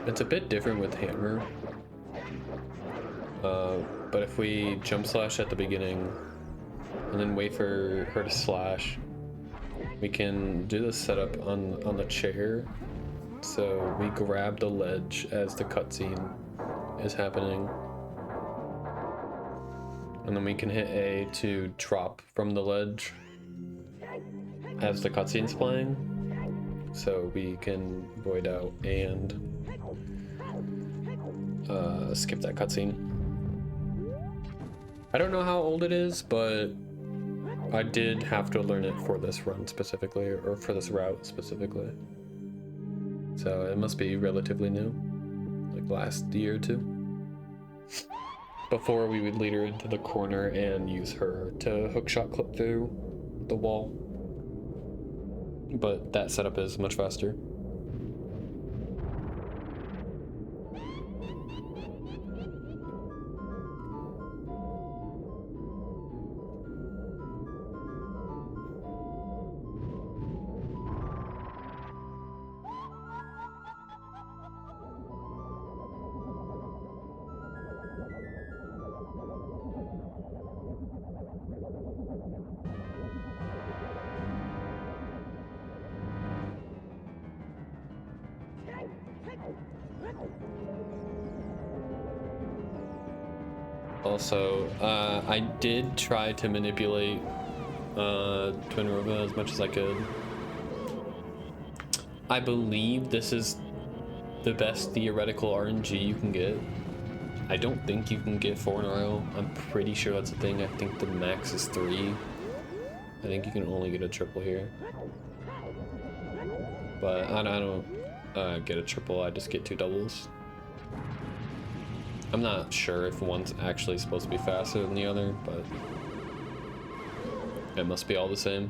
It's a bit different with Hammer. But if we jump slash at the beginning and then wait for her to slash, we can do the setup on the chair. So we grab the ledge as the cutscene is happening. And then we can hit A to drop from the ledge as the cutscene's playing. So we can void out and skip that cutscene. I don't know how old it is, but I did have to learn it for this run specifically, or for this route specifically. So it must be relatively new, like last year or two. Before we would lead her into the corner and use her to hookshot clip through the wall. But that setup is much faster. Also, I did try to manipulate Twin Rova as much as I could. I believe this is the best theoretical RNG you can get. I don't think you can get 4 in a row. I'm pretty sure that's a thing. I think the max is 3. I think you can only get a triple here. But I don't get a triple, I just get 2 doubles. I'm not sure if one's actually supposed to be faster than the other, but it must be all the same.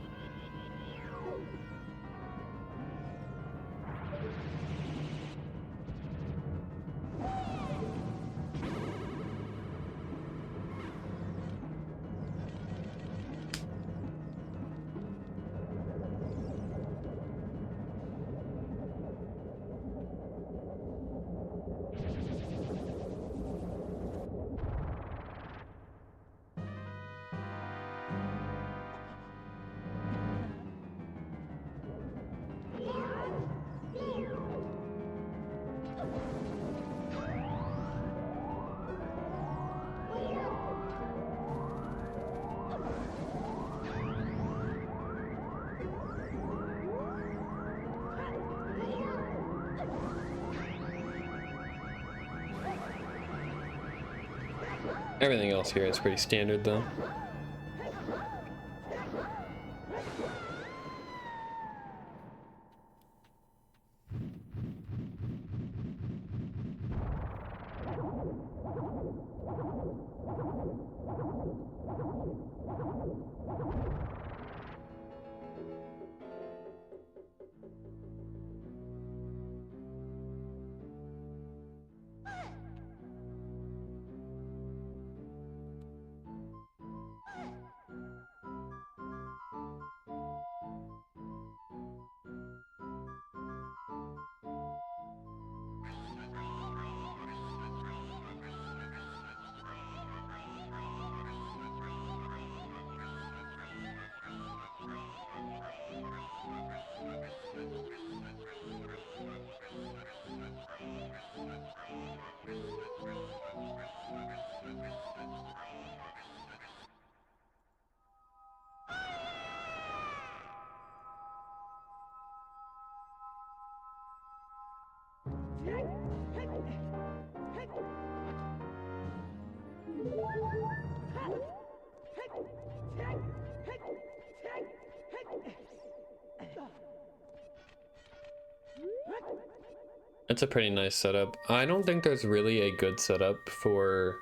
Everything else here is pretty standard though. It's a pretty nice setup. I don't think there's really a good setup for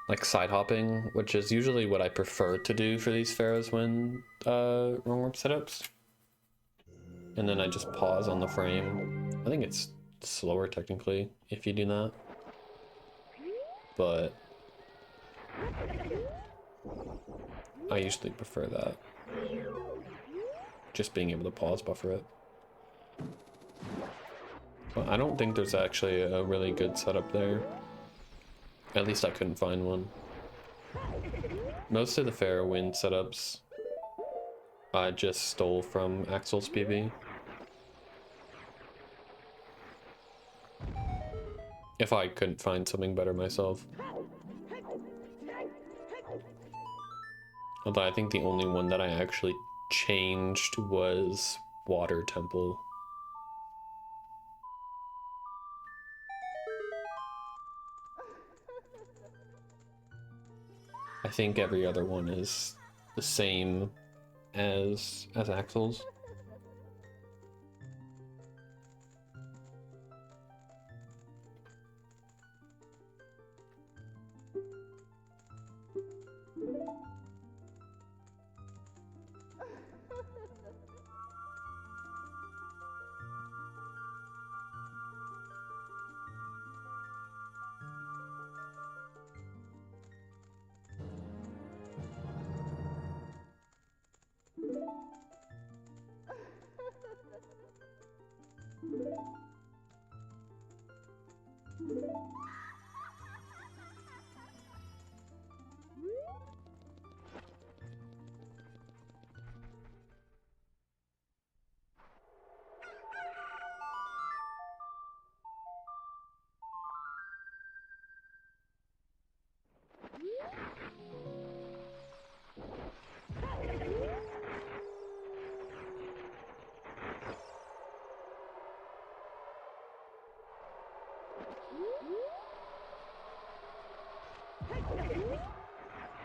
like side hopping, which is usually what I prefer to do for these pharaohs when wrong warp setups. And then I just pause on the frame. I think it's slower technically if you do that. But I usually prefer that. Just being able to pause buffer it. But I don't think there's actually a really good setup there. At least I couldn't find one. Most of the Pharaoh Wind setups I just stole from Axel's PV. If I couldn't find something better myself. Although I think the only one that I actually changed was Water Temple. I think every other one is the same as Axel's.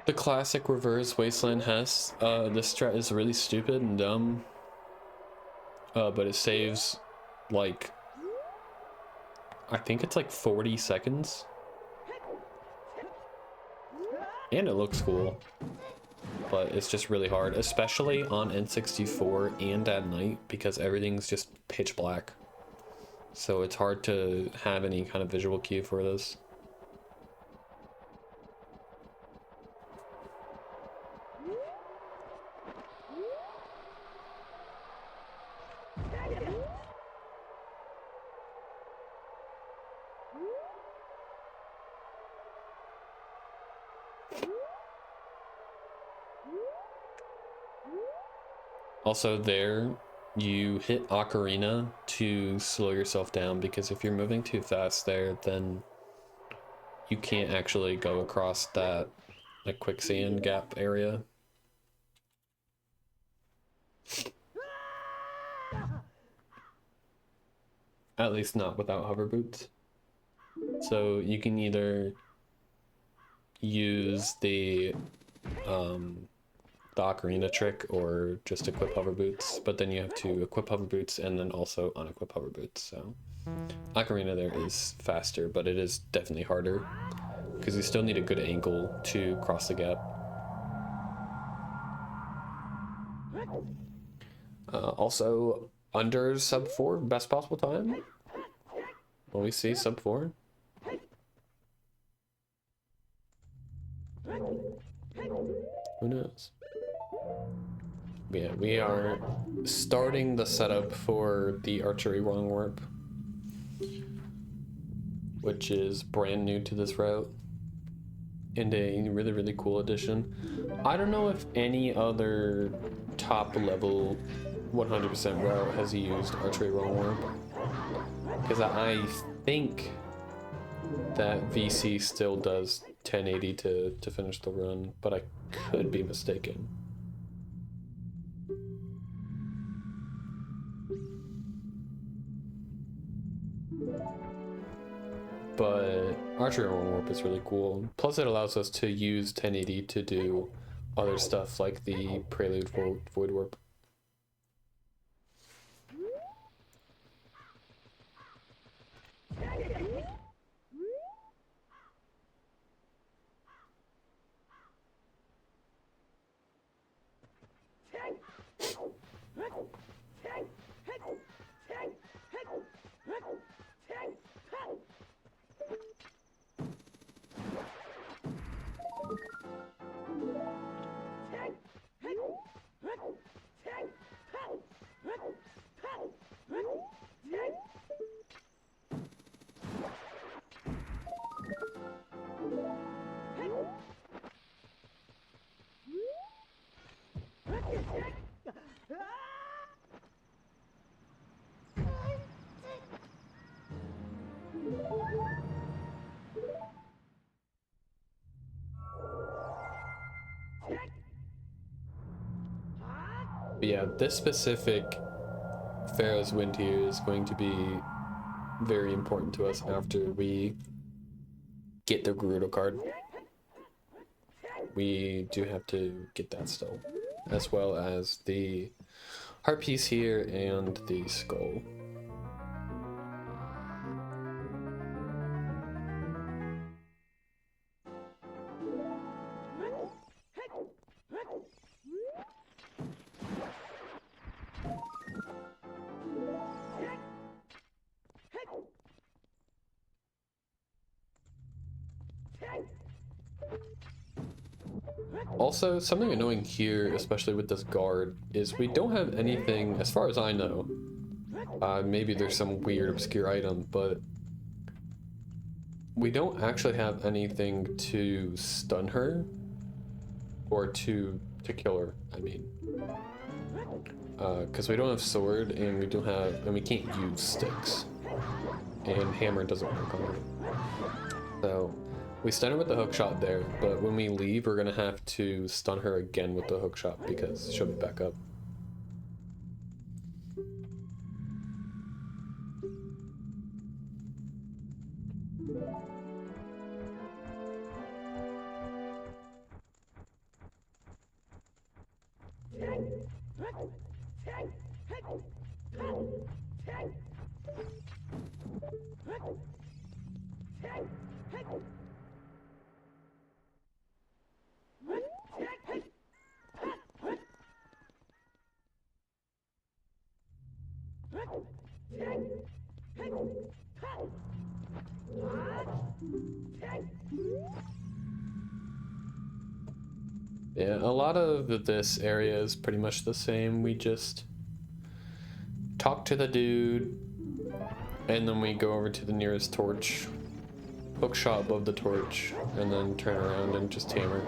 The classic reverse wasteland hess. This strat is really stupid and dumb. But it saves like, I think it's like 40 seconds. And it looks cool. But it's just really hard, especially on N64 and at night because everything's just pitch black. So it's hard to have any kind of visual cue for this. Also there, you hit Ocarina to slow yourself down because if you're moving too fast there, then you can't actually go across that like quicksand gap area. At least not without hover boots. So you can either use the ocarina trick or just equip hover boots, but then you have to equip hover boots and then also unequip hover boots. So ocarina there is faster, but it is definitely harder because you still need a good angle to cross the gap. Also under sub 4 best possible time. Will we see sub 4? Who knows? Yeah, we are starting the setup for the archery wrong warp, which is brand new to this route and a really cool addition. I don't know if any other top level 100% route has used archery wrong warp, because I think that VC still does 1080 to finish the run, but I could be mistaken. But archery wrong warp is really cool. Plus it allows us to use 1080 to do other stuff like the prelude void warp. But yeah, this specific Pharaoh's Wind here is going to be very important to us after we get the Gerudo card. We do have to get that still, as well as the heart piece here and the skull. Also, something annoying here, especially with this guard, is we don't have anything, as far as I know. Maybe there's some weird obscure item, but we don't actually have anything to stun her or to kill her, I mean. Because we don't have sword and we don't have, and we can't use sticks. And hammer doesn't work on her. So we stun her with the hook shot there, but when we leave, we're gonna have to stun her again with the hook shot because she'll be back up. Yeah, a lot of this area is pretty much the same. We just talk to the dude, and then we go over to the nearest torch, hook shot above the torch, and then turn around and just hammer.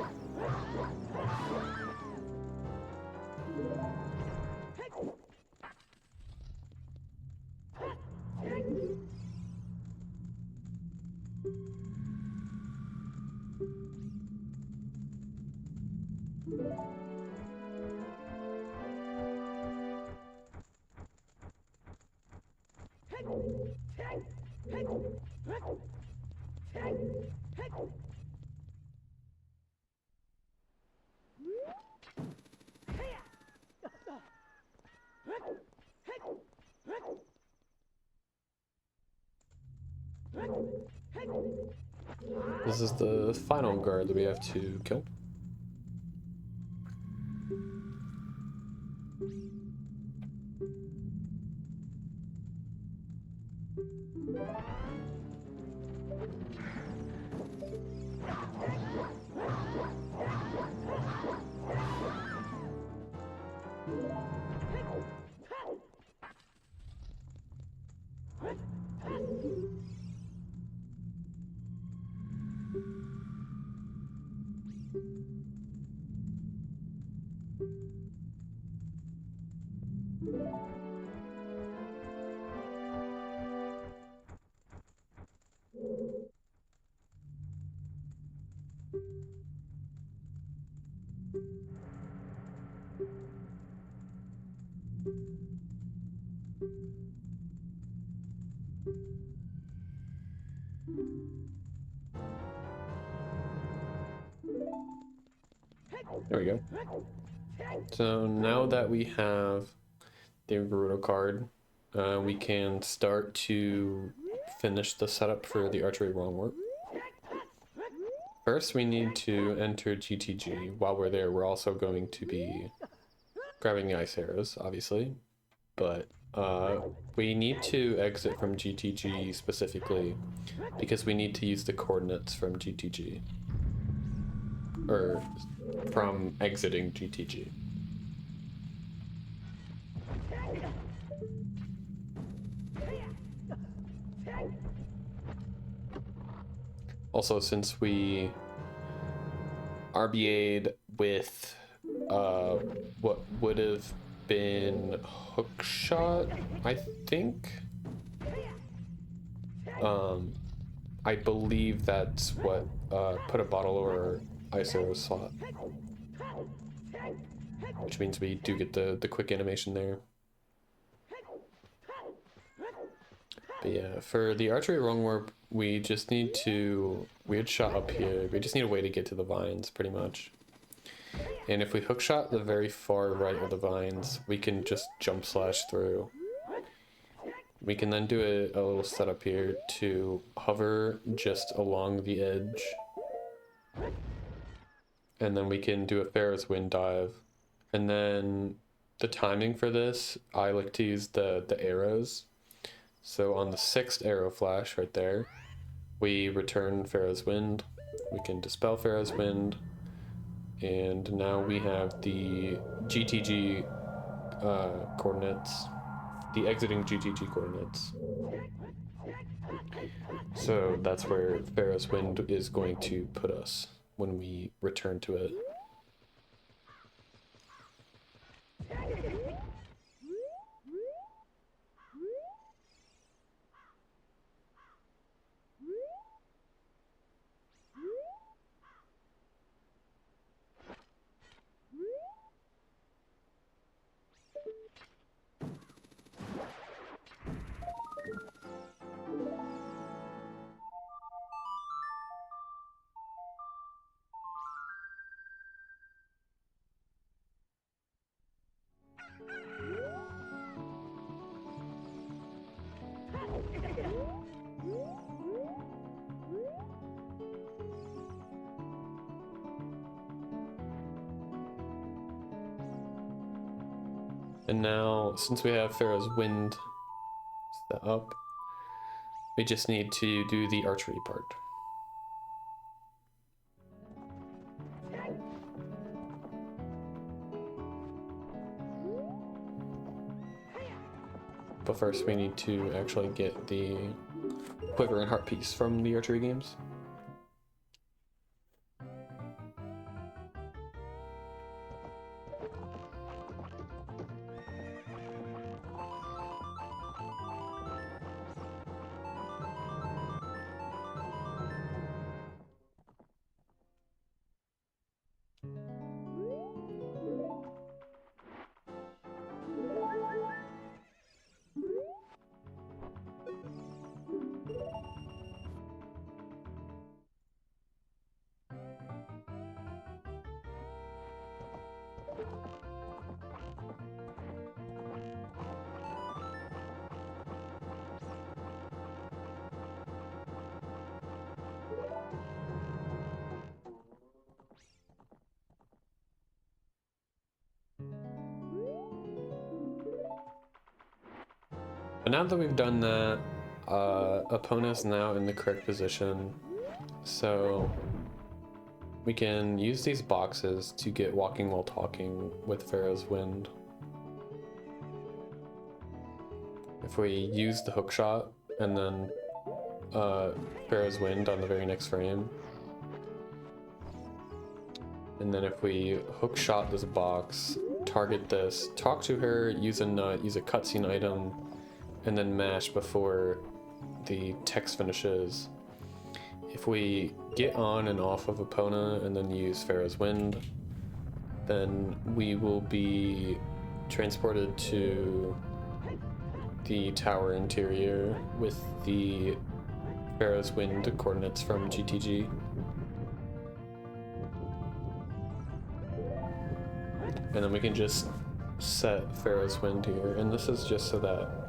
This is the final guard that we have to kill. There we go. So now that we have the Gerudo card, we can start to finish the setup for the archery wrong work. First, we need to enter GTG. While we're there, we're also going to be grabbing the ice arrows, obviously, but we need to exit from GTG specifically because we need to use the coordinates from GTG, or from exiting GTG. Also, since we RBA'd with what would have been hookshot, I think. I believe that's what put a bottle or ice arrow slot, which means we do get the quick animation there. But yeah, for the archery wrong warp, we just need to weird shot up here. We just need a way to get to the vines, pretty much. And if we hookshot the very far right of the vines, we can just jump slash through. We can then do a little setup here to hover just along the edge. And then we can do a Pharaoh's Wind dive. And then the timing for this, I like to use the arrows. So on the 6th arrow flash right there, we return Pharaoh's Wind. We can dispel Pharaoh's Wind. And now we have the GTG coordinates, the exiting GTG coordinates. So that's where Pharaoh's Wind is going to put us when we return to it. And now, since we have Pharaoh's Wind set up, we just need to do the archery part. But first we need to actually get the quiver and heart piece from the archery games. But now that we've done that, opponent's now in the correct position, so we can use these boxes to get walking while talking with Pharaoh's Wind. If we use the hook shot and then Pharaoh's Wind on the very next frame, and then if we hook shot this box, target this, talk to her, use a nut, use a cutscene item, and then mash before the text finishes. If we get on and off of opponent and then use Pharaoh's Wind, then we will be transported to the tower interior with the Pharaoh's Wind coordinates from GTG. And then we can just set Pharaoh's Wind here, and this is just so that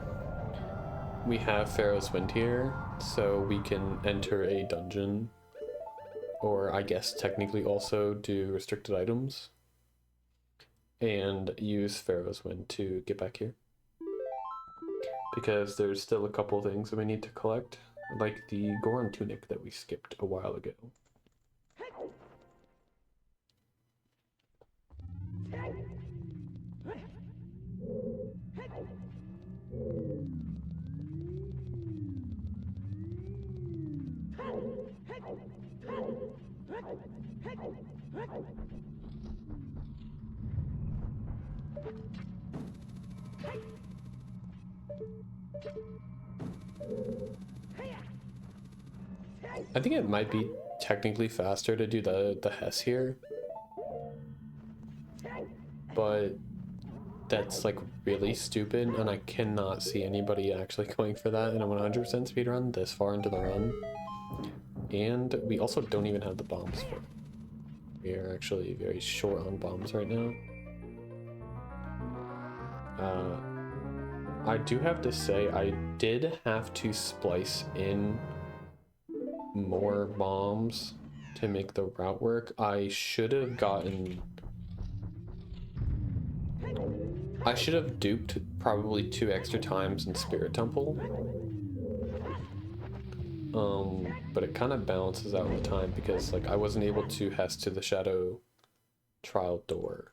we have Pharaoh's Wind here, so we can enter a dungeon, or I guess technically also do restricted items, and use Pharaoh's Wind to get back here. Because there's still a couple things that we need to collect, like the Goron tunic that we skipped a while ago. I think it might be technically faster to do the hess here, but that's like really stupid, and I cannot see anybody actually going for that in a 100% speedrun this far into the run. And we also don't even have the bombs for it. We are actually very short on bombs right now. I do have to say, I did have to splice in more bombs to make the route work. I should have duped probably 2 extra times in Spirit Temple. But it kind of balances out in the time because like I wasn't able to hess to the Shadow Trial door,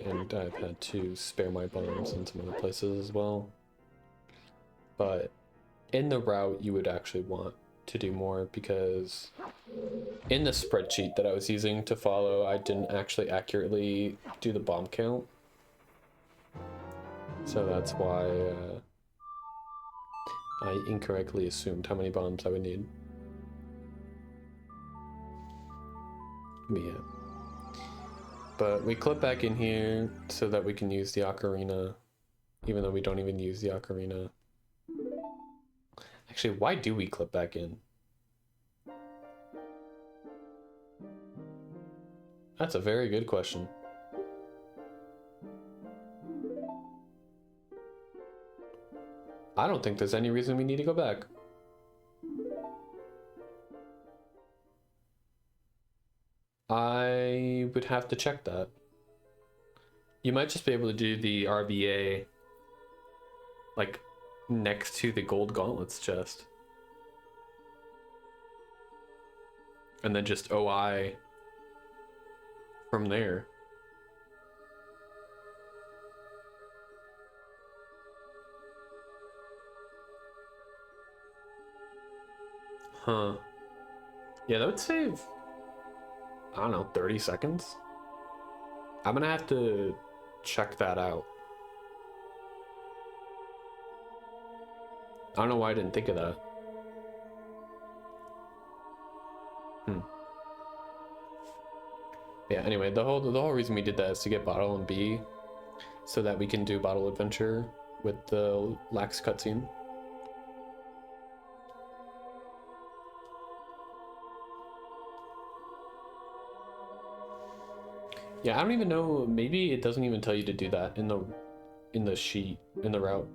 and I've had to spare my bombs in some other places as well. But in the route you would actually want to do more, because in the spreadsheet that I was using to follow, I didn't actually accurately do the bomb count. So that's why I incorrectly assumed how many bombs I would need. But yeah. But we clip back in here so that we can use the ocarina, even though we don't even use the ocarina. Actually, why do we clip back in? That's a very good question. I don't think there's any reason we need to go back. I would have to check that. You might just be able to do the RVA like next to the gold gauntlets chest. And then just OI from there. Huh. Yeah, that would save, I don't know, 30 seconds? I'm gonna have to check that out. I don't know why I didn't think of that. Yeah, anyway, the whole reason we did that is to get Bottle and B, so that we can do Bottle Adventure with the Lax cutscene. Yeah, I don't even know, maybe it doesn't even tell you to do that in the sheet, in the route.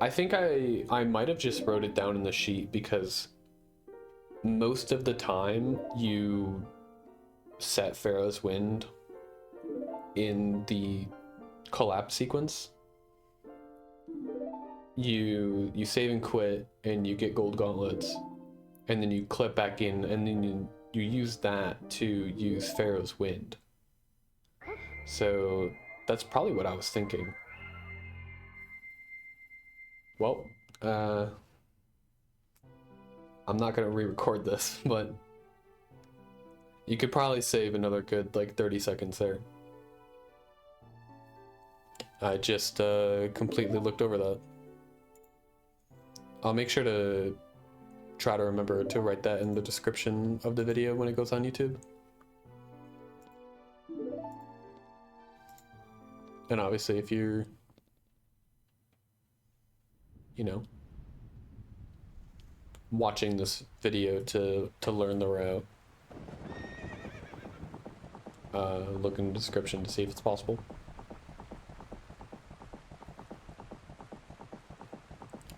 I think I might have just wrote it down in the sheet because most of the time you set Pharaoh's Wind in the collapse sequence. you save and quit, and you get gold gauntlets, and then you clip back in, and then you use that to use Pharaoh's Wind. So that's probably what I was thinking. Well, I'm not gonna re-record this, but you could probably save another good like 30 seconds there. I just completely looked over that. I'll make sure to try to remember to write that in the description of the video when it goes on YouTube. And obviously if you're, you know, watching this video to learn the route, look in the description to see if it's possible.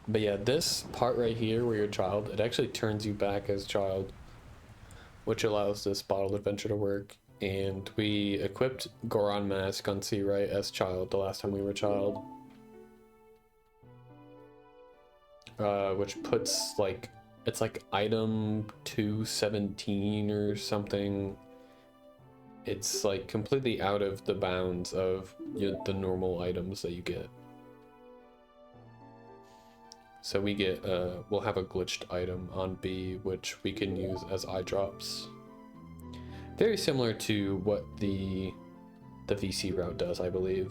But yeah, this part right here where you're a child, it actually turns you back as a child, which allows this bottled adventure to work. And we equipped Goron Mask on C right as child the last time we were a child. Which puts like, it's like item 217 or something. It's like completely out of the bounds of the normal items that you get. So we get, we'll have a glitched item on B, which we can use as eye drops. Very similar to what the VC route does, I believe.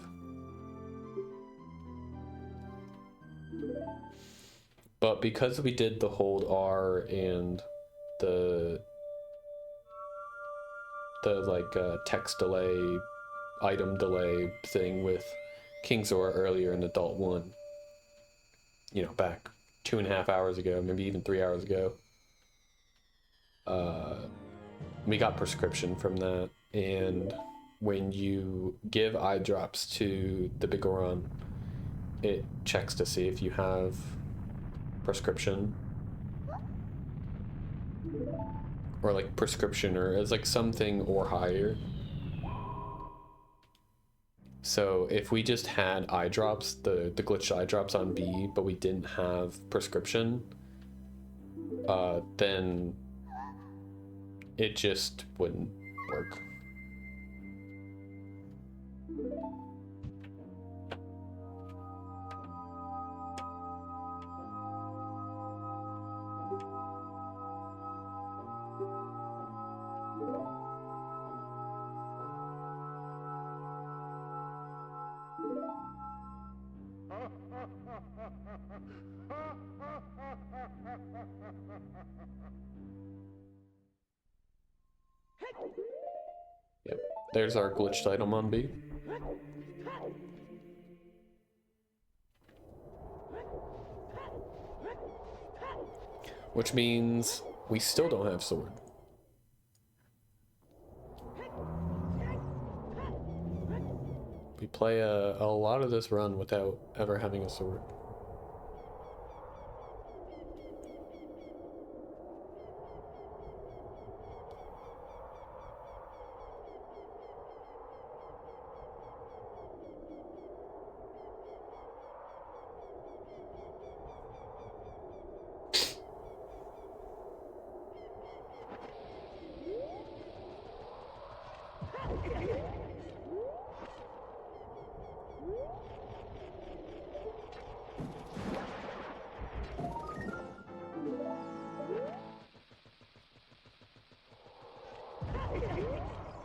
But because we did the hold R and the like text delay, item delay thing with King Zora earlier in Adult 1, you know, back 2.5 hours ago, maybe even 3 hours ago, we got prescription from that. And when you give eye drops to the big Goron, it checks to see if you have prescription, or like prescription, or as like something or higher. So if we just had eye drops, the glitched eye drops on B, but we didn't have prescription, then it just wouldn't work. Yep, there's our glitched item on B. Which means we still don't have sword. We play a lot of this run without ever having a sword.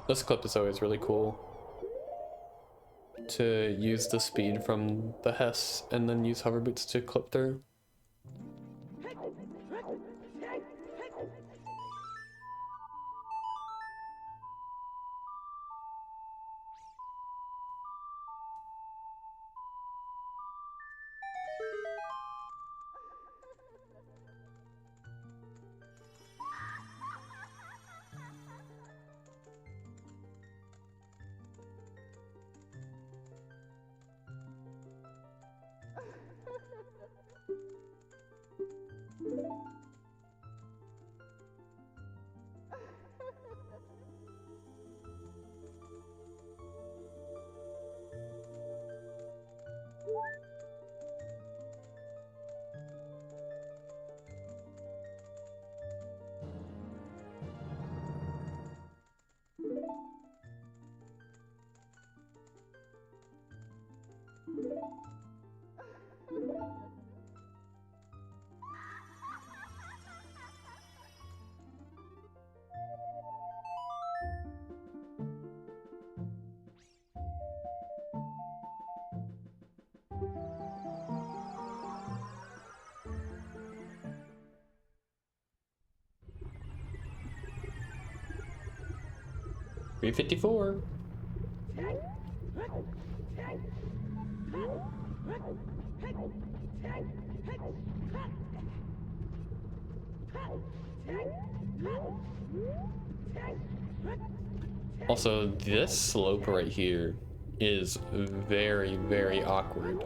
This clip is always really cool, to use the speed from the hess and then use hover boots to clip through. 354. Also, this slope right here is very, very awkward.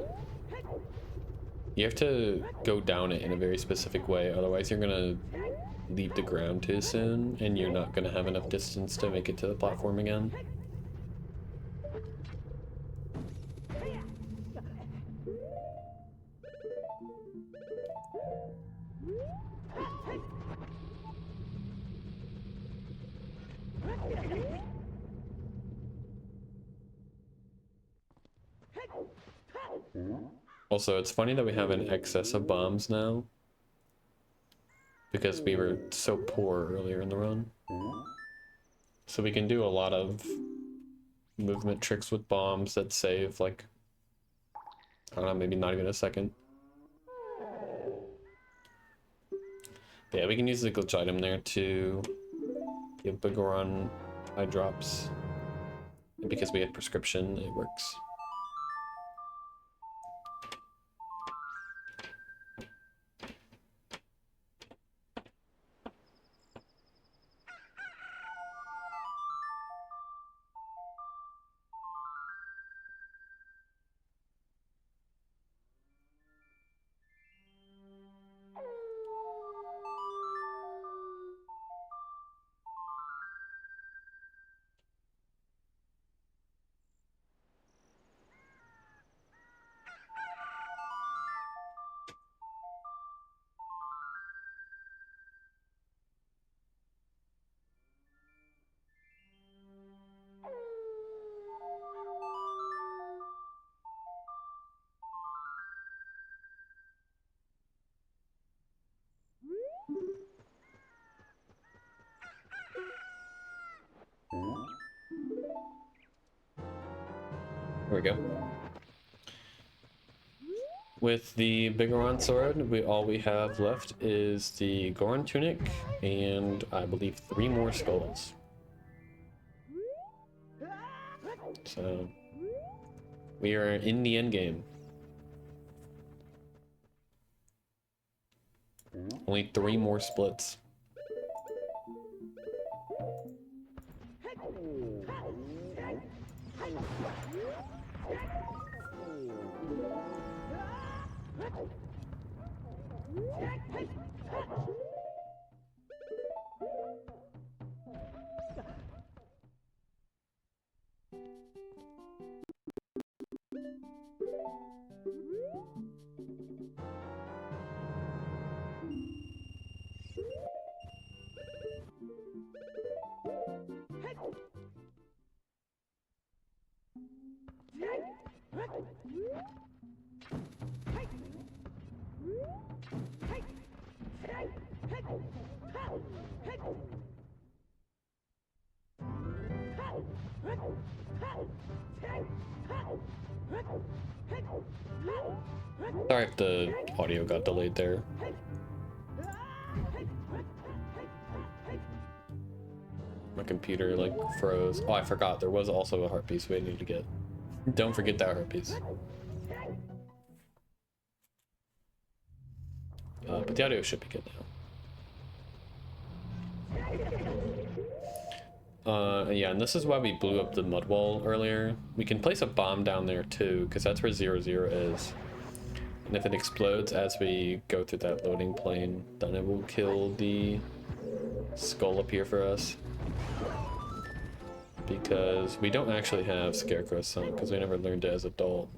You have to go down it in a very specific way, otherwise you're gonna leave the ground too soon, and you're not gonna have enough distance to make it to the platform again. Also, it's funny that we have an excess of bombs now, because we were so poor earlier in the run. So we can do a lot of movement tricks with bombs that save, like, I don't know, maybe not even a second. But yeah, we can use the glitch item there to give Bigoron eye drops. And because we had prescription, it works. There we go. With the Bigoron sword, all we have left is the Goron tunic and I believe 3 more skulls. So we are in the end game. Only 3 more splits. Sorry if the audio got delayed there. My computer like froze. Oh, I forgot there was also a heart piece we needed to get. Don't forget that heart piece. But the audio should be good now. Yeah, and this is why we blew up the mud wall earlier. We can place a bomb down there too, because that's where 0, 0 is. And if it explodes as we go through that loading plane, then it will kill the skull up here for us. Because we don't actually have Scarecrow's Son, because we never learned it as adult.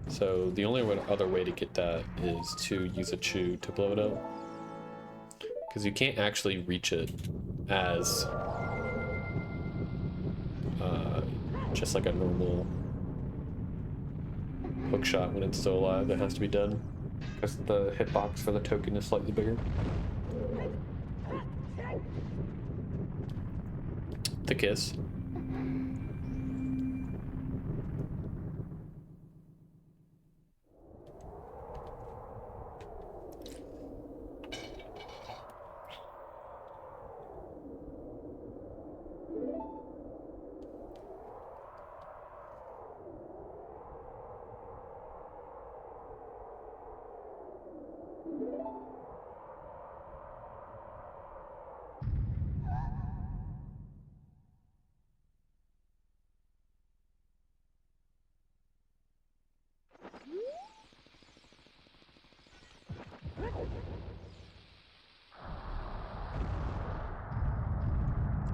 So the only other way to get that is to use a chew to blow it up. Because you can't actually reach it as just like a normal hook shot when it's still alive. It has to be dead because the hitbox for the token is slightly bigger. The kiss.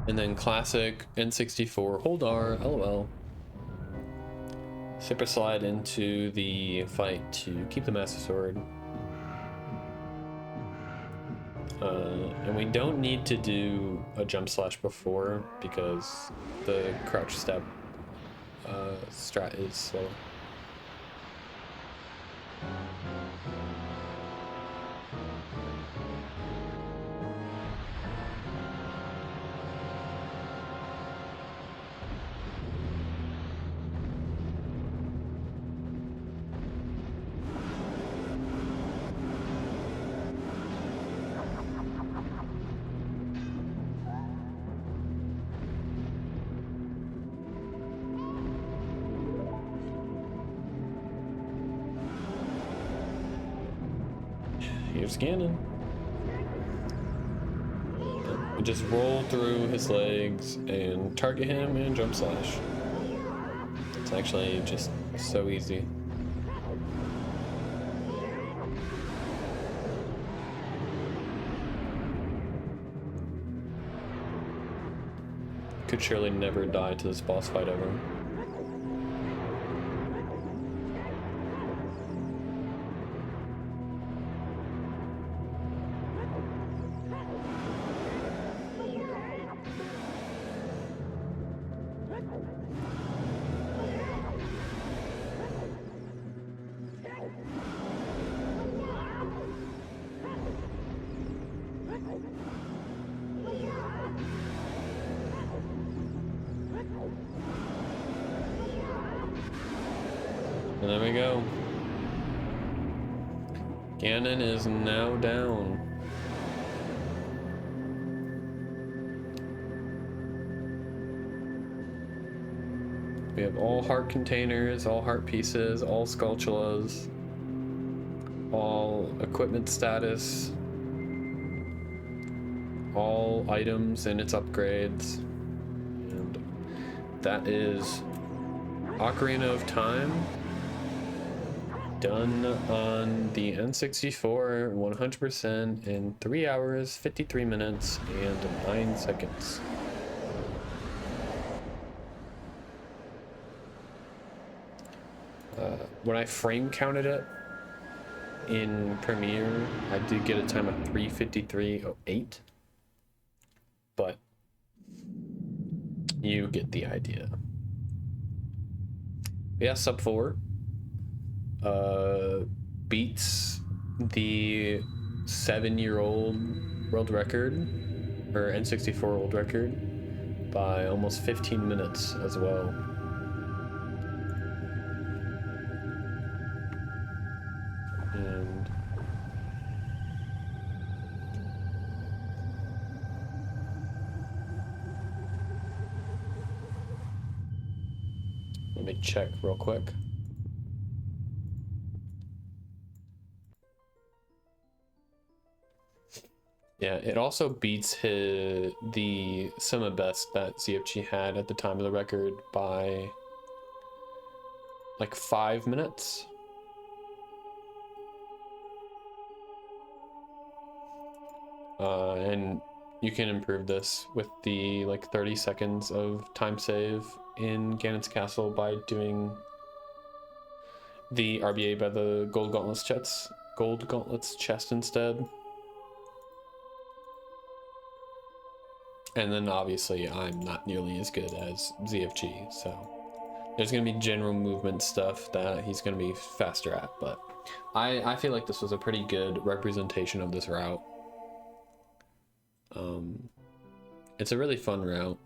And then classic N64 hold R, LOL. Super slide into the fight to keep the Master Sword. And we don't need to do a jump slash before because the crouch step strat is slow. Here's Ganon. We just roll through his legs and target him and jump slash. It's actually just so easy. Could surely never die to this boss fight ever. And there we go. Ganon is now down. We have all heart containers, all heart pieces, all sculptulas, all equipment status, all items and its upgrades. And that is Ocarina of Time. Done on the N64 100% in 3 hours, 53 minutes, and 9 seconds. When I frame counted it in Premiere, I did get a time of 3:53:08, but you get the idea. Yeah, sub 4. Beats the 7-year-old world record, or N64 world record, by almost 15 minutes as well. And let me check real quick. Yeah, it also beats the summa best that ZFG had at the time of the record by like 5 minutes. And you can improve this with the like 30 seconds of time save in Ganon's Castle by doing the RBA by the gold gauntlets chest instead. And then obviously I'm not nearly as good as ZFG, so there's gonna be general movement stuff that he's gonna be faster at, but I feel like this was a pretty good representation of this route. It's a really fun route.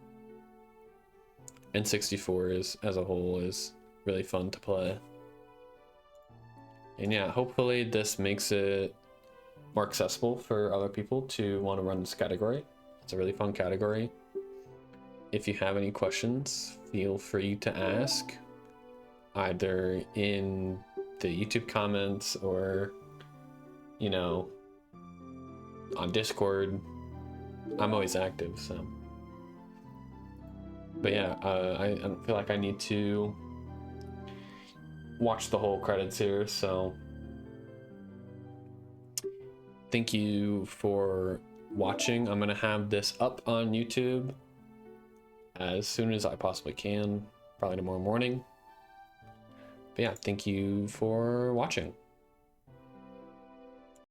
N64 is, as a whole, is really fun to play. And yeah, hopefully this makes it more accessible for other people to want to run this category. It's a really fun category. If you have any questions, feel free to ask, either in the YouTube comments or, you know, on Discord. I'm always active, so. But yeah, I don't feel like I need to watch the whole credits here, so thank you for watching. I'm gonna have this up on YouTube as soon as I possibly can, probably tomorrow morning. But yeah, thank you for watching.